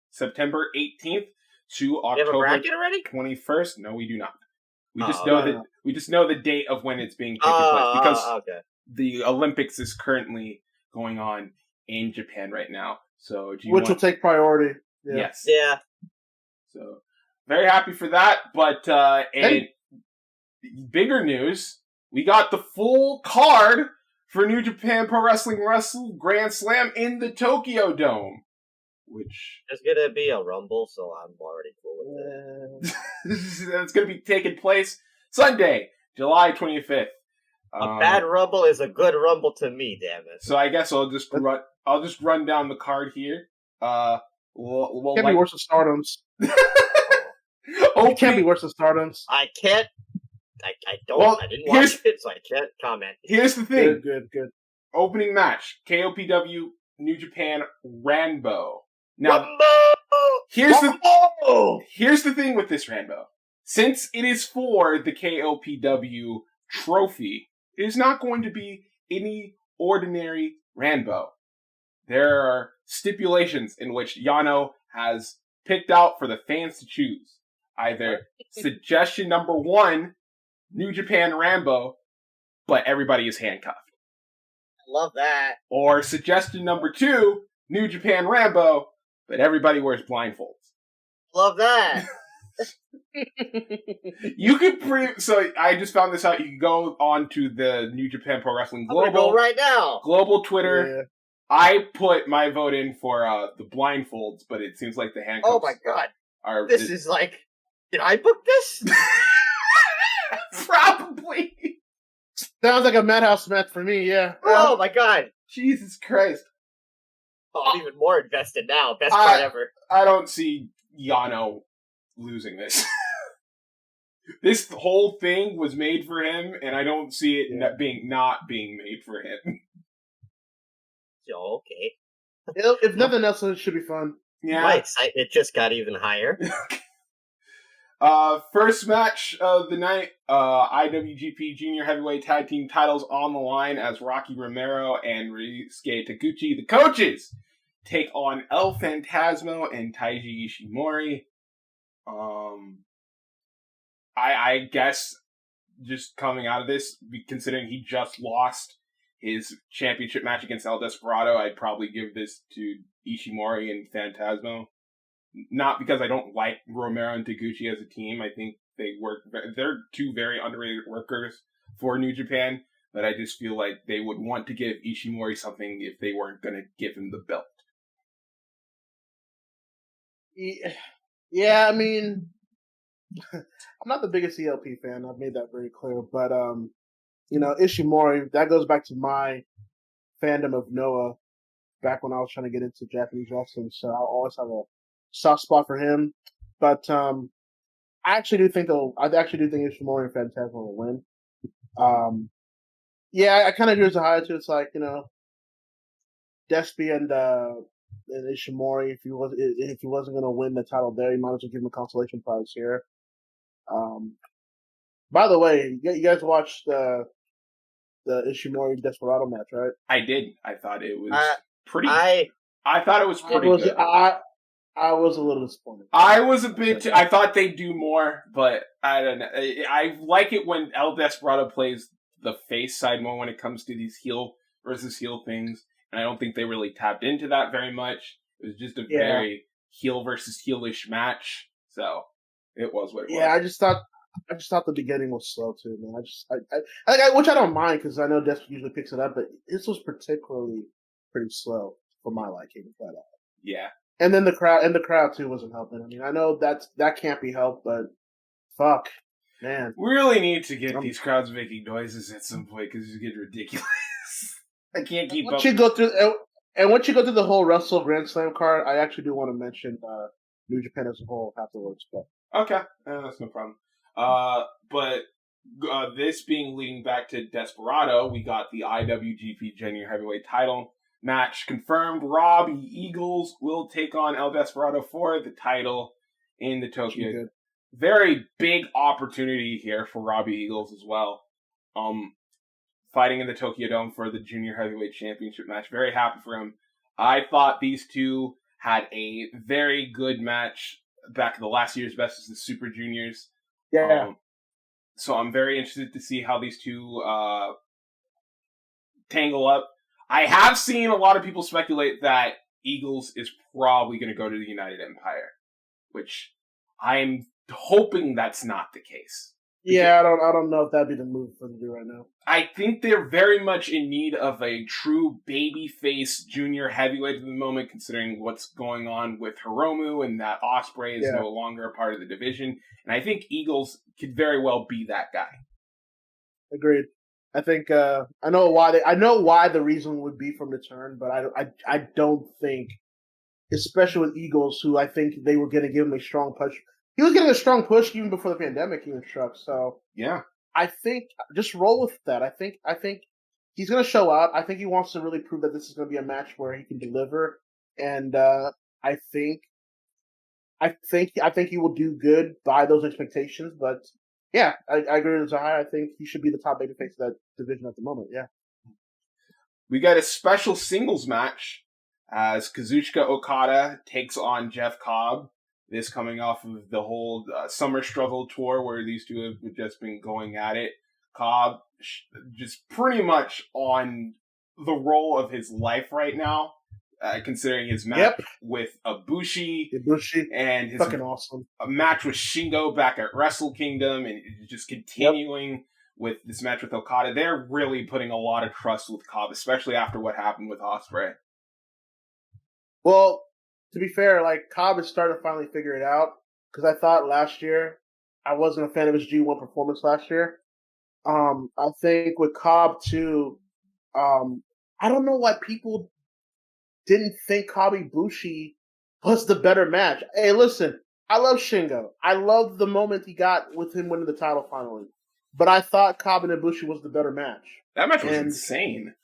September 18th to October 21st. No, we do not. We just know the date of when it's being taken place because the Olympics is currently going on in Japan right now. So which will take priority. Yeah. Yes. Yeah. So very happy for that. But bigger news, we got the full card for New Japan Pro Wrestling Wrestle Grand Slam in the Tokyo Dome. Which there's gonna be a rumble, so I'm already cool with it. It's gonna be taking place Sunday, July 25th. A bad rumble is a good rumble to me, damn it. So I guess I'll just run down the card here. We'll can't be worse than Stardom's. It can't be worse than Stardom's. I can't. I don't. I didn't watch it, so I can't comment. Here's the thing. Good. Opening match: KOPW New Japan Ranbo. Now, here's the thing with this Ranbo. Since it is for the KOPW trophy, it is not going to be any ordinary Ranbo. There are stipulations in which Yano has picked out for the fans to choose. Either suggestion number 1, New Japan Ranbo, but everybody is handcuffed. I love that. Or suggestion number 2, New Japan Ranbo, but everybody wears blindfolds. Love that. You could so I just found this out. You can go on to the New Japan Pro Wrestling Global right now. Global Twitter. Yeah. I put my vote in for the blindfolds, but it seems like the handcuffs. Oh my god! Is like, did I book this? Probably. Sounds like a Madhouse match for me. Yeah. Oh my god! Jesus Christ! Oh, I'm even more invested now. Best part ever. I don't see Yano losing this. This whole thing was made for him, and I don't see it not being made for him. Okay. If nothing else, it should be fun. Yeah. My excitement just got even higher. First match of the night, IWGP Junior Heavyweight Tag Team titles on the line as Rocky Romero and Ryusuke Taguchi, the coaches, take on El Phantasmo and Taiji Ishimori. I guess just coming out of this, considering he just lost his championship match against El Desperado, I'd probably give this to Ishimori and Phantasmo. Not because I don't like Romero and Taguchi as a team. I think they're two very underrated workers for New Japan, but I just feel like they would want to give Ishimori something if they weren't going to give him the belt. Yeah, I mean, I'm not the biggest ELP fan. I've made that very clear. But, Ishimori, that goes back to my fandom of Noah back when I was trying to get into Japanese wrestling. So I'll always have a soft spot for him. But I actually do think Ishimori and Phantasmo will win. I kind of agree with Zahaya too. It's like, Despy and Ishimori, if he wasn't going to win the title there, you might as well give him a consolation prize here. By the way, you guys watched the Ishimori Desperado match, right? I did. I thought it was pretty. I thought it was pretty good. I was a little disappointed. I was a bit. I thought they'd do more, but I don't know. I like it when El Desperado plays the face side more when it comes to these heel versus heel things, and I don't think they really tapped into that very much. It was just a very heel versus heelish match, so it was what it was. Yeah, I just thought the beginning was slow too, man. Which I don't mind because I know Despy usually picks it up, but this was particularly pretty slow for my liking. But yeah. And then the crowd too wasn't helping. I mean, I know that can't be helped, but fuck, man. We really need to get these crowds making noises at some point because it's getting ridiculous. I can't keep up. Once you go through the whole Wrestle Grand Slam card, I actually do want to mention New Japan as a whole afterwards. But okay, that's no problem. But this being leading back to Desperado, we got the IWGP Junior Heavyweight title match confirmed. Robbie Eagles will take on El Desperado for the title in the Tokyo. Very big opportunity here for Robbie Eagles as well. Fighting in the Tokyo Dome for the Junior Heavyweight Championship match. Very happy for him. I thought these two had a very good match back in the last year's Best of the Super Juniors. Yeah. So I'm very interested to see how these two tangle up. I have seen a lot of people speculate that Eagles is probably going to go to the United Empire, which I'm hoping that's not the case. Yeah, I don't know if that'd be the move for them to do right now. I think they're very much in need of a true babyface junior heavyweight at the moment, considering what's going on with Hiromu and that Ospreay is no longer a part of the division. And I think Eagles could very well be that guy. Agreed. I think I know why the reason would be from the turn, but I don't think, especially with Eagles, who I think they were going to give him a strong push. He was getting a strong push even before the pandemic even struck. So yeah, I think just roll with that. I think he's going to show out. I think he wants to really prove that this is going to be a match where he can deliver, and I think he will do good by those expectations, but. Yeah, I agree with Zahai. I think he should be the top babyface of that division at the moment, yeah. We got a special singles match as Kazuchika Okada takes on Jeff Cobb. This coming off of the whole Summer Struggle tour where these two have just been going at it. Cobb just pretty much on the roll of his life right now. Considering his match with Ibushi and his fucking awesome match with Shingo back at Wrestle Kingdom, and just continuing with this match with Okada, they're really putting a lot of trust with Cobb, especially after what happened with Ospreay. Well, to be fair, like Cobb is starting to finally figure it out because I thought last year I wasn't a fan of his G1 performance last year. I think with Cobb too, I don't know why people didn't think Cobb Ibushi was the better match. Hey, listen, I love Shingo. I love the moment he got with him winning the title finally. But I thought Cobb and Ibushi was the better match. That match was insane.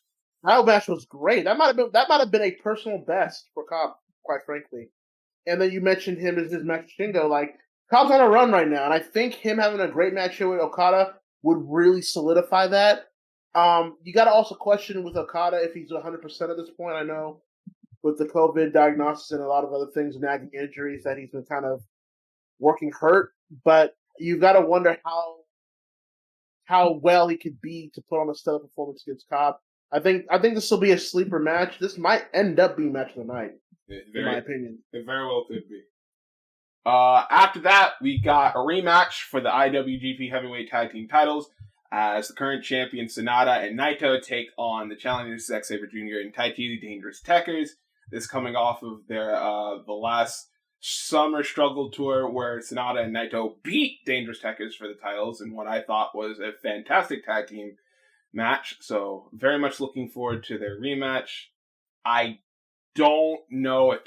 That match was great. That might have been a personal best for Cobb, quite frankly. And then you mentioned him as his match with Shingo. Like, Cobb's on a run right now, and I think him having a great match here with Okada would really solidify that. You got to also question with Okada if he's 100% at this point. I know with the COVID diagnosis and a lot of other things, nagging injuries, that he's been kind of working hurt. But you've got to wonder how well he could be to put on a stellar performance against Cobb. I think this will be a sleeper match. This might end up being match of the night, in my opinion. It very well could be. After that, we got a rematch for the IWGP Heavyweight Tag Team titles as the current champion Sonata and Naito take on the challengers Zack Sabre Jr. and Taichi Dangerous Tekkers. This coming off of their the last summer struggle tour where Sonata and Naito beat Dangerous Tekkers for the titles in what I thought was a fantastic tag team match. So very much looking forward to their rematch. I don't know if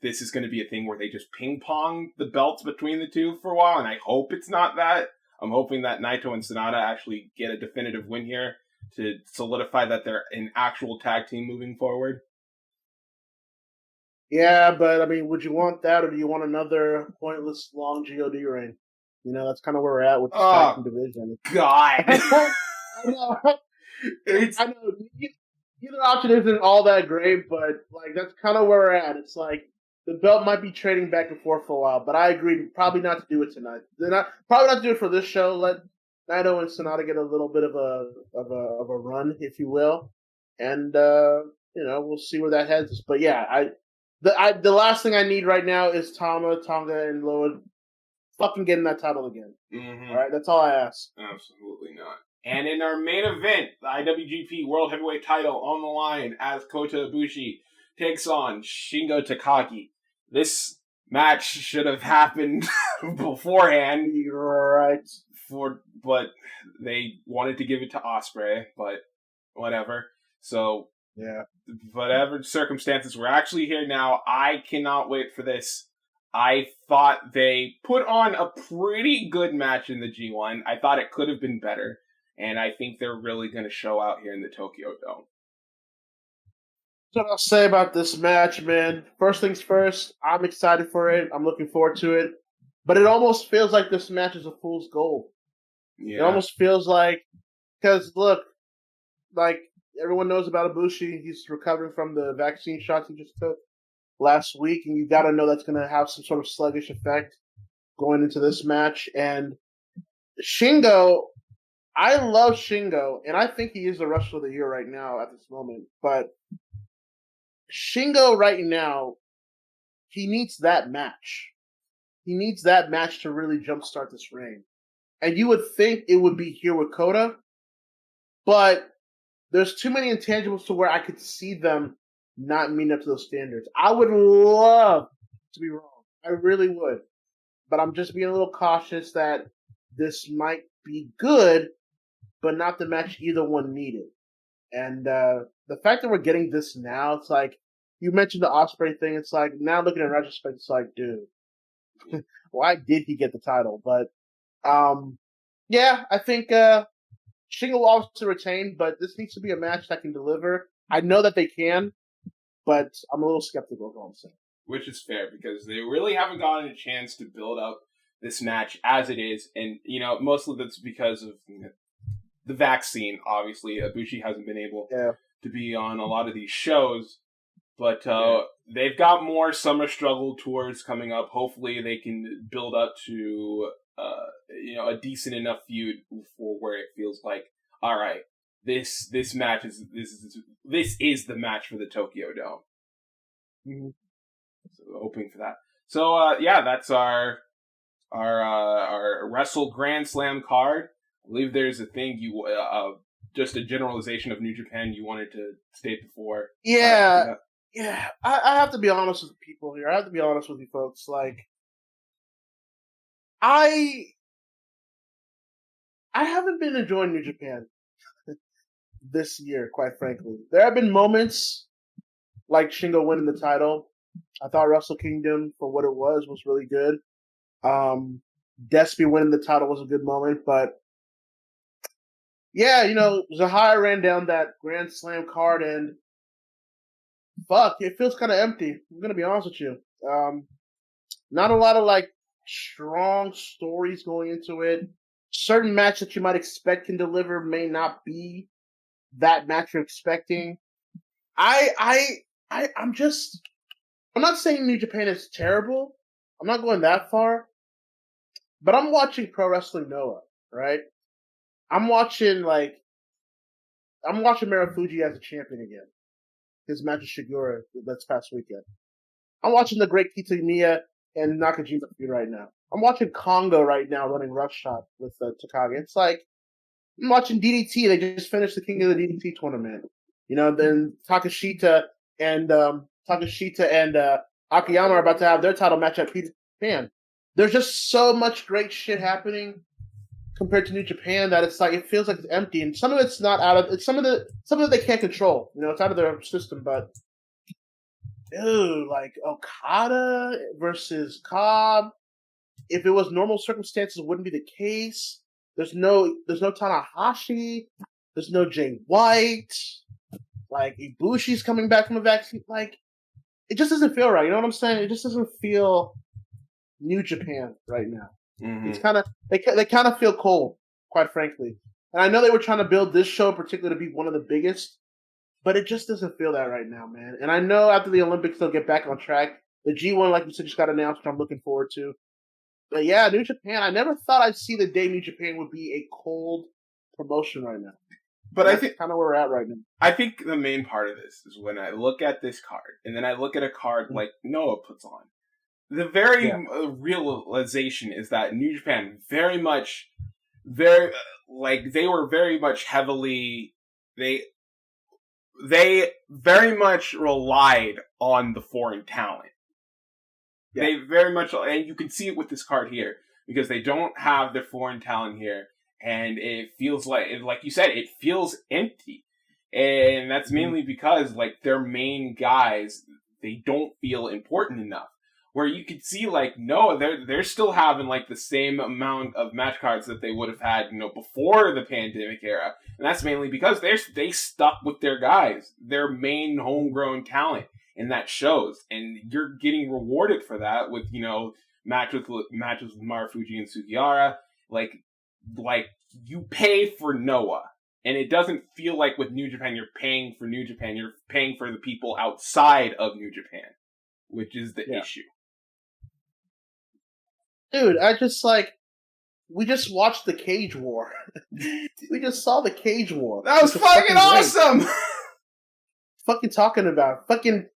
this is going to be a thing where they just ping pong the belts between the two for a while, and I hope it's not that. I'm hoping that Naito and Sonata actually get a definitive win here to solidify that they're an actual tag team moving forward. Yeah, but I mean, would you want that, or do you want another pointless long God reign? You know, that's kind of where we're at with this tag team division. God, I know. I know. Either option isn't all that great, but like that's kind of where we're at. It's like the belt might be trading back and forth for a while, but I agree probably not to do it tonight. Probably not to do it for this show. Let Naito and Sonata get a little bit of a run, if you will, and we'll see where that heads us. But yeah, the last thing I need right now is Tonga, and Loa fucking getting that title again. Mm-hmm. All right, that's all I ask. Absolutely not. And in our main event, the IWGP World Heavyweight title on the line as Kota Ibushi takes on Shingo Takagi. This match should have happened beforehand. You're right. But they wanted to give it to Ospreay, but whatever. So, yeah. Whatever circumstances, we're actually here now. I cannot wait for this. I thought they put on a pretty good match in the G1. I thought it could have been better. And I think they're really going to show out here in the Tokyo Dome. So what I'll say about this match, man. First things first, I'm excited for it. I'm looking forward to it. But it almost feels like this match is a fool's gold. Yeah. It almost feels like, because look, like everyone knows about Ibushi. He's recovering from the vaccine shots he just took last week. And you got to know that's going to have some sort of sluggish effect going into this match. And Shingo, I love Shingo, and I think he is the wrestler of the year right now at this moment. But Shingo right now, he needs that match. He needs that match to really jumpstart this reign. And you would think it would be here with Kota, but there's too many intangibles to where I could see them not meeting up to those standards. I would love to be wrong. I really would. But I'm just being a little cautious that this might be good, but not the match either one needed. And the fact that we're getting this now, it's like, you mentioned the Ospreay thing, it's like, now looking in retrospect, it's like, dude, why did he get the title? But, yeah, I think Shingo will obviously retain, but this needs to be a match that can deliver. I know that they can, but I'm a little skeptical of what I'm saying. Which is fair, because they really haven't gotten a chance to build up this match as it is, and, mostly that's because of the vaccine, obviously. Ibushi hasn't been able to be on a lot of these shows, but they've got more summer struggle tours coming up. Hopefully they can build up to a decent enough feud for where it feels like, all right, this match is the match for the Tokyo Dome. Mm-hmm. So hoping for that. So that's our Wrestle Grand Slam card. I believe there's a thing just a generalization of New Japan you wanted to state before. Yeah. I have to be honest with people here. I have to be honest with you folks. Like, I haven't been enjoying New Japan this year, quite frankly. There have been moments like Shingo winning the title. I thought Wrestle Kingdom, for what it was really good. Despy winning the title was a good moment, but yeah, Zahara ran down that Grand Slam card, and fuck, it feels kind of empty. I'm gonna be honest with you. Not a lot of strong stories going into it. Certain match that you might expect can deliver may not be that match you're expecting. I'm not saying New Japan is terrible. I'm not going that far. But I'm watching Pro Wrestling Noah, right? I'm watching Marufuji as a champion again. His match with Shigura this past weekend. I'm watching the Great Kitamiya and Nakajima feud right now. I'm watching Kongo right now running roughshod with Takagi. It's like, I'm watching DDT. They just finished the King of the DDT tournament. Then Takashita and Akiyama are about to have their title match at Japan. There's just so much great shit happening compared to New Japan that it's like it feels like it's empty, and some of it's not out of it. Some of it they can't control. It's out of their system. But dude, like Okada versus Cobb, if it was normal circumstances, it wouldn't be the case. There's no Tanahashi. There's no Jay White. Like Ibushi's coming back from a vaccine. Like it just doesn't feel right. You know what I'm saying? It just doesn't feel New Japan right now. Mm-hmm. It's kind of they kind of feel cold, quite frankly. And I know they were trying to build this show in particular to be one of the biggest, but it just doesn't feel that right now, man. And I know after the Olympics they'll get back on track. The G1, like you said, just got announced, which I'm looking forward to. But yeah, New Japan. I never thought I'd see the day New Japan would be a cold promotion right now. But I think kind of where we're at right now. I think the main part of this is when I look at this card, and then I look at a card like Noah puts on. The very realization is that New Japan they were very much heavily, they very much relied on the foreign talent. Yeah. They very much, and you can see it with this card here, because they don't have their foreign talent here, and it feels like you said, it feels empty. And that's mainly because, like, their main guys, they don't feel important enough. Where you could see, like, no, they're still having, like, the same amount of match cards that they would have had, before the pandemic era. And that's mainly because they stuck with their guys, their main homegrown talent, and that shows. And you're getting rewarded for that with, matches with Marufuji and Sugiura. Like, you pay for Noah. And it doesn't feel like with New Japan, you're paying for New Japan. You're paying for the people outside of New Japan, which is the issue. Dude, we just watched the Cage War. We just saw the Cage War. That was fucking awesome! Fucking talking about. We're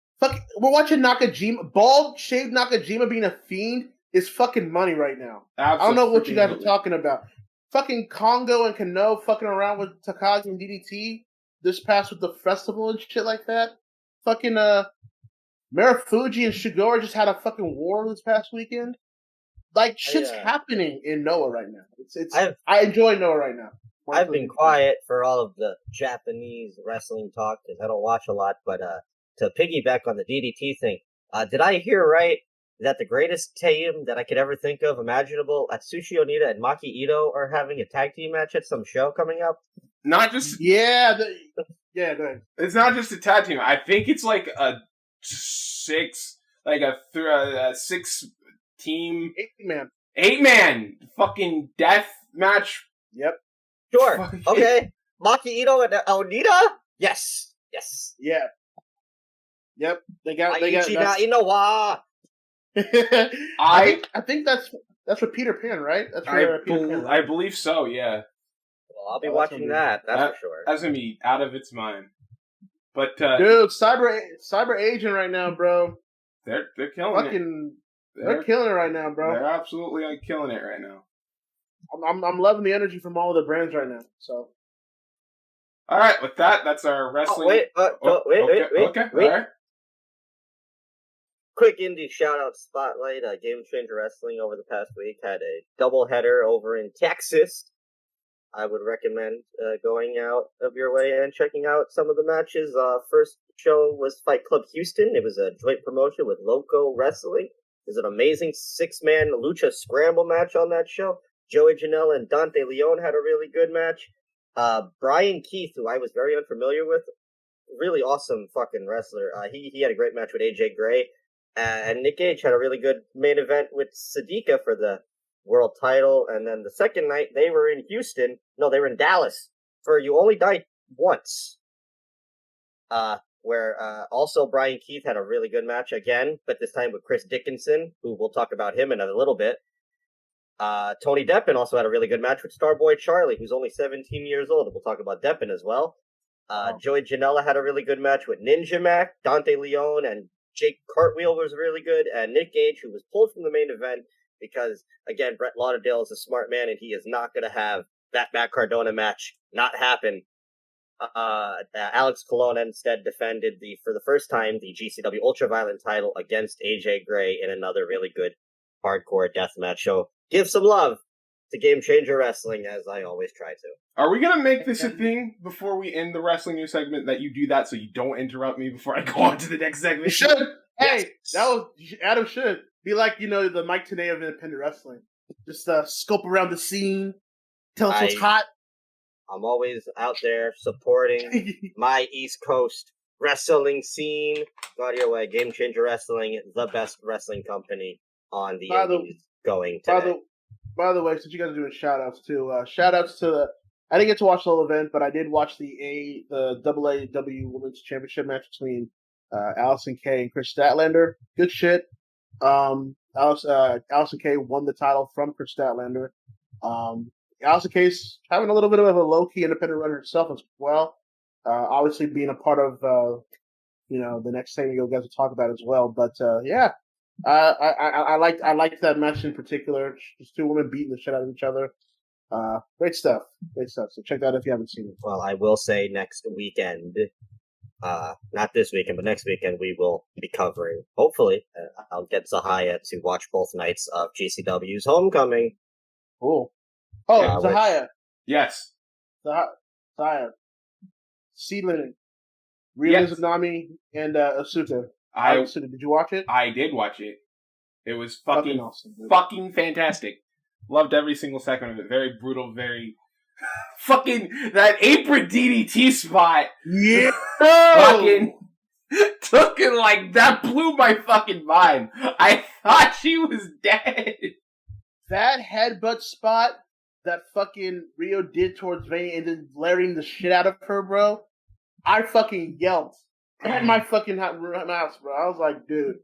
watching Nakajima. Bald, shaved Nakajima being a fiend is fucking money right now. Absolutely. I don't know what you guys are talking about. Fucking Kongo and Kano fucking around with Takagi and DDT this past with the festival and shit like that. Fucking, Marufuji and Shigura just had a fucking war this past weekend. Like, shit's happening in Noah right now. I enjoy Noah right now. I've been quiet for all of the Japanese wrestling talk because I don't watch a lot, but to piggyback on the DDT thing, did I hear right that the greatest team that I could ever think of imaginable, Atsushi Onita and Maki Ito, are having a tag team match at some show coming up? Not just... Yeah, go ahead. It's not just a tag team. I think it's like a six team 8-man fucking death match. Yep. Sure. Okay. Maki Ito and Onita? Yes. Yeah. Yep. They got Inowa. I think that's for Peter Pan, right? That's for Peter Pan, right? I believe so, yeah. Well, I'll be watching that for sure. That's gonna be out of its mind. But dude, Cyber Agent right now, bro. They're killing it. They're killing it right now, bro. They're absolutely killing it right now. I'm loving the energy from all of the brands right now. So, all right, with that's our wrestling. Wait. Okay. All right. Quick indie shout out spotlight. Game Changer Wrestling over the past week had a doubleheader over in Texas. I would recommend going out of your way and checking out some of the matches. First show was Fight Club Houston. It was a joint promotion with Loco Wrestling. There's an amazing 6-man lucha scramble match on that show. Joey Janela and Dante Leon had a really good match. Brian Keith, who I was very unfamiliar with, really awesome fucking wrestler. He had a great match with AJ Gray. And Nick Gage had a really good main event with Sadiqa for the world title. And then the second night, they were in Houston. No, they were in Dallas for You Only Die Once. Where also Brian Keith had a really good match again, but this time with Chris Dickinson, who we'll talk about him in a little bit. Tony Deppen also had a really good match with Starboy Charlie, who's only 17 years old. We'll talk about Deppen as well. Joey Janela had a really good match with Ninja Mac. Dante Leone and Jake Cartwheel was really good. And Nick Gage, who was pulled from the main event because, again, Brett Lauderdale is a smart man, and he is not going to have that Matt Cardona match not happen. Alex Colon instead defended for the first time the GCW Ultraviolent title against AJ Gray in another really good hardcore deathmatch show. Give some love to Game Changer Wrestling, as I always try to. Are we going to make this a thing before we end the wrestling news segment that you do that so you don't interrupt me before I go on to the next segment? You should. Hey, Adam should be like, the Mike Tenay of independent wrestling. Just scope around the scene, tell us what's hot. I'm always out there supporting my East Coast wrestling scene. Go out of your way. Game Changer Wrestling, the best wrestling company on the indies going today. By the way, since you guys are doing shout-outs too, shout-outs to I didn't get to watch the whole event, but I did watch the AEW Women's Championship match between Allison Kay and Chris Statlander. Good shit. Allison Kay won the title from Chris Statlander. Allison Kay's having a little bit of a low-key independent run herself as well. Obviously being a part of, the next thing you guys will talk about as well. But, I liked that match in particular. Just two women beating the shit out of each other. Great stuff. So check that out if you haven't seen it. Well, I will say next weekend, not this weekend, but next weekend, we will be covering, hopefully, I'll get Zahaya to watch both nights of GCW's Homecoming. Cool. Oh, Zahaya. Yes. Zahaya. Seedling. Ryu Mizunami and Asuka. Did you watch it? I did watch it. It was fucking awesome. Fucking fantastic. Loved every single second of it. Very brutal, very... fucking... That apron DDT spot. Yeah! Fucking... took it like... That blew my fucking mind. I thought she was dead. That headbutt spot that fucking Rio did towards Vane and then glaring the shit out of her, bro. I fucking yelled. I had my fucking house, bro. I was like, dude,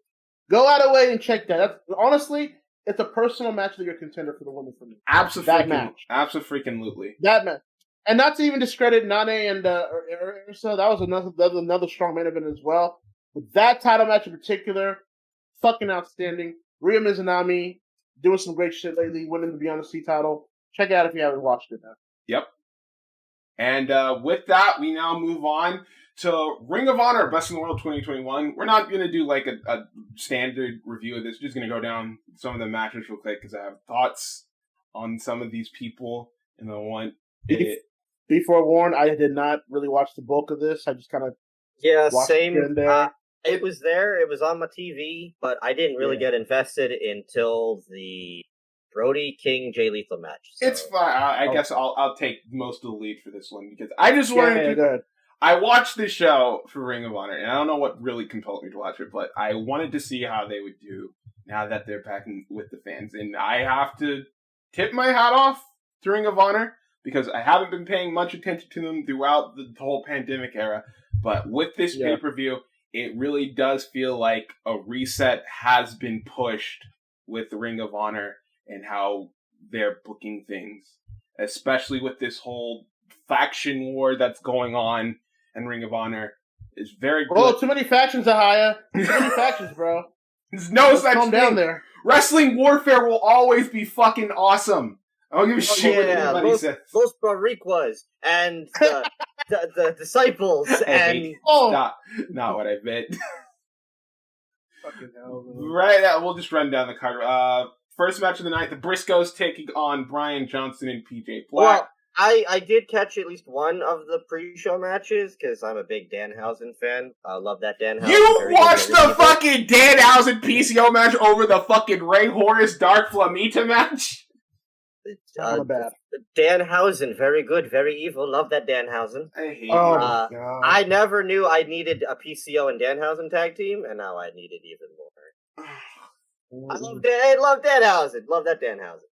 go out of the way and check that. Honestly, it's a personal match of your contender for the women for me. Absolutely. That match. And not to even discredit Nane and Ursa, that was another strong main event as well. But that title match in particular, fucking outstanding. Rhea Mizunami doing some great shit lately, winning the Beyond the Sea title. Check it out if you haven't watched it now. Yep. And with that, we now move on to Ring of Honor Best in the World 2021. We're not going to do like a standard review of this. We're just going to go down some of the matches real quick because I have thoughts on some of these people. And I want it. Be forewarned, I did not really watch the bulk of this. I just kind of same. It was there. It was on my TV, but I didn't really get invested until the Brody King Jay Lethal match. So. It's fine. I guess I'll take most of the lead for this one because I just wanted to. I watched this show for Ring of Honor, and I don't know what really compelled me to watch it, but I wanted to see how they would do now that they're back with the fans. And I have to tip my hat off to Ring of Honor because I haven't been paying much attention to them throughout the whole pandemic era. But with this pay-per-view, it really does feel like a reset has been pushed with Ring of Honor and how they're booking things, especially with this whole faction war that's going on. And Ring of Honor is very good. Oh, too many factions, Ahaya. Too many factions, bro. There's no such thing. Down there. Wrestling warfare will always be fucking awesome. I don't give a shit what anybody says. Those Bariquas and the disciples and... Not what I meant. Fucking hell, man. Right, we'll just run down the card. First match of the night, the Briscoes taking on Brian Johnson and PJ Black. Well, I did catch at least one of the pre-show matches because I'm a big Danhausen fan. I love that Danhausen. You watched the fucking Danhausen PCO match over the fucking Ray Horace Dark Flamita match? Danhausen, very good, very evil. Love that Danhausen. I hate my God. I never knew I needed a PCO and Danhausen tag team, and now I need it even more. I love Danhausen. Love that Danhausen.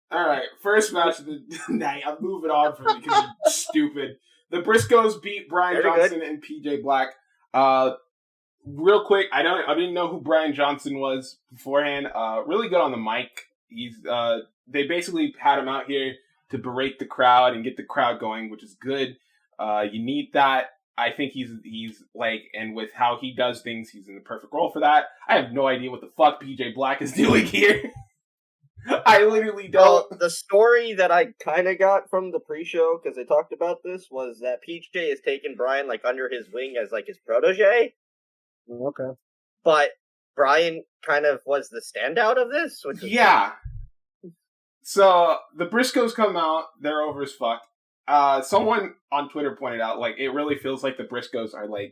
All right, first match of the night. I'm moving on from it because it's stupid. The Briscoes beat Brian Johnson and PJ Black. Real quick, I didn't know who Brian Johnson was beforehand. Really good on the mic. They basically had him out here to berate the crowd and get the crowd going, which is good. You need that. I think he's like, and with how he does things, he's in the perfect role for that. I have no idea what the fuck PJ Black is doing here. I literally don't. Well, the story that I kind of got from the pre-show, because they talked about this, was that PJ has taken Brian like under his wing as like his protege. Okay. But Brian kind of was the standout of this? Which is So, the Briscoes come out, they're over as fuck. Someone on Twitter pointed out, like, it really feels like the Briscoes are, like,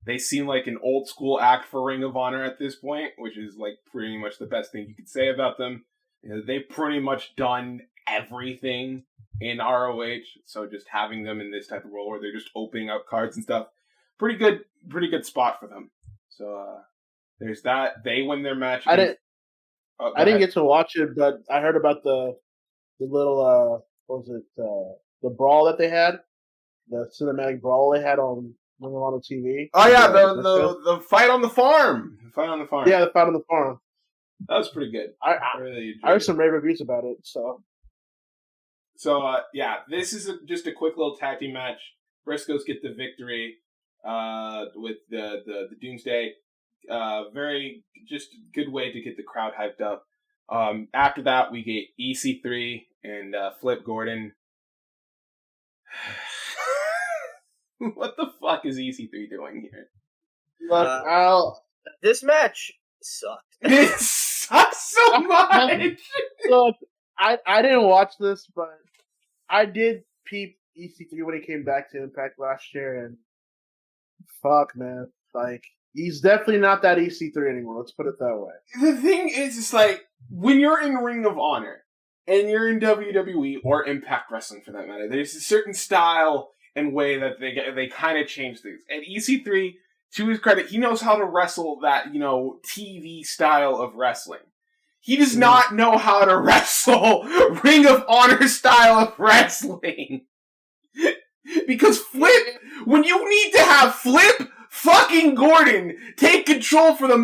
they seem like an old school act for Ring of Honor at this point, which is, like, pretty much the best thing you could say about them. You know, they've pretty much done everything in ROH, so just having them in this type of role where they're just opening up cards and stuff, pretty good spot for them. So, there's that. They win their match. I didn't get to watch it, but I heard about the little, the brawl that they had, the cinematic brawl they had on TV. Oh yeah, the fight on the farm. Yeah, the fight on the farm. That was pretty good. I heard some rave reviews about it. So yeah, this is just a quick little tag team match. Briscoes get the victory with the Doomsday. Very just good way to get the crowd hyped up. After that, we get EC3 and Flip Gordon. What the fuck is EC3 doing here? Look, this match sucked. It sucks so much. Look, I didn't watch this, but I did peep EC3 when he came back to Impact last year, and fuck, man, like he's definitely not that EC3 anymore. Let's put it that way. The thing is, it's like when you're in Ring of Honor and you're in WWE or Impact Wrestling for that matter, there's a certain style and way that they kind of change things. And EC3, to his credit, he knows how to wrestle that, TV style of wrestling. He does not know how to wrestle Ring of Honor style of wrestling. Because when you need to have Flip fucking Gordon take control for the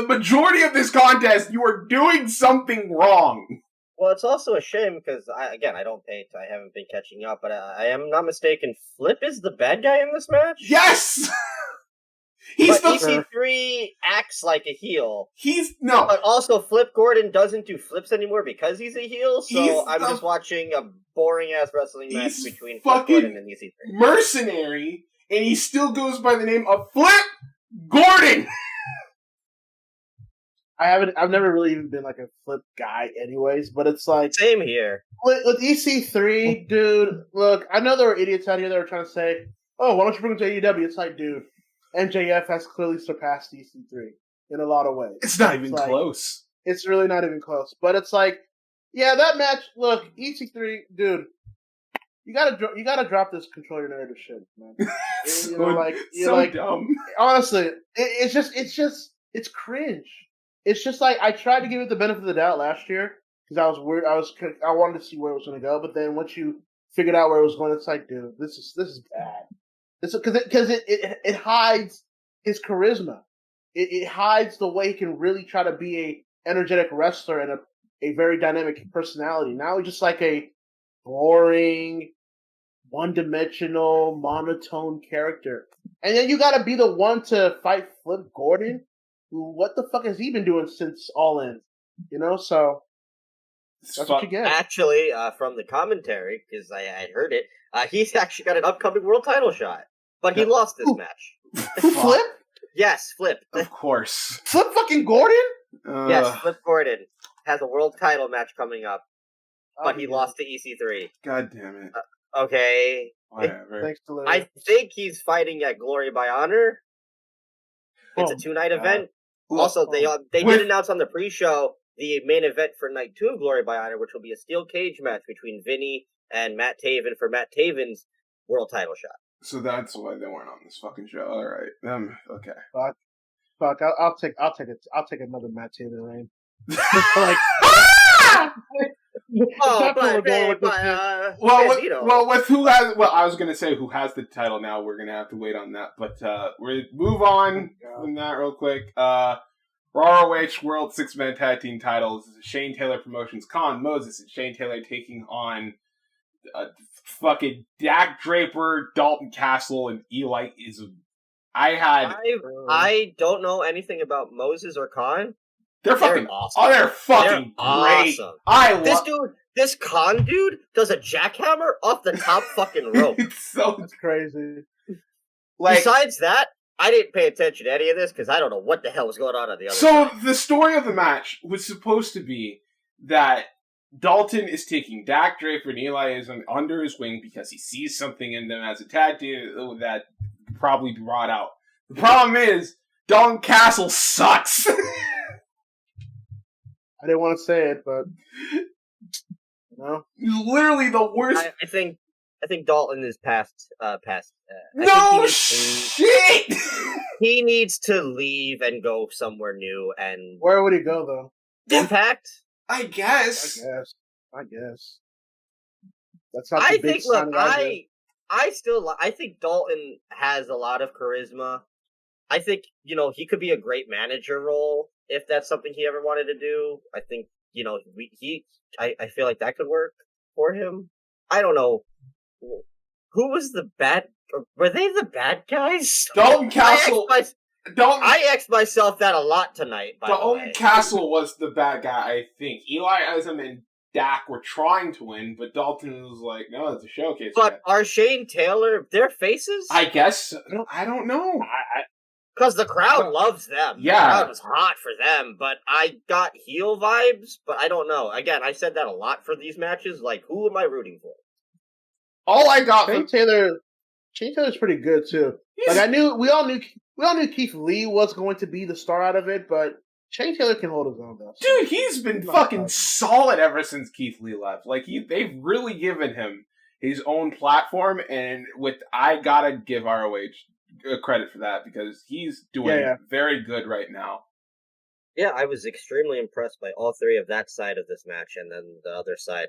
majority of this contest, you are doing something wrong. Well, it's also a shame because I haven't been catching up, but I am not mistaken. Flip is the bad guy in this match? Yes! EC3 acts like a heel. But also Flip Gordon doesn't do flips anymore because he's a heel, so I'm just watching a boring-ass wrestling match between Flip Gordon and EC3. Mercenary, and he still goes by the name of Flip Gordon! I've never really even been like a Flip guy anyways, but it's like... Same here. With EC3, dude, look, I know there were idiots out here that were trying to say, oh, why don't you bring him to AEW? It's like, dude, MJF has clearly surpassed EC3 in a lot of ways. It's not even close. It's really not even close. But it's like, yeah, that match, look, EC3, dude, you gotta drop this control your narrative shit, man. so dumb. Honestly, it's cringe. It's just like, I tried to give it the benefit of the doubt last year, because I was weird. I wanted to see where it was going to go, but then once you figured out where it was going, it's like, dude, this is bad. Because it hides his charisma. It hides the way he can really try to be a energetic wrestler and a very dynamic personality. Now he's just like a boring, one-dimensional, monotone character. And then you gotta be the one to fight Flip Gordon? What the fuck has he been doing since All In? So that's what you get. Actually, from the commentary, because I had heard it, he's actually got an upcoming world title shot. But he lost this match. Flip? Yes, Flip. Of course. Flip fucking Gordon? Yes, Flip Gordon has a world title match coming up. But he lost to EC3. God damn it. Okay. Whatever. Thanks to I think he's fighting at Glory by Honor. It's a 2-night event. Also, they did announce on the pre-show the main event for Night 2 of Glory by Honor, which will be a steel cage match between Vinny and Matt Taven for Matt Taven's world title shot. So that's why they weren't on this fucking show. All right. Okay. Fuck, I'll take another Matt Taylor reign. Like, I was gonna say who has the title now. We're gonna have to wait on that, but we move on from that real quick. ROH World 6-Man Tag Team titles. Shane Taylor Promotions. Con Moses and Shane Taylor taking on fucking Dak Draper, Dalton Castle, and Eli Ism. I don't know anything about Moses or Khan. They're fucking awesome. Oh, they're fucking great. Awesome. This Khan dude does a jackhammer off the top fucking rope. It's crazy. Besides that, I didn't pay attention to any of this because I don't know what the hell was going on the other side. So the story of the match was supposed to be that Dalton is taking Dak Draper and Eli Ism under his wing because he sees something in them as a tag team that probably brought out. The problem is Dalton Castle sucks. I didn't want to say it, but no, he's literally the worst. I think Dalton is past. No shit. He needs to leave and go somewhere new. And where would he go though? Impact. I guess. That's not. I think. Look, I think Dalton has a lot of charisma. I think he could be a great manager role if that's something he ever wanted to do. I think I feel like that could work for him. I don't know who was the bad. Were they the bad guys? Dalton Castle. I asked myself that a lot tonight. Dalton Castle was the bad guy, I think. Eli Ism and Dak were trying to win, but Dalton was like, "No, it's a showcase." But are Shane Taylor their faces? I guess. I don't know. Because the crowd loves them. Yeah. The crowd was hot for them, but I got heel vibes, but I don't know. Again, I said that a lot for these matches. Like, who am I rooting for? All I got Shane Taylor's pretty good too. Like we all knew Keith Lee was going to be the star out of it, but Shane Taylor can hold his own though. Dude, he's been fucking solid ever since Keith Lee left. Like they've really given him his own platform, and I gotta give ROH credit for that because he's doing very good right now. Yeah, I was extremely impressed by all three of that side of this match, and then the other side,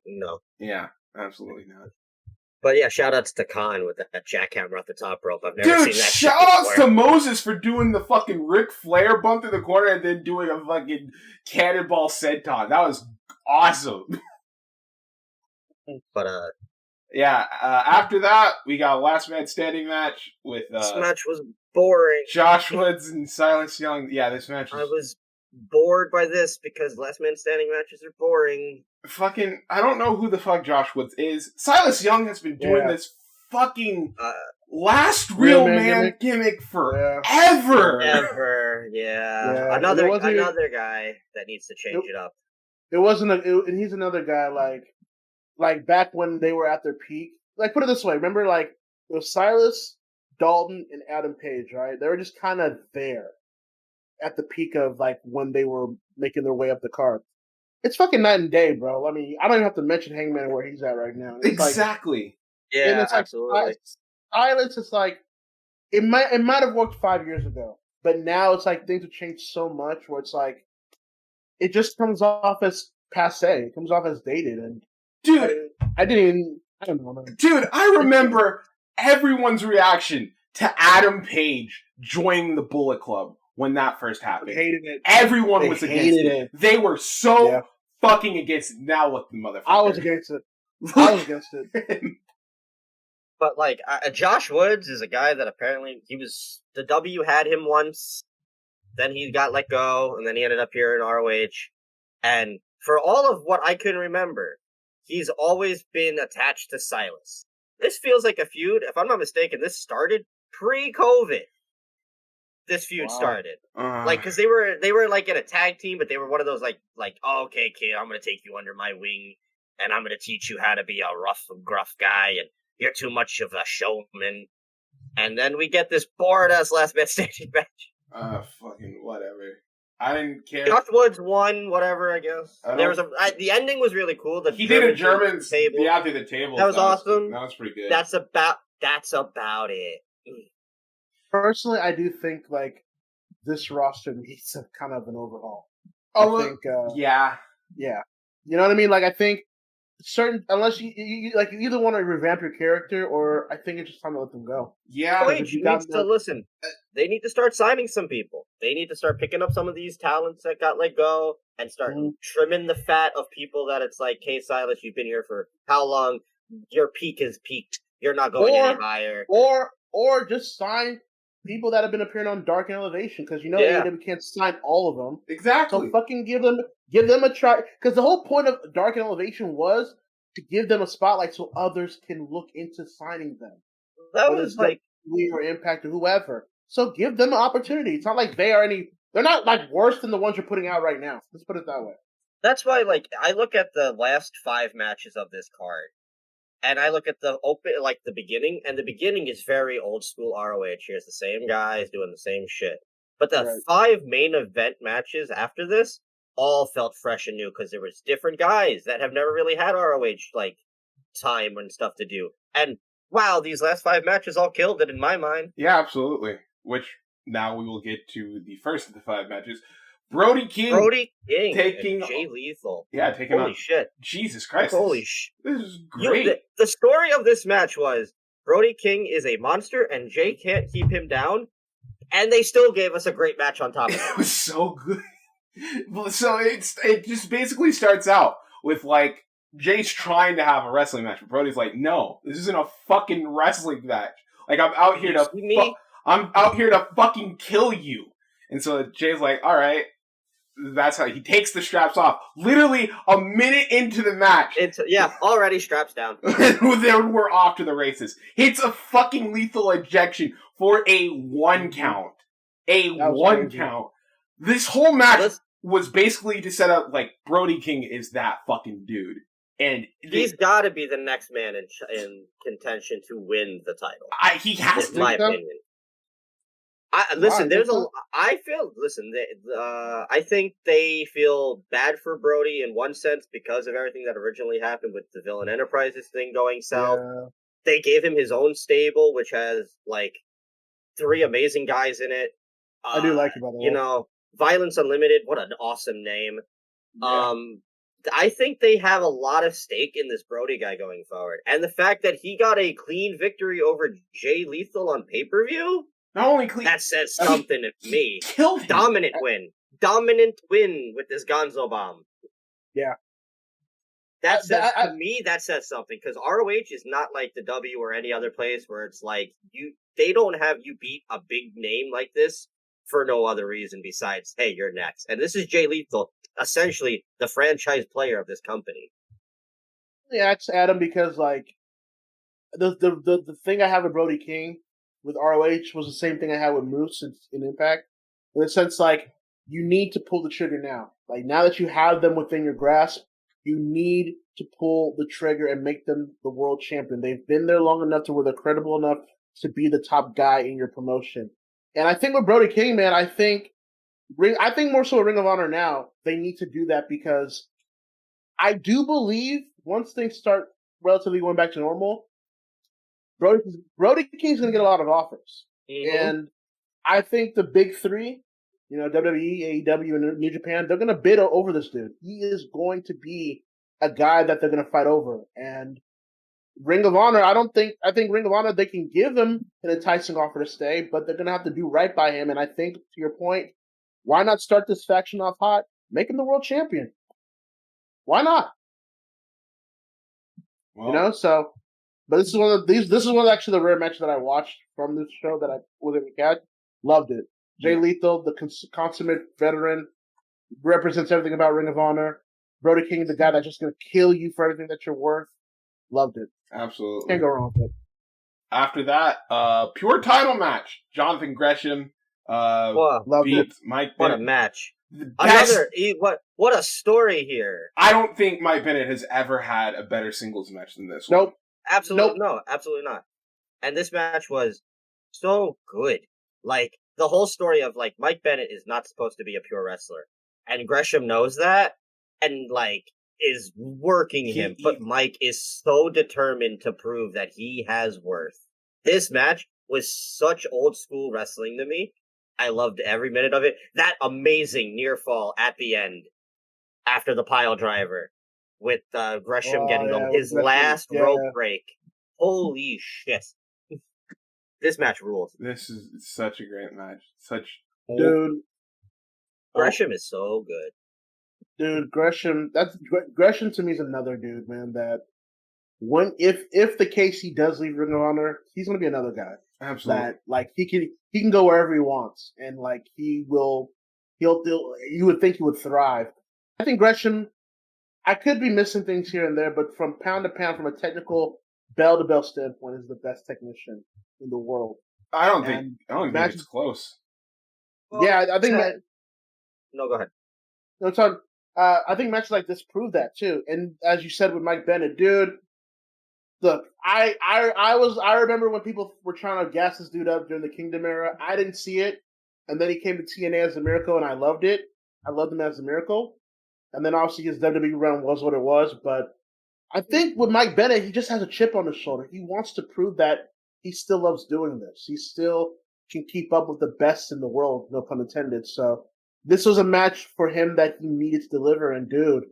no. Yeah, absolutely not. But yeah, shout-outs to Khan with that jackhammer off the top rope. I've never seen that. Dude, shout-outs to Moses for doing the fucking Ric Flair bump in the corner and then doing a fucking cannonball senton. That was awesome. But, yeah, after that, we got a last man standing match with... this match was boring. Josh Woods and Silas Young. Yeah, this match I was bored by this because last man standing matches are boring. Fucking, I don't know who the fuck Josh Woods is. Silas Young has been doing this fucking last real man gimmick forever. Ever, yeah. Another guy that needs to change it up. It wasn't and he's another guy like back when they were at their peak. Like, put it this way, remember, like, it was Silas, Dalton, and Adam Page, right? They were just kind of there at the peak of, like, when they were making their way up the card. It's fucking night and day, bro. I mean, I don't even have to mention Hangman where he's at right now. It's exactly. And it's absolutely. Silence is like, it might have worked 5 years ago, but now it's like things have changed so much where it's like, it just comes off as passe. It comes off as dated. And dude, I don't know. Man. Dude, I remember everyone's reaction to Adam Page joining the Bullet Club when that first happened. They hated it. Everyone was against it. They were so fucking against it. Now look, the motherfucker. I was against it. But, like, Josh Woods is a guy that apparently the W had him once, then he got let go, and then he ended up here in ROH. And for all of what I can remember, he's always been attached to Silas. This feels like a feud. If I'm not mistaken, this started pre-COVID. This feud started. Like, because they were like in a tag team, but they were one of those like, oh, okay, kid, I'm going to take you under my wing, and I'm going to teach you how to be a rough and gruff guy, and you're too much of a showman. And then we get this bored-ass last man standing match. Fucking whatever. I didn't care. Josh Woods won, whatever, I guess. The ending was really cool. He did a German table. Yeah, through the table. That was awesome. That was pretty good. That's about it. Personally, I do think, like, this roster needs a kind of an overhaul. Oh, I think, yeah. You know what I mean? Like, I think unless you either want to revamp your character, or I think it's just time to let them go. Yeah. You need to listen. They need to start signing some people. They need to start picking up some of these talents that got let go and start trimming the fat of people that it's like, hey, Silas, you've been here for how long? Your peak is peaked. You're not going any higher. Or just sign people that have been appearing on Dark and Elevation, because AEW can't sign all of them. Exactly. So fucking give them a try, because the whole point of Dark and Elevation was to give them a spotlight so others can look into signing them. That was like we or Impact or whoever. So give them an opportunity. It's not like they're not like worse than the ones you're putting out right now. Let's put it that way. That's why, like, I look at the last 5 matches of this card, and I look at the beginning, and the beginning is very old school ROH. Here's the same guys doing the same shit. But the 5 main event matches after this all felt fresh and new, because there was different guys that have never really had ROH, like, time and stuff to do. And, wow, these last 5 matches all killed it in my mind. Yeah, absolutely. Which, now we will get to the first of the 5 matches. Brody King taking Jay Lethal. Yeah, taking Holy shit. Jesus Christ. Holy shit. This is great. The story of this match was Brody King is a monster and Jay can't keep him down, and they still gave us a great match on top of it. It was so good. So it just basically starts out with, like, Jay's trying to have a wrestling match, but Brody's like, no, this isn't a fucking wrestling match. Like, I'm out here to fucking kill you. And so Jay's like, all right. That's how he takes the straps off. Literally a minute into the match. Already straps down. Then we're off to the races. Hits a fucking lethal injection for a 1 count. Count. This whole match was basically to set up, like, Brody King is that fucking dude. And he's got to be the next man in contention to win the title. He has to. In my opinion. I think they feel bad for Brody in one sense because of everything that originally happened with the Villain Enterprises thing going south. Yeah. They gave him his own stable, which has, like, 3 amazing guys in it. I do like it, by the way. You know, Violence Unlimited, what an awesome name. Yeah. I think they have a lot of stake in this Brody guy going forward. And the fact that he got a clean victory over Jay Lethal on pay-per-view, not only clean, that says something to me. Killed him. Dominant win with this Gonzo bomb. Yeah. To me, that says something, because ROH is not like the W or any other place where it's like they don't have you beat a big name like this for no other reason besides, hey, you're next. And this is Jay Lethal, essentially the franchise player of this company. Yeah, it's Adam, because, like, the thing I have with Brody King with ROH was the same thing I had with Moose in Impact. In the sense, like, you need to pull the trigger now. Like, now that you have them within your grasp, you need to pull the trigger and make them the world champion. They've been there long enough to where they're credible enough to be the top guy in your promotion. And I think with Brody King, man, I think more so Ring of Honor now, they need to do that, because I do believe once things start relatively going back to normal, Brody King's going to get a lot of offers. Mm-hmm. And I think the big 3, WWE, AEW, and New Japan, they're going to bid over this dude. He is going to be a guy that they're going to fight over. And Ring of Honor, I think Ring of Honor, they can give him an enticing offer to stay, but they're going to have to do right by him. And I think, to your point, why not start this faction off hot? Make him the world champion. Why not? Well, but this is one of actually the rare matches that I watched from this show that I was able to catch. Loved it. Jay Lethal, the consummate veteran, represents everything about Ring of Honor. Brody King, the guy that's just going to kill you for everything that you're worth. Loved it. Absolutely. Can't go wrong with it. After that, pure title match. Jonathan Gresham beat Mike Bennett. What a match. What a story here. I don't think Mike Bennett has ever had a better singles match than this one. Absolutely not. And this match was so good. Like, the whole story of, like, Mike Bennett is not supposed to be a pure wrestler. And Gresham knows that, and, like, is working him. But Mike is so determined to prove that he has worth. This match was such old school wrestling to me. I loved every minute of it. That amazing near fall at the end after the pile driver with Gresham getting his last rope break. Holy shit. This match rules. This is such a great match. Dude. Gresham is so good. Dude, Gresham to me is another dude, man, that if the KC does leave Ring of Honor, he's gonna be another guy. Absolutely. That like he can go wherever he wants, and like you would think he would thrive. I think Gresham, I could be missing things here and there, but from pound to pound, from a technical bell to bell standpoint, is the best technician in the world. I don't think it's close. Well, yeah, I think no, go ahead. No, it's on. I think matches like this prove that too. And as you said with Mike Bennett, dude, look, I remember when people were trying to gas this dude up during the Kingdom era. I didn't see it, and then he came to TNA as a Miracle, and I loved it. I loved him as a Miracle, and then obviously his WWE run was what it was. But I think with Mike Bennett, he just has a chip on his shoulder. He wants to prove that he still loves doing this. He still can keep up with the best in the world, no pun intended. So this was a match for him that he needed to deliver, and dude,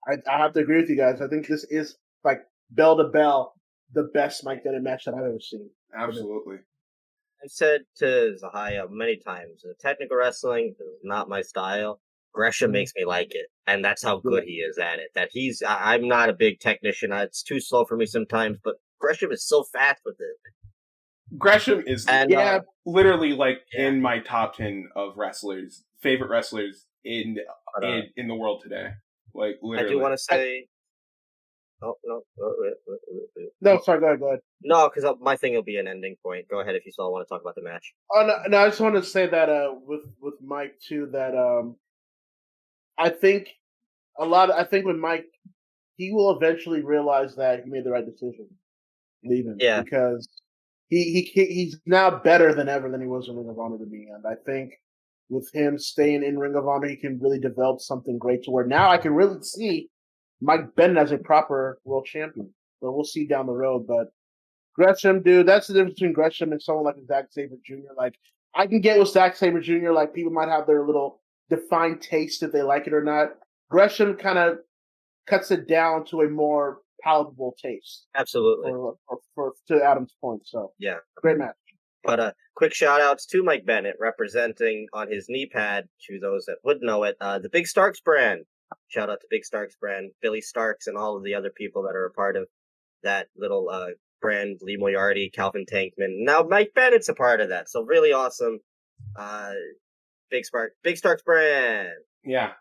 I have to agree with you guys. I think this is like bell to bell the best Mike Bennett match that I've ever seen. Absolutely. I've said to Zahaya many times, technical wrestling is not my style. Gresham makes me like it, and that's how good he is at it. That I'm not a big technician. It's too slow for me sometimes, but Gresham is so fast with it. Gresham is literally in my top 10 of favorite wrestlers in the world today. Like literally. I do want to say. Oh no! No, sorry. Go ahead. No, because my thing will be an ending point. Go ahead if you still want to talk about the match. Oh no! I just want to say that with Mike too, that I think with Mike, he will eventually realize that he made the right decision leaving. Yeah. Because he's now better than ever than he was in Ring of Honor to me, and I think with him staying in Ring of Honor, he can really develop something great to where now I can really see Mike Bennett as a proper world champion. So we'll see down the road. But Gresham, dude, that's the difference between Gresham and someone like Zack Sabre Jr. Like, I can get with Zack Sabre Jr., like, people might have their little defined taste if they like it or not. Gresham kind of cuts it down to a more palatable taste. Absolutely. To Adam's point. So, yeah. Great match. But quick shout-outs to Mike Bennett, representing on his knee pad, to those that would know it, the Big Starks brand. Shout out to Big Starks brand, Billy Starks, and all of the other people that are a part of that little brand, Lee Moriarty, Calvin Tankman. Now Mike Bennett's a part of that, so really awesome. Big Starks brand. Yeah.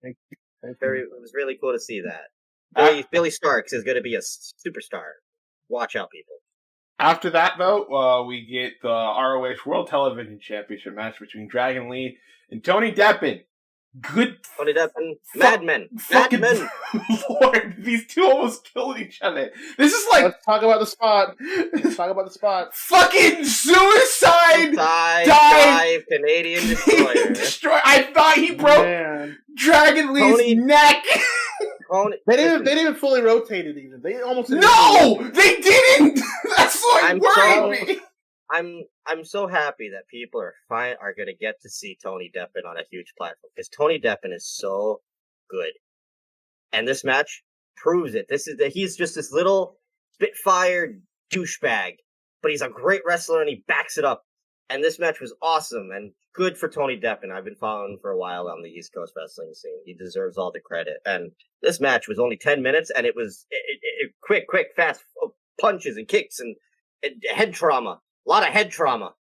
It was really cool to see that. Billy Starks is going to be a superstar. Watch out, people. After that, though, we get the ROH World Television Championship match between Dragon Lee and Tony Deppen. Good. Tony Deppen. Madmen. Lord, these two almost killed each other. This is like. Let's talk about the spot. Fucking suicide dive Canadian Destroyer. I thought he broke Dragon Lee's neck. They didn't even fully rotate it even. They almost didn't. No, they didn't. That's what worried me. I'm so happy that people are going to get to see Tony Deppen on a huge platform, because Tony Deppen is so good, and this match proves it. He's just this little spitfire douchebag, but he's a great wrestler and he backs it up. And this match was awesome and good for Tony Deppen. I've been following him for a while on the East Coast wrestling scene. He deserves all the credit. And this match was only 10 minutes, and it was quick, fast punches and kicks and head trauma. A lot of head trauma.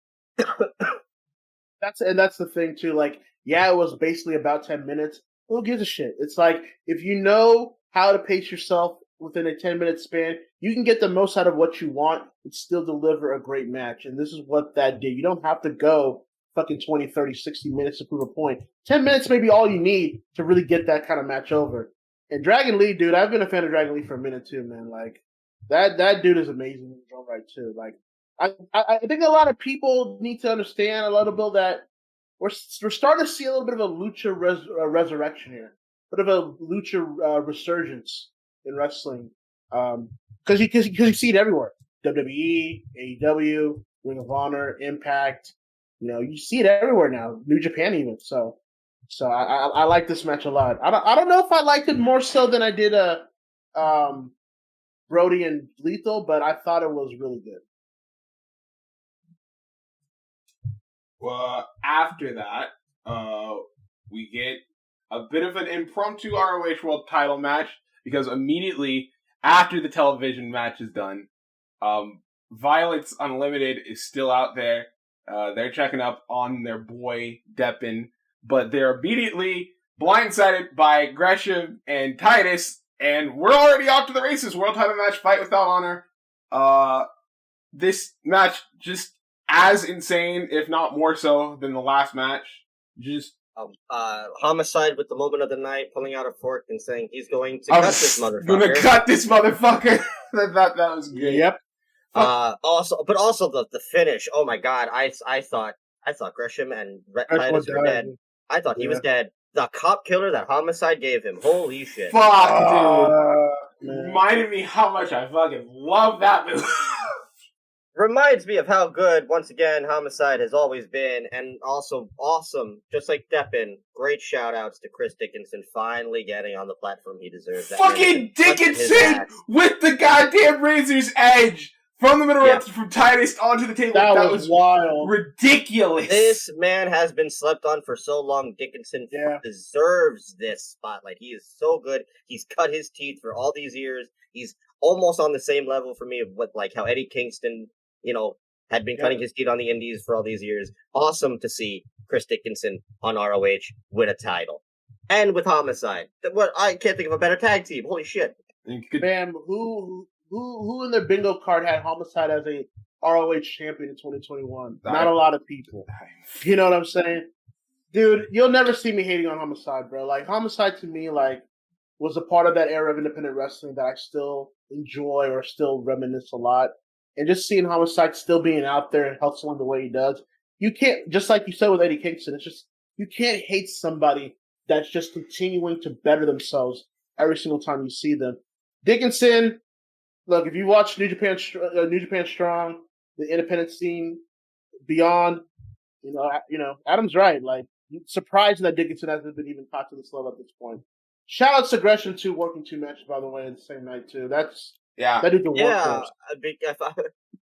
That's the thing too. Like, yeah, it was basically about 10 minutes. Who gives a shit? It's like, if you know how to pace yourself within a 10-minute span, you can get the most out of what you want and still deliver a great match. And this is what that did. You don't have to go fucking 20, 30, 60 minutes to prove a point. 10 minutes may be all you need to really get that kind of match over. And Dragon Lee, dude, I've been a fan of Dragon Lee for a minute too, man. Like, that dude is amazing in his own right too. Like, I think a lot of people need to understand a little bit that we're starting to see a little bit of a lucha resurrection here, bit of a lucha resurgence in wrestling, because you see it everywhere: WWE, AEW, Ring of Honor, Impact. You see it everywhere now. New Japan even. So I like this match a lot. I don't know if I liked it more so than I did Brody and Lethal, but I thought it was really good. Well, after that, we get a bit of an impromptu ROH World Title match because immediately after the television match is done, Violence Unlimited is still out there. They're checking up on their boy Deppin, but they're immediately blindsided by Gresham and Titus, and we're already off to the races. World Title match, Fight Without Honor. This match just as insane, if not more so, than the last match. Just Homicide with the moment of the night, pulling out a fork and saying he's going to cut this motherfucker. Gonna cut this motherfucker. that was great. Yep. Also the finish. Oh my god! I thought Gresham and Titus were dead. I thought he was dead. The cop killer that Homicide gave him. Holy shit! Fuck, dude. Reminded me how much I fucking love that movie. Reminds me of how good, once again, Homicide has always been, and also awesome, just like Deppin. Great shout-outs to Chris Dickinson finally getting on the platform he deserves. Fucking Dickinson with the goddamn Razor's Edge from the middle rope from Titus onto the table. That was wild. Ridiculous. This man has been slept on for so long. Dickinson deserves this spotlight. He is so good. He's cut his teeth for all these years. He's almost on the same level for me with how Eddie Kingston, had been cutting his teeth on the indies for all these years. Awesome to see Chris Dickinson on ROH with a title. And with Homicide. I can't think of a better tag team. Holy shit. Man, who in their bingo card had Homicide as a ROH champion in 2021? Not a lot of people. You know what I'm saying? Dude, you'll never see me hating on Homicide, bro. Homicide to me, was a part of that era of independent wrestling that I still enjoy or still reminisce a lot. And just seeing Homicide still being out there and hustling the way he does, you can't, just like you said with Eddie Kingston, it's just, you can't hate somebody that's just continuing to better themselves every single time you see them. Dickinson, look, if you watch New Japan Strong, the independent scene, Beyond, Adam's right. Surprised that Dickinson hasn't been even caught to this level at this point. Shout out to Gresham too, working 2 matches by the way in the same night too. That is the workhorse.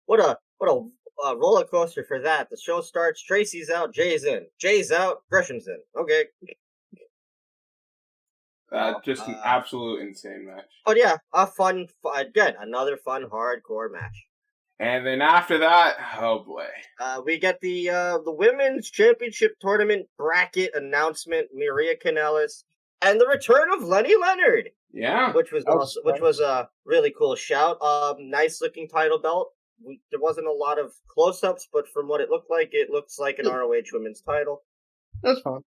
What a roller coaster for that. The show starts. Tracy's out. Jay's in. Jay's out. Gresham's in. Okay. Just an absolute insane match. But yeah, another fun hardcore match. And then after that, oh boy, we get the women's championship tournament bracket announcement. Maria Kanellis. And the return of Lenny Leonard. Yeah. Which was a really cool shout. Nice looking title belt. There wasn't a lot of close-ups, but from what it looked like an ROH women's title. That's fine.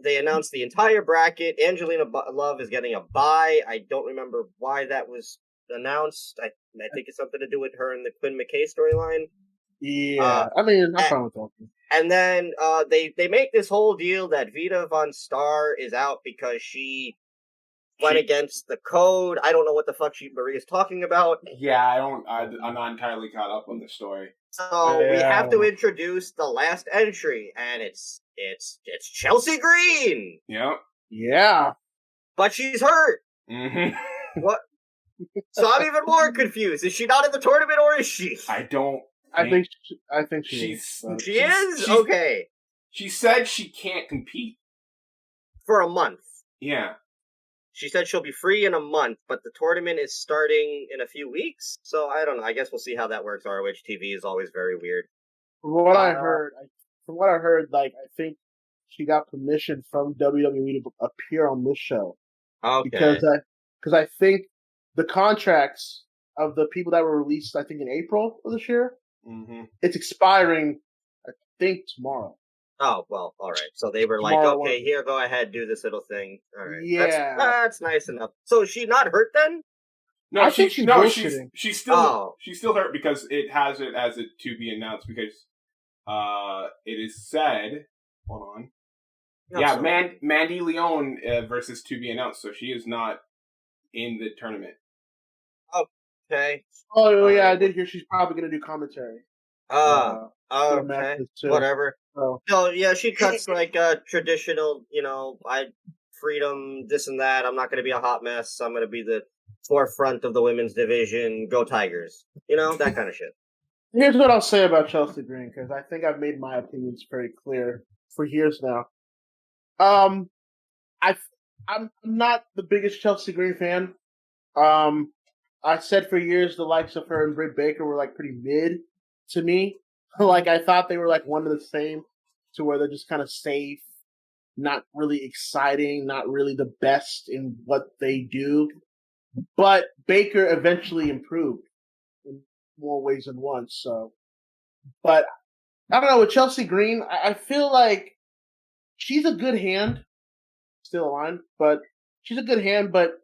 They announced the entire bracket. Angelina Love is getting a bye. I don't remember why that was announced. I think it's something to do with her and the Quinn McKay storyline. Yeah, I'm fine with that. And then they make this whole deal that Vita Von Star is out because she went against the code. I don't know what the fuck Maria's talking about. Yeah, I'm not entirely caught up on the story. So we have to introduce the last entry, and it's Chelsea Green. Yep. Yeah. But she's hurt. Mm-hmm. What? So I'm even more confused. Is she not in the tournament, or is she? I think she is. She is? Okay. She said she can't compete. For a month. Yeah. She said she'll be free in a month, but the tournament is starting in a few weeks. So I don't know. I guess we'll see how that works. ROH TV is always very weird. From what I heard, I think she got permission from WWE to appear on this show. Okay. Because I think the contracts of the people that were released, I think in April of this year, it's expiring, I think, tomorrow. Oh, well, all right. So they were tomorrow, okay, here, go ahead, do this little thing. All right. Yeah. That's nice enough. So is she not hurt then? No, she's still hurt because it has it as it to be announced because it is said, hold on. Mandy Leon versus to be announced, so she is not in the tournament. Okay. Oh, yeah, I did hear she's probably going to do commentary. Okay, whatever. Oh. So yeah, she cuts like traditional, freedom, this and that. I'm not going to be a hot mess. I'm going to be the forefront of the women's division. Go Tigers. That kind of shit. Here's what I'll say about Chelsea Green, because I think I've made my opinions very clear for years now. I'm not the biggest Chelsea Green fan. I said for years the likes of her and Britt Baker were like pretty mid to me. Like I thought they were like one of the same, to where they're just kind of safe, not really exciting, not really the best in what they do. But Baker eventually improved in more ways than one. So, but I don't know, with Chelsea Green, I feel like she's a good hand, still alive, but she's a good hand, but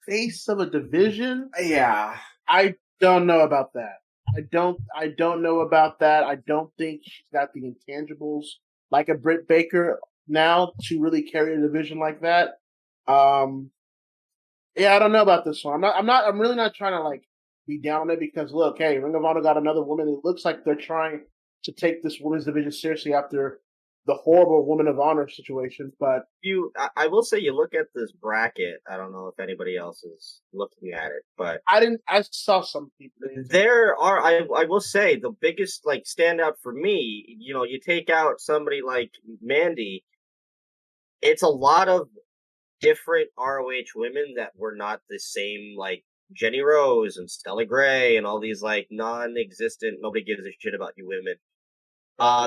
face of a division? Yeah. I don't know about that. I don't know about that. I don't think she's got the intangibles like a Britt Baker now to really carry a division like that. Yeah, I don't know about this one. I'm really not trying to like be down on it, because look, hey, Ring of Honor got another woman. It looks like they're trying to take this women's division seriously after the horrible Women of Honor situation. But I will say, you look at this bracket. I don't know if anybody else is looking at it, but I saw some people. There are, I will say, the biggest like standout for me. You take out somebody like Mandy. It's a lot of different ROH women that were not the same, like Jenny Rose and Stella Gray and all these like non-existent, nobody gives a shit about you women.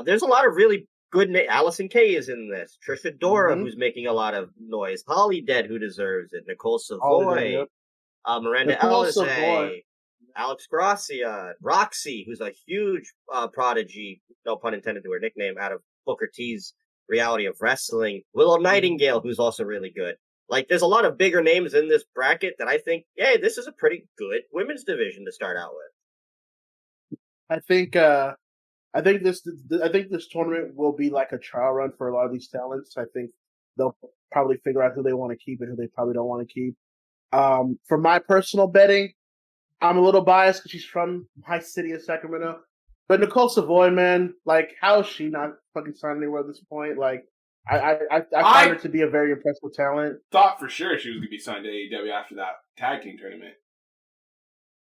There's a lot of really good Allison Kay is in this. Trisha Dora, who's making a lot of noise. Holly Dead, who deserves it. Nicole Savoy. Miranda Alizé. Alex Gracia. Roxy, who's a huge prodigy, no pun intended to her nickname, out of Booker T's Reality of Wrestling. Willow Nightingale, who's also really good. Like, there's a lot of bigger names in this bracket that I think, hey, this is a pretty good women's division to start out with. I think this tournament will be like a trial run for a lot of these talents. I think they'll probably figure out who they want to keep and who they probably don't want to keep. For my personal betting, I'm a little biased because she's from my city of Sacramento. But Nicole Savoy, man, like, how is she not fucking signed anywhere at this point? Like, I find her to be a very impressive talent. Thought for sure she was going to be signed to AEW after that tag team tournament.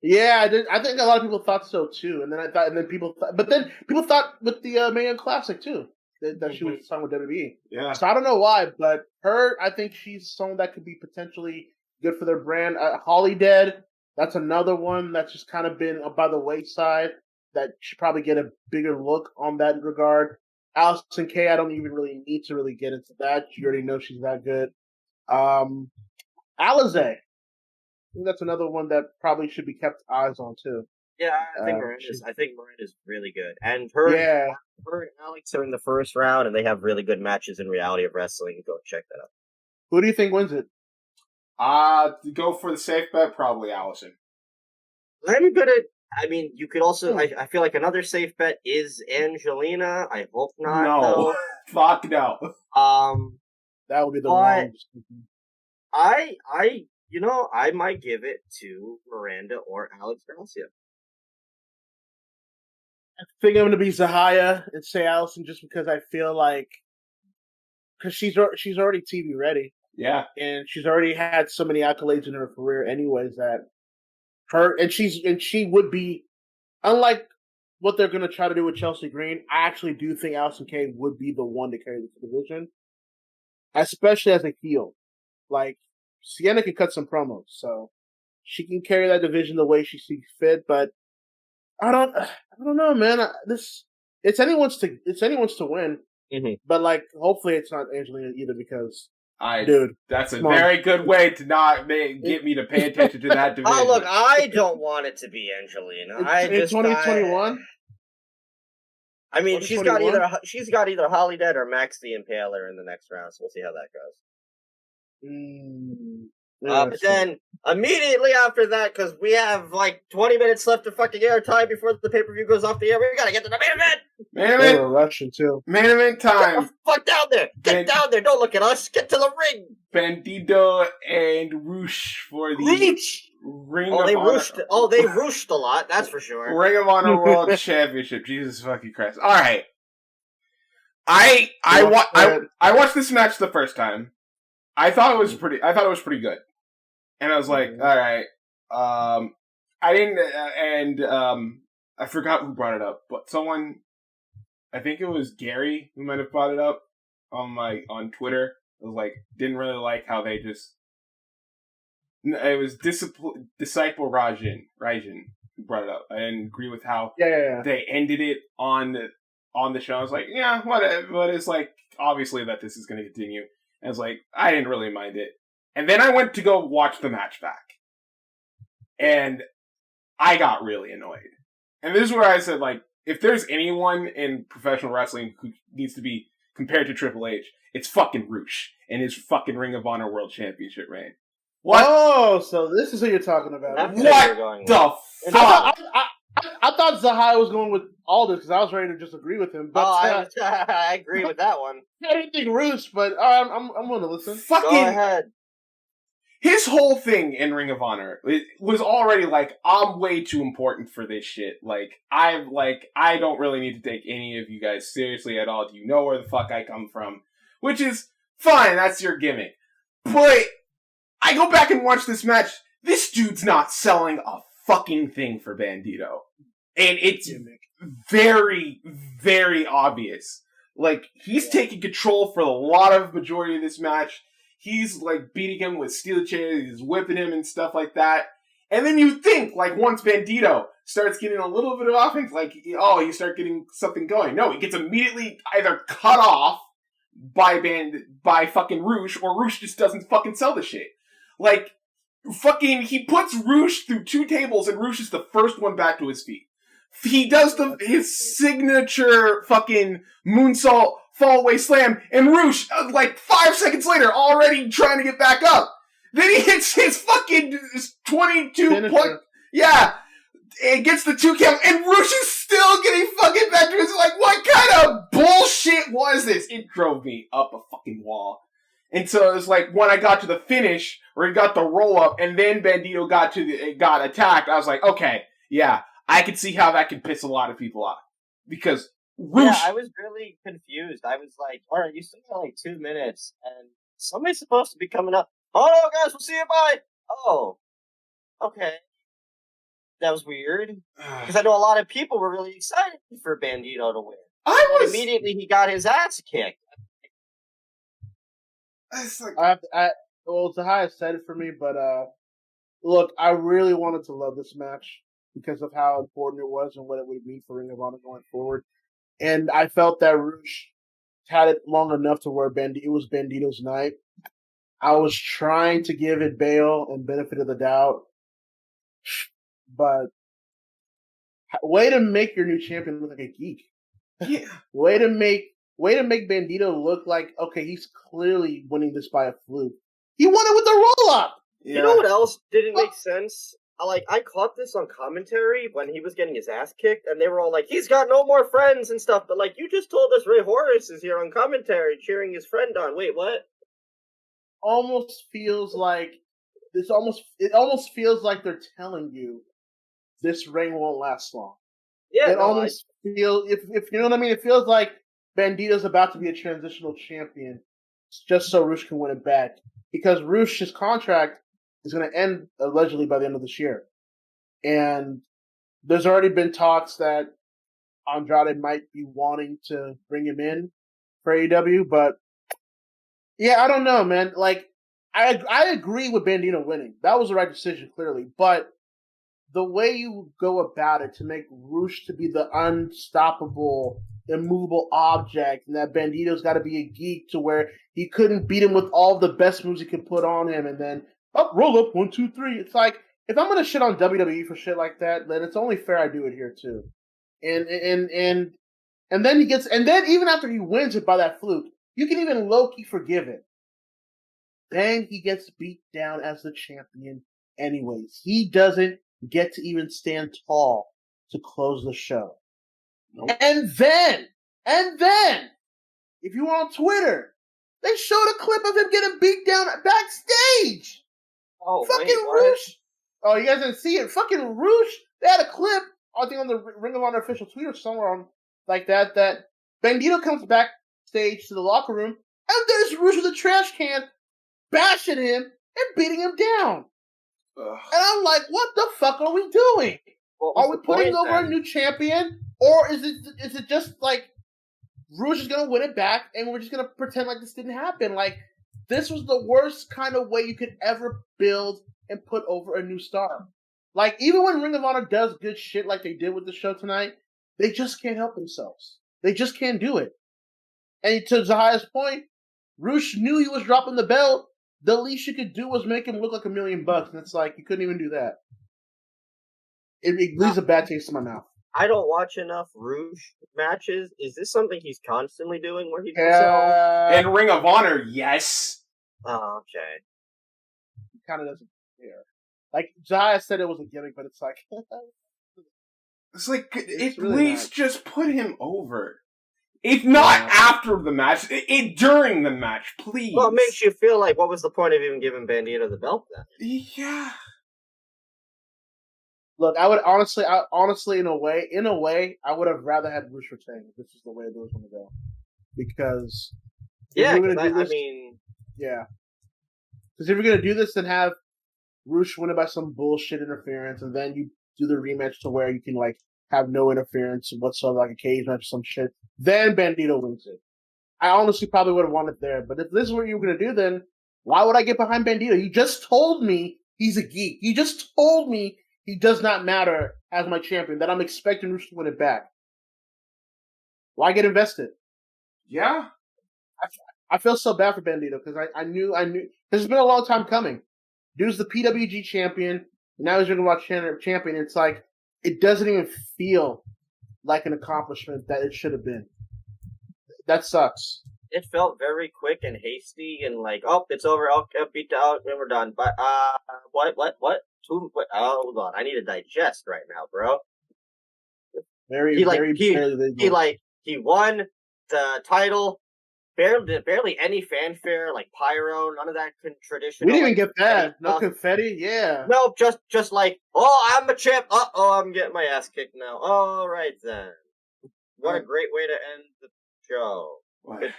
Yeah, I think a lot of people thought so too, people thought with the Mae Classic too that she was signed with WWE. Yeah. So I don't know why, but I think she's someone that could be potentially good for their brand. Holly Dead, that's another one that's just kind of been by the wayside. That should probably get a bigger look on that regard. Allison Kay, I don't even really need to really get into that. You already know she's that good. Alizé, I think that's another one that probably should be kept eyes on too. Yeah, I think Miranda's really good, and her and Alex are in the first round, and they have really good matches in Reality of Wrestling. Go check that out. Who do you think wins it? To go for the safe bet, probably Allison. You could also. I feel like another safe bet is Angelina. I hope not. No, fuck no. That would be the wrong. I might give it to Miranda or Alex Garcia. I think I'm going to be Zahaya and say Allison just because I feel like because she's already TV ready. Yeah, and she's already had so many accolades in her career, anyways. That she would be, unlike what they're going to try to do with Chelsea Green. I actually do think Allison Kay would be the one to carry this division, especially as a heel. Like, Sienna can cut some promos, so she can carry that division the way she sees fit. But I don't know, man. It's anyone's to win. Mm-hmm. But like, hopefully it's not Angelina either, because that's a very good way to not get me to pay attention to that division. Oh, look, I don't want it to be Angelina. It's 2021. I mean, she's got either Holly Dead or Max the Impaler in the next round, so we'll see how that goes. But then immediately after that, because we have like 20 minutes left of fucking air time before the pay-per-view goes off the air, we gotta get to the main event. Main event. We're rushing too. Main event time. Get the fuck down there. Get down there. Don't look at us. Get to the ring. Bandido and Roosh for the They rooshed a lot, that's for sure. Ring of Honor World Championship. Jesus fucking Christ. Alright. I watched this match the first time. I thought it was pretty good. And I was like, alright. I forgot who brought it up, but someone, I think it was Gary who might have brought it up on Twitter. It was like, didn't really like how they just, it was Disciple Rajan who brought it up. I didn't agree with how they ended it on the show. I was like, yeah, whatever, but it's like, obviously that this is going to continue. And I was like, I didn't really mind it. And then I went to go watch the match back. And I got really annoyed. And this is where I said, like, if there's anyone in professional wrestling who needs to be compared to Triple H, it's fucking Roosh and his fucking Ring of Honor World Championship reign. What? Oh, so this is who you're talking about. What the fuck? I thought Zahai was going with Aldous because I was ready to just agree with him. But I agree with that one. I didn't think Roosh, but I'm going to listen. Fucking go ahead. His whole thing in Ring of Honor was already like, I'm way too important for this shit. I don't really need to take any of you guys seriously at all. Do you know where the fuck I come from? Which is fine, that's your gimmick. But I go back and watch this match. This dude's not selling a fucking thing for Bandito. And it's very, very obvious. Like, he's taking control for a lot of majority of this match. He's, like, beating him with steel chairs, he's whipping him and stuff like that. And then you think, like, once Bandito starts getting a little bit of offense, like, oh, you start getting something going. No, he gets immediately either cut off by fucking Roosh, or Roosh just doesn't fucking sell the shit. Like, fucking, he puts Roosh through 2 tables, and Roosh is the first one back to his feet. He does his signature fucking moonsault fallaway slam, and Roosh, like 5 seconds later, already trying to get back up. Then he hits his fucking 22 point. Yeah. And gets the 2 count, and Roosh is still getting fucking back to his, like, what kind of bullshit was this? It drove me up a fucking wall. And so it was like, when I got to the finish, where he got the roll up, and then Bandito got attacked, I was like, okay, yeah, I could see how that could piss a lot of people off. Because Roosh... Yeah, I was really confused. I was like, alright, you still got like 2 minutes, and somebody's supposed to be coming up. Oh no, guys, we'll see you, bye! Oh. Okay. That was weird. Because I know a lot of people were really excited for Bandito to win. Immediately he got his ass kicked. Zahai said it for me, but look, I really wanted to love this match because of how important it was and what it would mean for Ring of Honor going forward. And I felt that Roosh had it long enough to where it was Bandito's night. I was trying to give it bail and benefit of the doubt, but way to make your new champion look like a geek. Yeah. Way to make Bandito look like, okay, he's clearly winning this by a fluke. He won it with a roll-up! Yeah. You know what else didn't make sense? I caught this on commentary when he was getting his ass kicked, and they were all like, he's got no more friends and stuff, but like, you just told us Ray Horace is here on commentary cheering his friend on. Wait, what? It almost feels like they're telling you this reign won't last long. Yeah, if you know what I mean, it feels like Bandito's about to be a transitional champion just so Roosh can win it back. Because Roosh's contract is going to end allegedly by the end of this year. And there's already been talks that Andrade might be wanting to bring him in for AEW, but yeah, I don't know, man. Like, I agree with Bandito winning. That was the right decision, clearly. But the way you go about it to make Roosh to be the unstoppable, immovable object, and that Bandito's got to be a geek to where he couldn't beat him with all the best moves he could put on him, and then roll up 1, 2, 3. It's like, if I'm gonna shit on WWE for shit like that, then it's only fair I do it here too. And then even after he wins it by that fluke, you can even low-key forgive it. Then he gets beat down as the champion anyways. He doesn't get to even stand tall to close the show. Nope. And then, if you were on Twitter, they showed a clip of him getting beat down backstage. Oh, fucking wait, Roosh. Oh, you guys didn't see it? Fucking Roosh, they had a clip, I think on the Ring of Honor official tweet or somewhere on like that Bandito comes backstage to the locker room, and there's Roosh with a trash can, bashing him and beating him down. Ugh. And I'm like, what the fuck are we doing? Are we putting over a new champion? Or is it just like Roosh is gonna win it back and we're just gonna pretend like this didn't happen? Like, this was the worst kind of way you could ever build and put over a new star. Like, even when Ring of Honor does good shit like they did with the show tonight, they just can't help themselves. They just can't do it. And to Zahia's point, Roosh knew he was dropping the belt. The least you could do was make him look like $1 million, and it's like, you couldn't even do that. It leaves a bad taste in my mouth. I don't watch enough Roosh matches. Is this something he's constantly doing where he in Ring of Honor, yes. Oh, okay. He kind of doesn't care. Like, Zaya said it was a gimmick, but it's like... it's like, at really least just put him over. If not after the match, during the match, please. Well, it makes you feel like, what was the point of even giving Bandito the belt then? Yeah. Look, I would honestly, in a way, I would have rather had Roosh retain if this is the way it was going to go. Because... yeah, because if you're going to do this, then have Roosh win it by some bullshit interference, and then you do the rematch to where you can, like, have no interference whatsoever, like a cage match or some shit. Then Bandito wins it. I honestly probably would have won it there. But if this is what you were going to do, then why would I get behind Bandito? You just told me he's a geek. You just told me he does not matter as my champion, that I'm expecting Roosh to win it back. Why get invested? Yeah. I feel so bad for Bandito because I knew, because it's been a long time coming. Dude's the PWG champion. Now he's Ring of Honor champion. It's like, it doesn't even feel like an accomplishment that it should have been. That sucks. It felt very quick and hasty and like, oh, it's over. I'll beat out and we're done. But, what? Hold on. I need to digest right now, bro. He won the title. Barely any fanfare, like pyro, none of that traditional. We didn't even get that. No confetti, yeah. No, just like, oh, I'm a champ. I'm getting my ass kicked now. All right then. What a great way to end the show.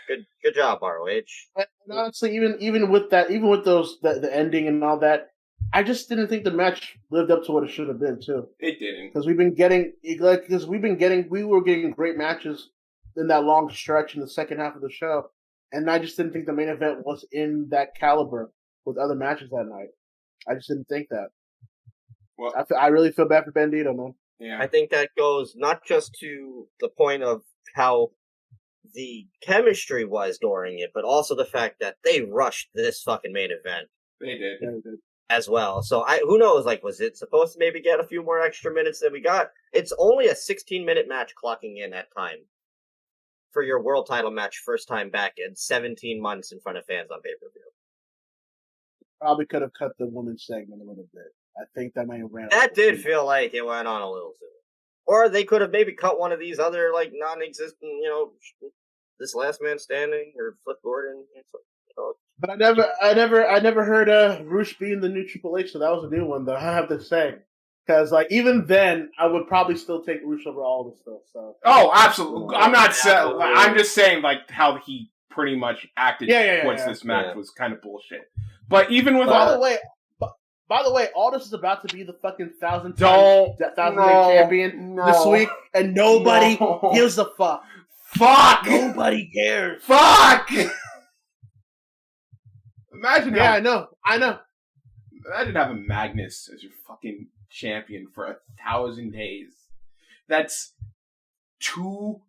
Good job, ROH. And honestly, even with those the ending and all that, I just didn't think the match lived up to what it should have been too. It didn't, because we were getting great matches in that long stretch in the second half of the show, and I just didn't think the main event was in that caliber with other matches that night. I just didn't think that. Well, I really feel bad for Bandito, man. Yeah, I think that goes not just to the point of how the chemistry was during it, but also the fact that they rushed this fucking main event. They did. As well. So who knows, like, was it supposed to maybe get a few more extra minutes than we got? It's only a 16-minute match clocking in at time for your world title match, first time back in 17 months in front of fans on pay-per-view. Probably could have cut the women's segment a little bit. I think that may have ran. That did feel like it went on a little soon. Or they could have maybe cut one of these other, like, non-existent, this last man standing or Flip Gordon. But I never heard Roosh being the new Triple H, so that was a new one, though, I have to say. Because, like, even then, I would probably still take Roosh over all of this stuff, so. Oh, absolutely. I'm not saying, I'm just saying, like, how he pretty much acted towards this match was kind of bullshit. But even with By the way, Aldous is about to be the fucking 1,000-day champion this week, and nobody gives a fuck. Fuck! Nobody cares. Fuck! Imagine I know. Imagine having Magnus as your fucking champion for 1,000 days. That's two...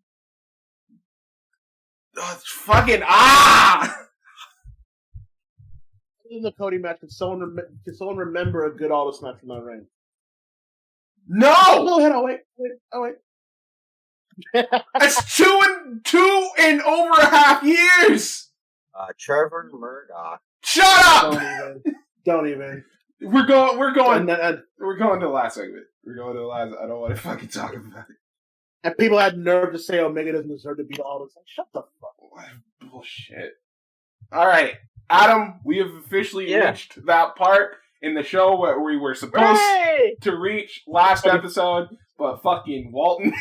fucking... In the Cody match, can someone remember a good Aldous match from that ring? No! Go ahead, I'll wait. That's 2 in over a half years! Trevor Murdoch. Shut up! Don't even. We're going to the last segment. I don't want to fucking talk about it. And people had nerve to say Omega doesn't deserve to beat Aldous. Like, shut the fuck up. What bullshit. Alright, Adam, we have officially reached that part. in the show where we were supposed to reach last episode, but fucking Walton.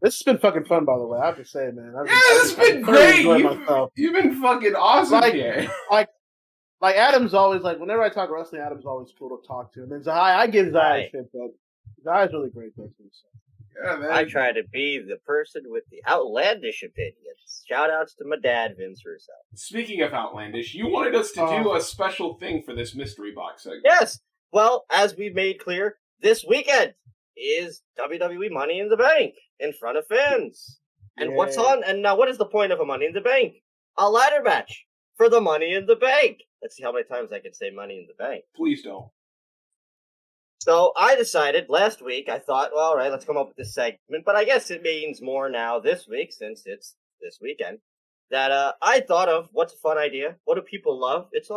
This has been fucking fun, by the way. I have to say, man. This has been great. You've been fucking awesome here. Like Adam's always like, whenever I talk wrestling, Adam's always cool to talk to. And then Zai, I give Zai shit, but Zai's really great person. So. Yeah, man. I try to be the person with the outlandish opinions. Shout outs to my dad, Vince Russo. Speaking of outlandish, you wanted us to do a special thing for this mystery box segment. Yes. Well, as we've made clear, this weekend is WWE Money in the Bank in front of fans. And what's on? And now, what is the point of a Money in the Bank? A ladder match for the Money in the Bank. Let's see how many times I can say Money in the Bank. Please don't. So I decided last week, I thought, well, all right, let's come up with this segment. But I guess it means more now this week, since it's this weekend, that I thought of what's a fun idea. What do people love? It's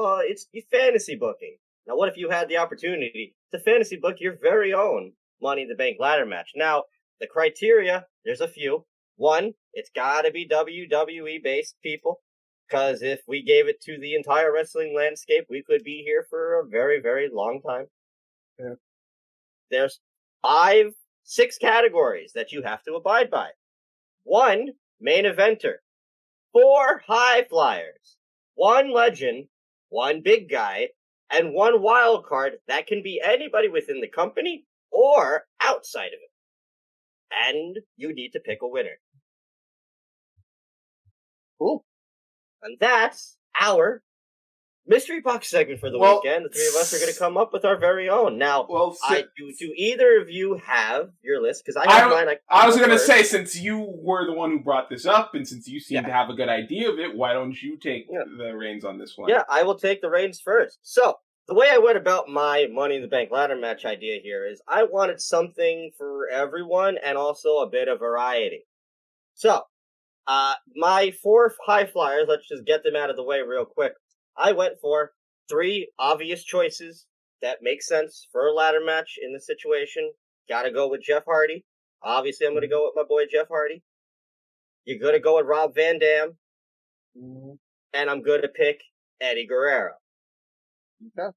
fantasy booking. Now, what if you had the opportunity to fantasy book your very own Money in the Bank ladder match? Now, the criteria, there's a few. One, it's got to be WWE-based people. Because if we gave it to the entire wrestling landscape, we could be here for a very, very long time. Yeah. There's 6 categories that you have to abide by. 1, main eventer. 4, high flyers. 1 legend. 1 big guy. And 1 wild card that can be anybody within the company or outside of it. And you need to pick a winner. Cool. And that's our mystery box segment for the weekend. The 3 of us are going to come up with our very own. Now, do either of you have your list? Because I have mine. I was going to say, since you were the one who brought this up, and since you seem to have a good idea of it, why don't you take the reins on this one? Yeah, I will take the reins first. So, the way I went about my Money in the Bank ladder match idea here is I wanted something for everyone and also a bit of variety. So, my 4 high flyers, let's just get them out of the way real quick. I went for 3 obvious choices that make sense for a ladder match in this situation. Gotta go with Jeff Hardy. Obviously, I'm gonna go with my boy Jeff Hardy. You're gonna go with Rob Van Dam. And I'm gonna pick Eddie Guerrero. Okay.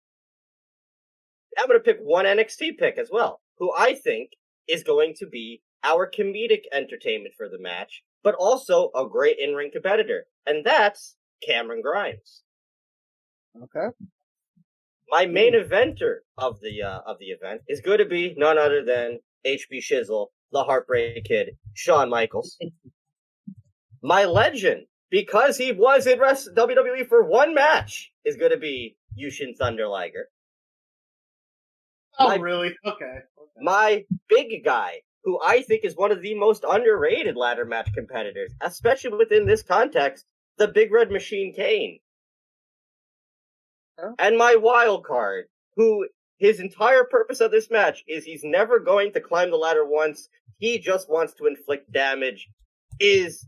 I'm gonna pick 1 NXT pick as well, who I think is going to be our comedic entertainment for the match, but also a great in-ring competitor, and that's Cameron Grimes. Okay. My main eventer of the event is going to be none other than HB Shizzle, the Heartbreak Kid, Shawn Michaels. My legend, because he was in WWE for 1 match, is going to be Yushin Thunder Liger. Really? Okay. My big guy, who I think is one of the most underrated ladder match competitors, especially within this context, the Big Red Machine Kane. And my wild card, who his entire purpose of this match is he's never going to climb the ladder once, he just wants to inflict damage, is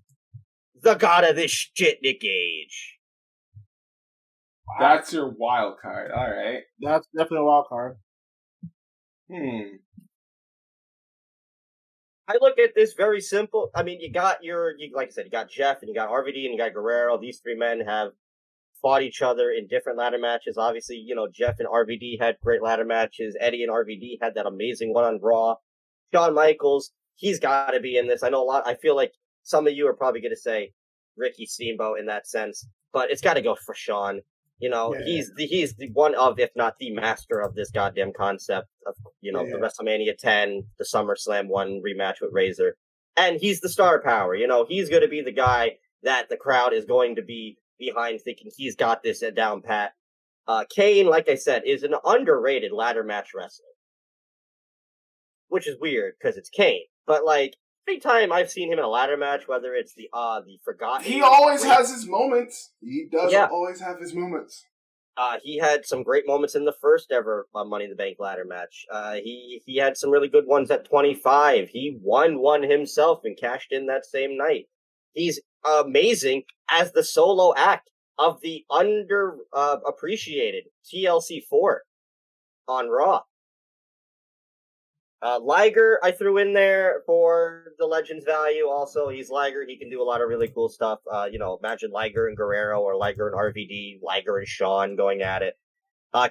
the god of this shit, Nick Gage. That's your wild card, alright. That's definitely a wild card. I look at this very simple. I mean, like I said, you got Jeff and you got RVD and you got Guerrero. These 3 men have fought each other in different ladder matches. Obviously, Jeff and RVD had great ladder matches. Eddie and RVD had that amazing one on Raw. Shawn Michaels, he's got to be in this. I know I feel like some of you are probably going to say Ricky Steamboat in that sense, but it's got to go for Shawn. He's the one of, if not the master of this goddamn concept of, the WrestleMania 10, the SummerSlam 1 rematch with Razor. And he's the star power. He's going to be the guy that the crowd is going to be behind, thinking he's got this down pat. Kane, like I said, is an underrated ladder match wrestler. Which is weird, because it's Kane. But, every time I've seen him in a ladder match, whether it's the Forgotten... He always has his moments. He does always have his moments. He had some great moments in the first ever Money in the Bank ladder match. He had some really good ones at 25. He won one himself and cashed in that same night. He's amazing as the solo act of the appreciated TLC 4 on Raw. Liger, I threw in there for the Legends value. Also, he's Liger. He can do a lot of really cool stuff. Imagine Liger and Guerrero or Liger and RVD, Liger and Shawn going at it.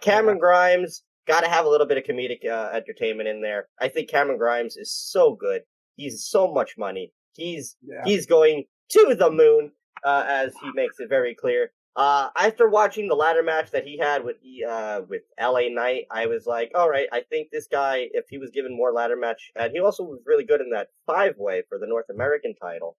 Cameron Grimes, gotta have a little bit of comedic entertainment in there. I think Cameron Grimes is so good. He's so much money. He's going to the moon, as he makes it very clear. After watching the ladder match that he had with LA Knight, I was like, all right, I think this guy, if he was given more ladder match, and he also was really good in that 5-way for the North American title.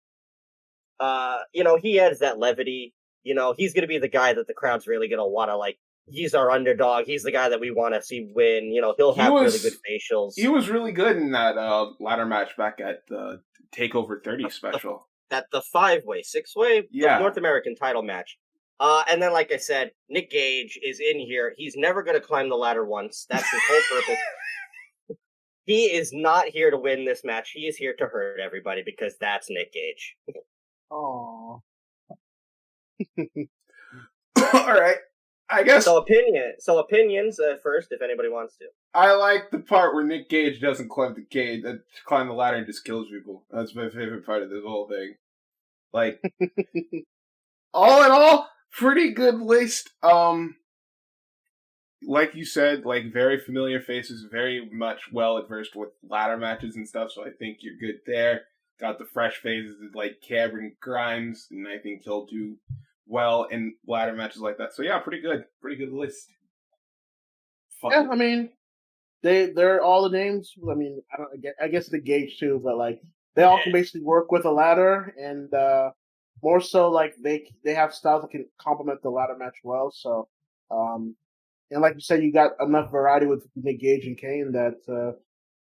He adds that levity. He's going to be the guy that the crowd's really going to want to, like, he's our underdog. He's the guy that we want to see win. He'll have really good facials. He was really good in that ladder match back at the TakeOver 30 special. The 5-way, 6-way North American title match. And then, like I said, Nick Gage is in here. He's never going to climb the ladder once. That's his whole purpose. He is not here to win this match. He is here to hurt everybody because that's Nick Gage. Aww. All right. I guess. So opinions first, if anybody wants to. I like the part where Nick Gage doesn't climb the ladder and just kills people. That's my favorite part of this whole thing. Like, all in all, pretty good list. Like you said, like very familiar faces, very much well versed with ladder matches and stuff. So I think you're good there. Got the fresh faces like Cameron Grimes, and I think he'll do well in ladder matches like that. So yeah, pretty good list. Yeah, I mean, they're all the names. I mean, I guess the Gage too, but like they all can basically work with a ladder, and more so like they have styles that can complement the ladder match well. So, and like you said, you got enough variety with Nick Gage and Kane that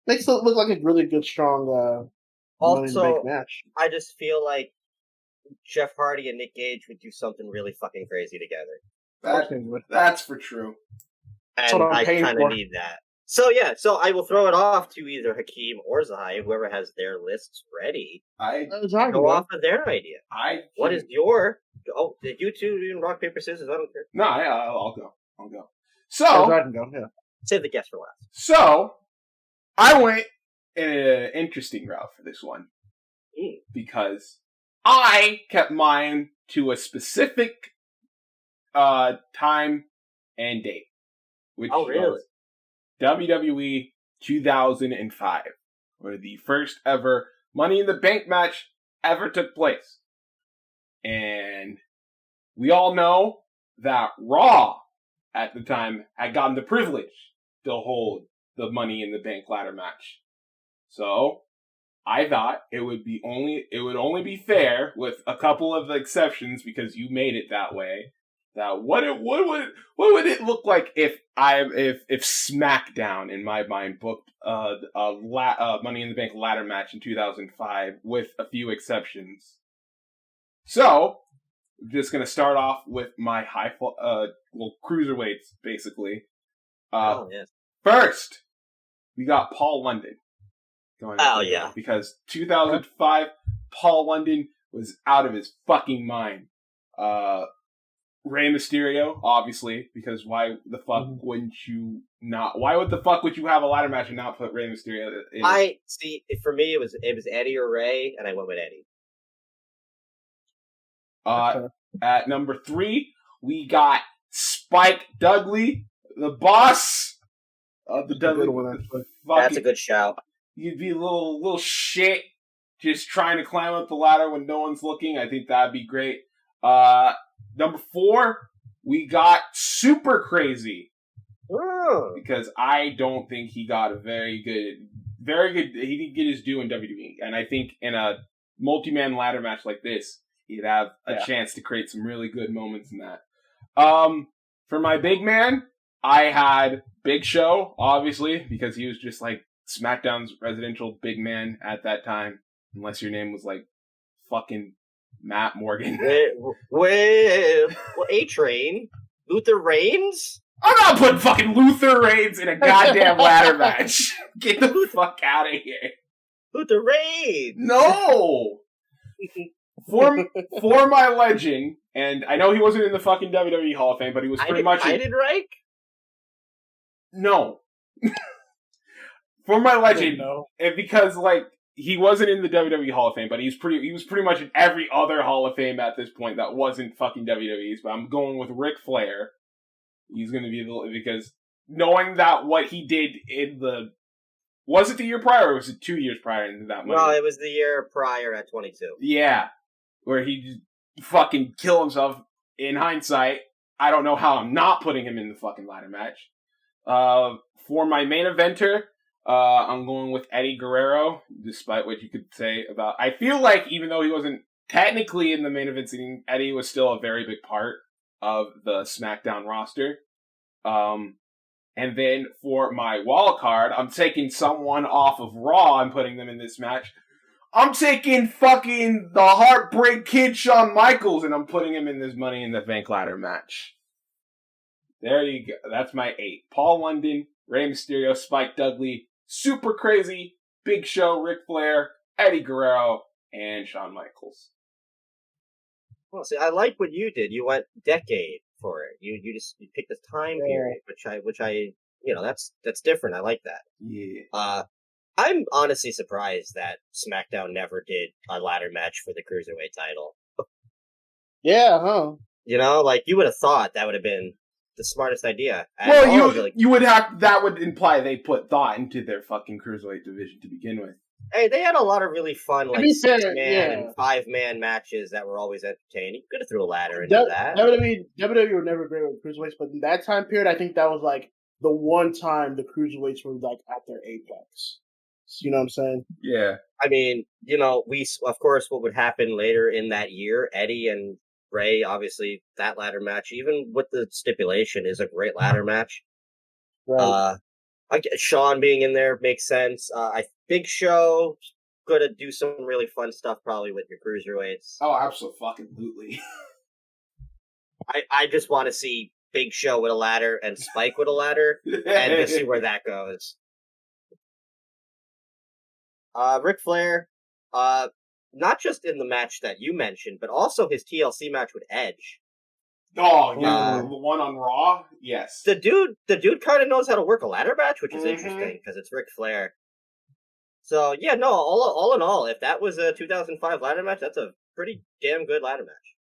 makes it look like a really good, strong. Also, match. I just feel like Jeff Hardy and Nick Gage would do something really fucking crazy together. That's for true. And I kind of need that. So I will throw it off to either Hakeem or Zai, whoever has their lists ready. Go off of their idea. What is your... Oh, did you two do rock, paper, scissors? I don't care. No, I'll go. So... I can go, yeah. Save the guest for last. So, I went in an interesting route for this one. Because I kept mine to a specific time and date. Which was WWE 2005. Where the first ever Money in the Bank match ever took place. And we all know that Raw at the time had gotten the privilege to hold the Money in the Bank ladder match. So I thought it would only be fair, with a couple of exceptions because you made it that way. That what would it look like if SmackDown in my mind booked Money in the Bank ladder match in 2005 with a few exceptions. So I'm just gonna start off with my cruiserweights basically. First, we got Paul London. Because 2005, Paul London was out of his fucking mind. Rey Mysterio, obviously, because why the fuck wouldn't you not? Why would the fuck would you have a ladder match and not put Rey Mysterio in? For me, it was Eddie or Rey, and I went with Eddie. At number 3, we got Spike Dudley, the boss of the Dudley. That's a good shout. You'd be a little shit just trying to climb up the ladder when no one's looking. I think that'd be great. Number 4, we got Super Crazy. Because I don't think he got a very good, he didn't get his due in WWE. And I think in a multi-man ladder match like this, he'd have a chance to create some really good moments in that. For my big man, I had Big Show, obviously, because he was just like SmackDown's residential big man at that time, unless your name was like fucking Matt Morgan. Well, A-Train? Luther Reigns? I'm not putting fucking Luther Reigns in a goddamn ladder match. Get the fuck out of here. Luther Reigns! No! For my legend, and I know he wasn't in the fucking WWE Hall of Fame, but he was pretty much... Heidenreich? No. For my legend, because like he wasn't in the WWE Hall of Fame, but he was pretty much in every other Hall of Fame at this point that wasn't fucking WWE's. But I'm going with Ric Flair He's going to be because knowing that what he did in was it the year prior or was it 2 years prior into that money? No, it was the year prior at 22. Yeah, where he just fucking killed himself. In hindsight, I don't know how I'm not putting him in the fucking ladder match. For my main eventer, I'm going with Eddie Guerrero, despite what you could say about... I feel like even though he wasn't technically in the main event scene, Eddie was still a very big part of the SmackDown roster. And then for my wild card, I'm taking someone off of Raw and putting them in this match. I'm taking fucking the Heartbreak Kid Shawn Michaels and I'm putting him in this Money in the Bank ladder match. There you go. That's my 8. Paul London, Rey Mysterio, Spike Dudley, Super Crazy, Big Show, Ric Flair, Eddie Guerrero, and Shawn Michaels. Well, see, I like what you did. You went decade for it. You picked this time period, which I that's different. I like that. Yeah. I'm honestly surprised that SmackDown never did a ladder match for the Cruiserweight title. Yeah, huh? You know, like, you would have thought that would have been the smartest idea. Well, you would have, that would imply they put thought into their fucking Cruiserweight division to begin with. Hey, they had a lot of really fun, like, 6-man and 5-man matches that were always entertaining. You could have threw a ladder into that. WWE were never great with Cruiserweights, but in that time period, I think that was, like, the one time the Cruiserweights were, like, at their apex. You know what I'm saying? Yeah. I mean, you know, of course, what would happen later in that year, Eddie and Ray, obviously, that ladder match, even with the stipulation, is a great ladder match. Right. Shawn being in there makes sense. Big Show gonna do some really fun stuff probably with your Cruiserweights. Oh, absolutely. I just want to see Big Show with a ladder and Spike with a ladder and just see where that goes. Ric Flair, not just in the match that you mentioned, but also his TLC match with Edge. Oh, yeah, the one on Raw? Yes. The dude kind of knows how to work a ladder match, which is interesting, because it's Ric Flair. So, yeah, no, all in all, if that was a 2005 ladder match, that's a pretty damn good ladder match.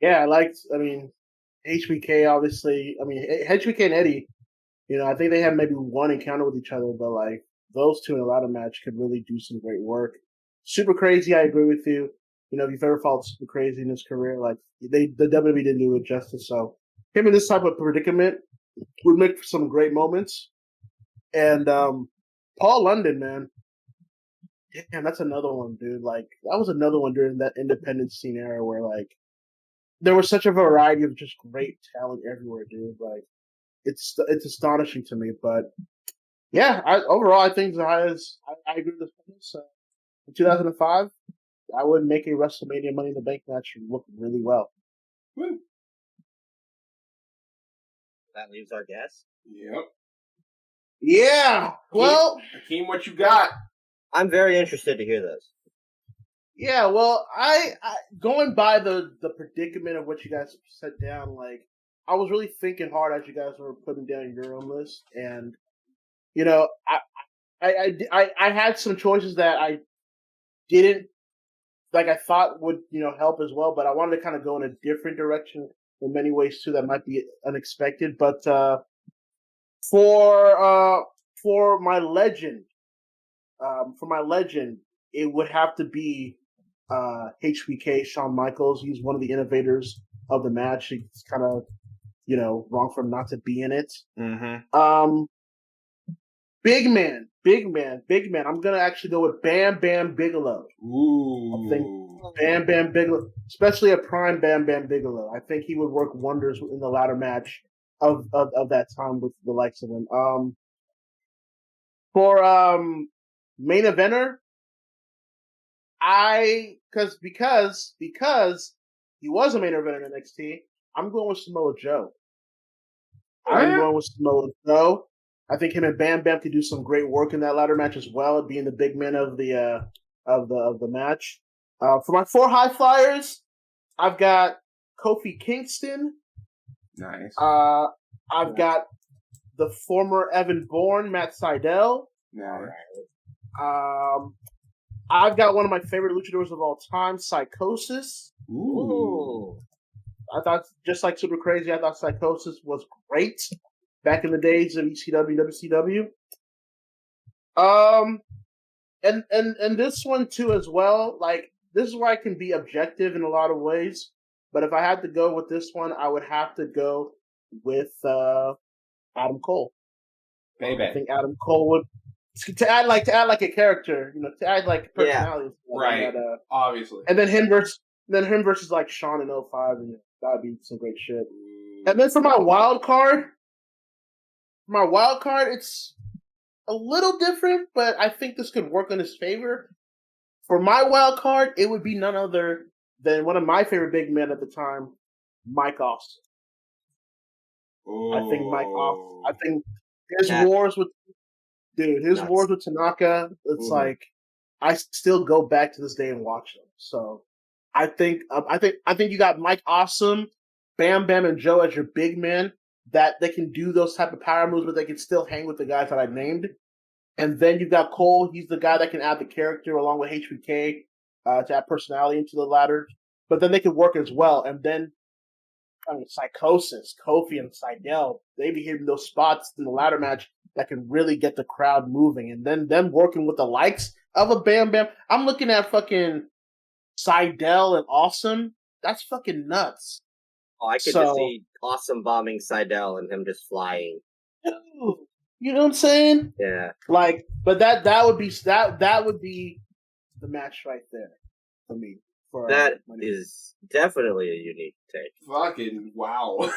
Yeah, HBK, obviously, HBK and Eddie, you know, I think they had maybe one encounter with each other, but, like, those two in a ladder match could really do some great work. Super Crazy, I agree with you. You know, if you've ever followed Super Crazy in his career, like, the WWE didn't do it justice. So, him in this type of predicament would make for some great moments. And Paul London, man. Damn, that's another one, dude. Like, that was another one during that independent scene era where, like, there was such a variety of just great talent everywhere, dude. Like, it's astonishing to me. But, yeah, overall, I think I agree with this. In 2005, I would make a WrestleMania Money in the Bank match look really well. Woo. That leaves our guess. Yep. Yeah. Well, Hakeem, what you got? I'm very interested to hear this. Yeah. Well, I going by the predicament of what you guys set down, like, I was really thinking hard as you guys were putting down your own list, and you know, I had some choices that I didn't. Like, I thought would, you know, help as well, but I wanted to kind of go in a different direction in many ways too that might be unexpected. But for my legend, it would have to be HBK, Shawn Michaels. He's one of the innovators of the match. It's kind of, you know, wrong for him not to be in it. Mm-hmm. Big man. I'm gonna actually go with Bam Bam Bigelow. Ooh. I think Bam Bam Bigelow, especially a prime Bam Bam Bigelow. I think he would work wonders in the ladder match of that time with the likes of him. For main eventer, because he was a main eventer in NXT, I'm going with Samoa Joe. Going with Samoa Joe. I think him and Bam Bam could do some great work in that ladder match as well, being the big men of the match. For my 4 high flyers, I've got Kofi Kingston. Nice. I've got the former Evan Bourne, Matt Sydal. Nice. I've got one of my favorite luchadors of all time, Psychosis. Ooh. I thought, just like Super Crazy, I thought Psychosis was great back in the days of ECW, WCW. And this one too as well. Like, this is where I can be objective in a lot of ways. But if I had to go with this one, I would have to go with Adam Cole. Baby. I think Adam Cole would to add like a character, to add like personality. Yeah. Right. Obviously. And then him versus like Shawn in 05, and that would be some great shit. And then for my wild card, it's a little different, but I think this could work in his favor. For my wild card, it would be none other than one of my favorite big men at the time, Mike Austin. Ooh. I think his wars with Tanaka, it's like I still go back to this day and watch them. So I think you got Mike Awesome, Bam Bam, and Joe as your big men that they can do those type of power moves, but they can still hang with the guys that I named. And then you've got Cole. He's the guy that can add the character along with HBK to add personality into the ladder. But then they can work as well. And then Psychosis, Kofi, and Seidel, they be hitting those spots in the ladder match that can really get the crowd moving. And then them working with the likes of a Bam Bam. I'm looking at fucking Seidel and Awesome. That's fucking nuts. Oh, I could just see Awesome bombing Seidel and him just flying. You know what I'm saying? Yeah. Like, but that would be the match right there for me. That is definitely a unique take. Fucking wow.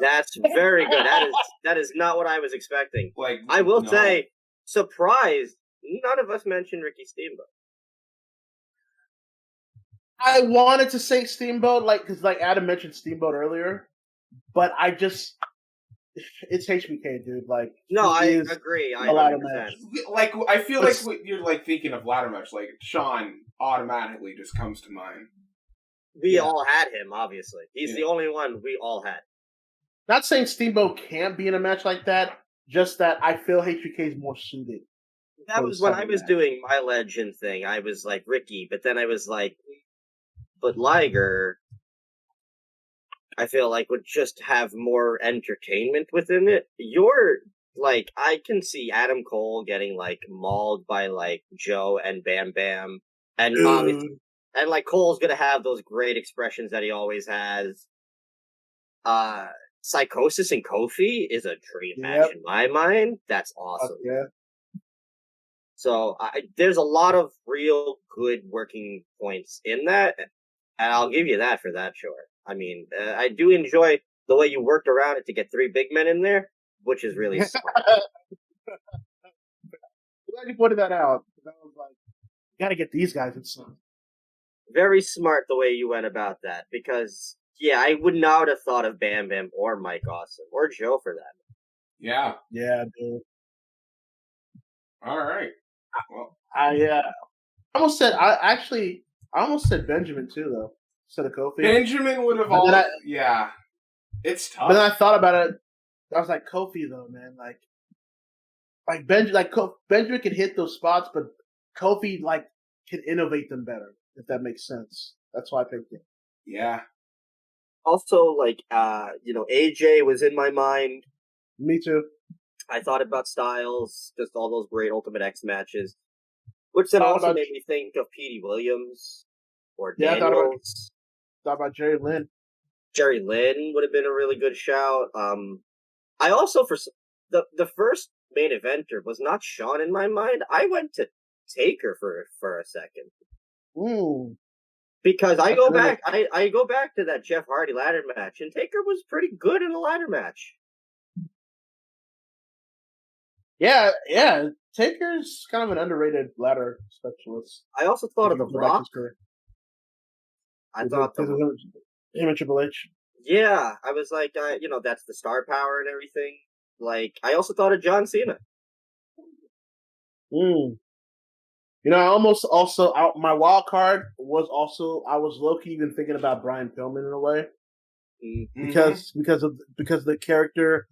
That's very good. That is not what I was expecting. Like, I will say, surprised, none of us mentioned Ricky Steamboat. I wanted to say Steamboat, because Adam mentioned Steamboat earlier, but it's HBK, dude. Like, no, I agree. I understand. Like, I feel like you're like thinking of ladder match. Like, Shawn automatically just comes to mind. We all had him, obviously. He's the only one we all had. Not saying Steamboat can't be in a match like that. Just that I feel HBK is more suited. That was when I was doing my legend thing. I was like Ricky, but then I was like, but Liger, I feel like would just have more entertainment within it. I can see Adam Cole getting like mauled by like Joe and Bam Bam, and like Cole's gonna have those great expressions that he always has. Psychosis and Kofi is a dream match in my mind. That's awesome. Yeah. So there's a lot of real good working points in that, and I'll give you that for that, sure. I mean, I do enjoy the way you worked around it to get 3 big men in there, which is really smart. Glad you pointed that out. I was like, you gotta get these guys in some. Very smart the way you went about that, because, I would not have thought of Bam Bam or Mike Awesome, or Joe for that. Yeah. Yeah, dude. All right. Well, I almost said Benjamin too, though. Instead of Kofi. Benjamin would have it's tough. But then I thought about it. I was like, Kofi though, man. Benjamin can hit those spots, but Kofi can innovate them better, if that makes sense. That's why I picked him. Yeah. Also, AJ was in my mind. Me too. I thought about Styles, just all those great Ultimate X matches, which then also made me think of Petey Williams or Daniels. Thought about Jerry Lynn. Jerry Lynn would have been a really good shout. I also, for the first main eventer was not Shawn in my mind. I went to Taker for a second. Ooh. Because I go back to that Jeff Hardy ladder match, and Taker was pretty good in a ladder match. Yeah. Taker's kind of an underrated ladder specialist. I also thought of The Rock. I thought him and Triple H. Yeah, I was like, that's the star power and everything. Like, I also thought of John Cena. My wild card was also, I was low-key even thinking about Brian Pillman in a way. Mm-hmm. Because of the character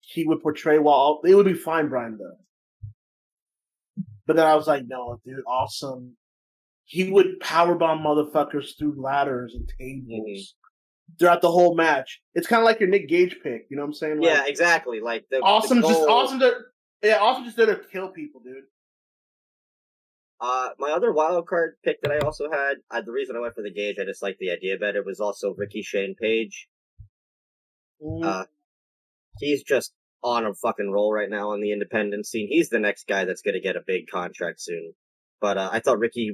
he would portray it would be fine, Brian, though. But then I was like, no, dude, awesome. He would powerbomb motherfuckers through ladders and tables. throughout the whole match. It's kind of like your Nick Gage pick. You know what I'm saying? Yeah, exactly. Like Awesome just there to kill people, dude. My other wild card pick that I also had, the reason I went for the Gage, I just liked the idea better, was also Ricky Shane Page. He's just on a fucking roll right now on the independent scene. He's the next guy that's going to get a big contract soon. But I thought Ricky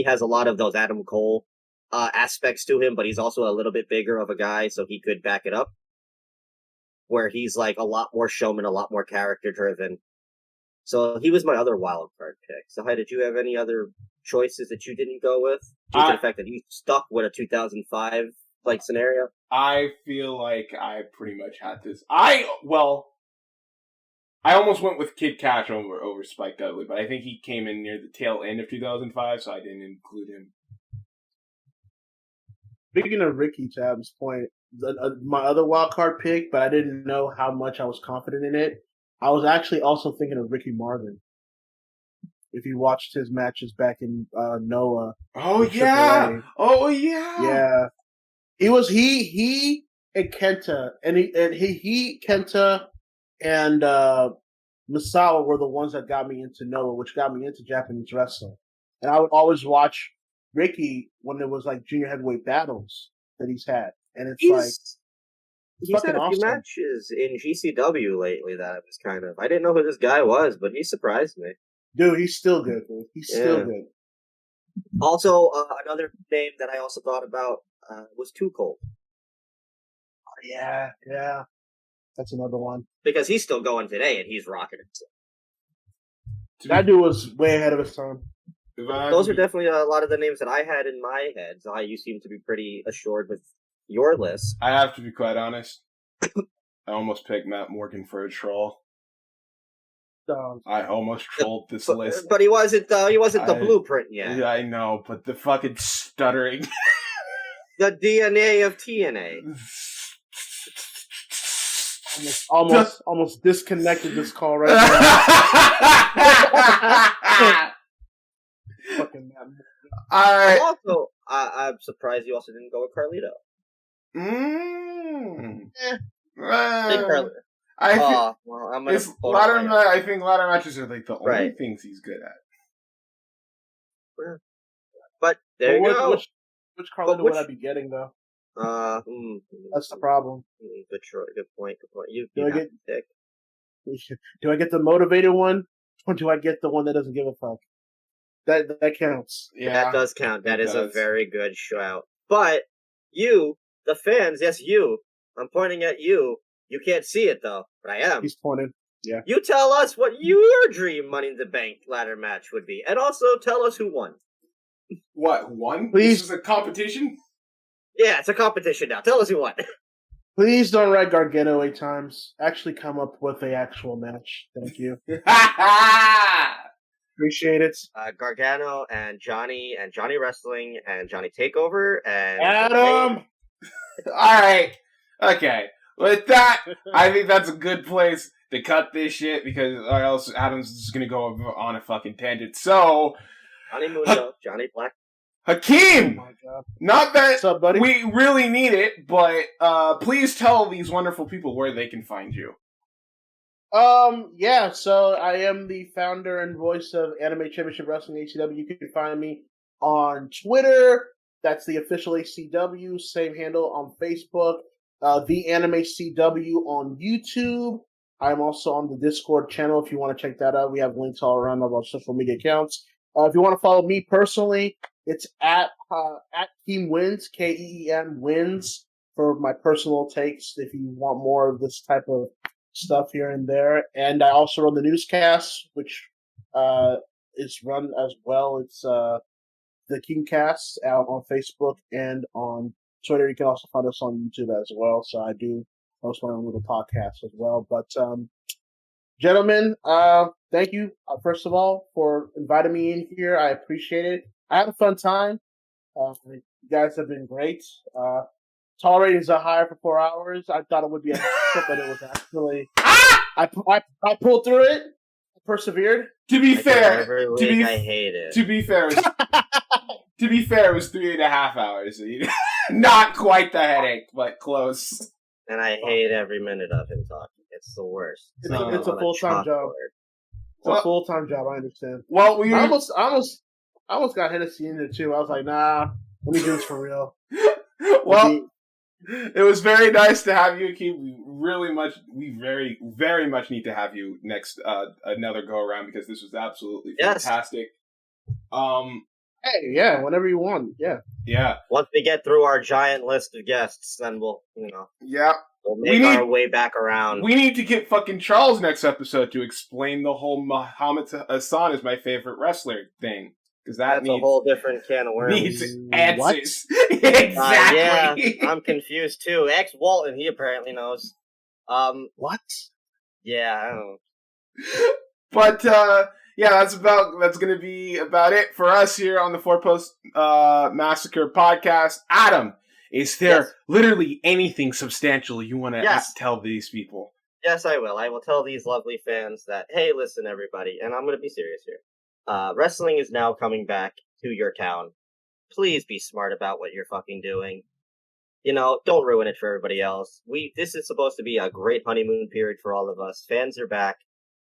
has a lot of those Adam Cole aspects to him, but he's also a little bit bigger of a guy, so he could back it up. Where he's like a lot more showman, a lot more character driven. So he was my other wild card pick. So, did you have any other choices that you didn't go with? Due to the fact that you stuck with a 2005 scenario? I feel like I pretty much had this. I almost went with Kid Cash over Spike Dudley, but I think he came in near the tail end of 2005, so I didn't include him. Speaking of Ricky, to Adam's point, my other wild card pick, but I didn't know how much I was confident in it. I was actually also thinking of Ricky Marvin. If you watched his matches back in Noah. Oh yeah. AAA. Oh yeah. Yeah. He and Kenta and Kenta and Misawa were the ones that got me into Noah, which got me into Japanese wrestling. And I would always watch Ricky when there was junior heavyweight battles that he's had. And he's had a few matches in GCW lately that I didn't know who this guy was, but he surprised me. Dude, he's still good, dude. He's still good. Also, another name that I also thought about was Too Cold. Yeah. That's another one. Because he's still going today, and he's rocking it. That dude was way ahead of his time. Those are definitely a lot of the names that I had in my head. So you seem to be pretty assured with your list. I have to be quite honest. I almost picked Matt Morgan for a troll. I almost trolled this list. But he wasn't the blueprint yet. Yeah, I know, but the fucking stuttering. The DNA of TNA. Almost disconnected this call right now. Fucking Matt Morgan. Alright. I'm surprised you also didn't go with Carlito. I think ladder matches are the only things he's good at. But there you go. Which Carlito would I be getting though? That's the problem. Good point. Do I get the motivated one, or do I get the one that doesn't give a fuck? That counts. Yeah, that does count. That is a very good shout. But you, the fans, yes, you. I'm pointing at you. You can't see it though, but I am. He's pointing. Yeah. You tell us what your dream Money in the Bank ladder match would be, and also tell us who won. What, won? Please. This is a competition? Yeah, it's a competition now. Tell us who won. Please don't write Gargano 8 times. Actually come up with an actual match. Thank you. Appreciate it. Gargano and Johnny Wrestling and Johnny Takeover and Adam! Alright. Okay. With that, I think that's a good place to cut this shit because or else Adam's just gonna go on a fucking tangent. So Johnny Mundo, Johnny Black. Hakeem! Oh my God. Not that What's up, buddy? we really need it, but please tell these wonderful people where they can find you. Yeah, so I am the founder and voice of Anime Championship Wrestling HCW. You can find me on Twitter. That's the official HCW. Same handle on Facebook. The Anime CW on YouTube. I'm also on the Discord channel if you want to check that out. We have links all around of our social media accounts. If you want to follow me personally, it's at Keem Wins, KEEM Wins, for my personal takes if you want more of this type of stuff here and there. And I also run the newscast, which is run as well. It's the Keemcast out on Facebook and on Twitter. You can also find us on YouTube as well. So I do host my own little podcast as well. But gentlemen, thank you, first of all, for inviting me in here. I appreciate it. I had a fun time. You guys have been great. Tolerating is a higher for 4 hours. I thought it would be a hassle, but it was actually... I pulled through it. I persevered. To be fair, I hate it. To be fair, it was 3.5 hours. So Not quite the headache, but close. And I hate every minute of him talking. It's the worst. It's a full-time job. It's a full-time job, I understand. Well, I almost got Hennessy in there, too. I was like, nah, let me do this for real. Well, it was very nice to have you, Hakeem. We very, very much need to have you next, another go-around, because this was absolutely fantastic. Hey, yeah, whenever you want, yeah. Yeah. Once we get through our giant list of guests, then we'll make our way back around. We need to get fucking Charles next episode to explain the whole Muhammad Hassan is my favorite wrestler thing. Because that's a whole different can of worms. Needs answers. Exactly. Yeah, I'm confused too. Walton, he apparently knows. What? Yeah, I don't know. But, yeah, that's going to be about it for us here on the Four Post Massacre Podcast. Adam, is there literally anything substantial you want to tell these people? Yes, I will. I will tell these lovely fans that, hey, listen, everybody, and I'm going to be serious here. Wrestling is now coming back to your town. Please be smart about what you're fucking doing. Don't ruin it for everybody else. This is supposed to be a great honeymoon period for all of us. Fans are back.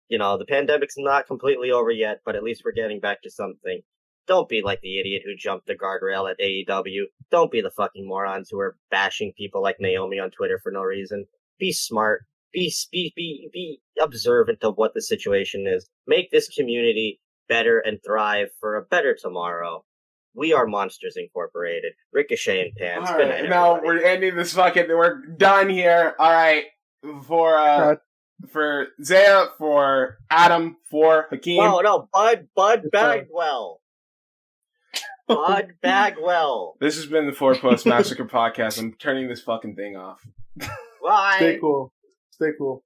The pandemic's not completely over yet, but at least we're getting back to something. Don't be like the idiot who jumped the guardrail at AEW. Don't be the fucking morons who are bashing people like Naomi on Twitter for no reason. Be smart. Be observant of what the situation is. Make this community better and thrive for a better tomorrow. We are Monsters Incorporated. Ricochet and Pants. All right, now we're ending this we're done here. All right, for Zaya, for Adam, for Hakeem. No, Bud Bagwell. Bud Bagwell. This has been the Four Post Massacre Podcast. I'm turning this fucking thing off. Bye. Stay cool. Stay cool.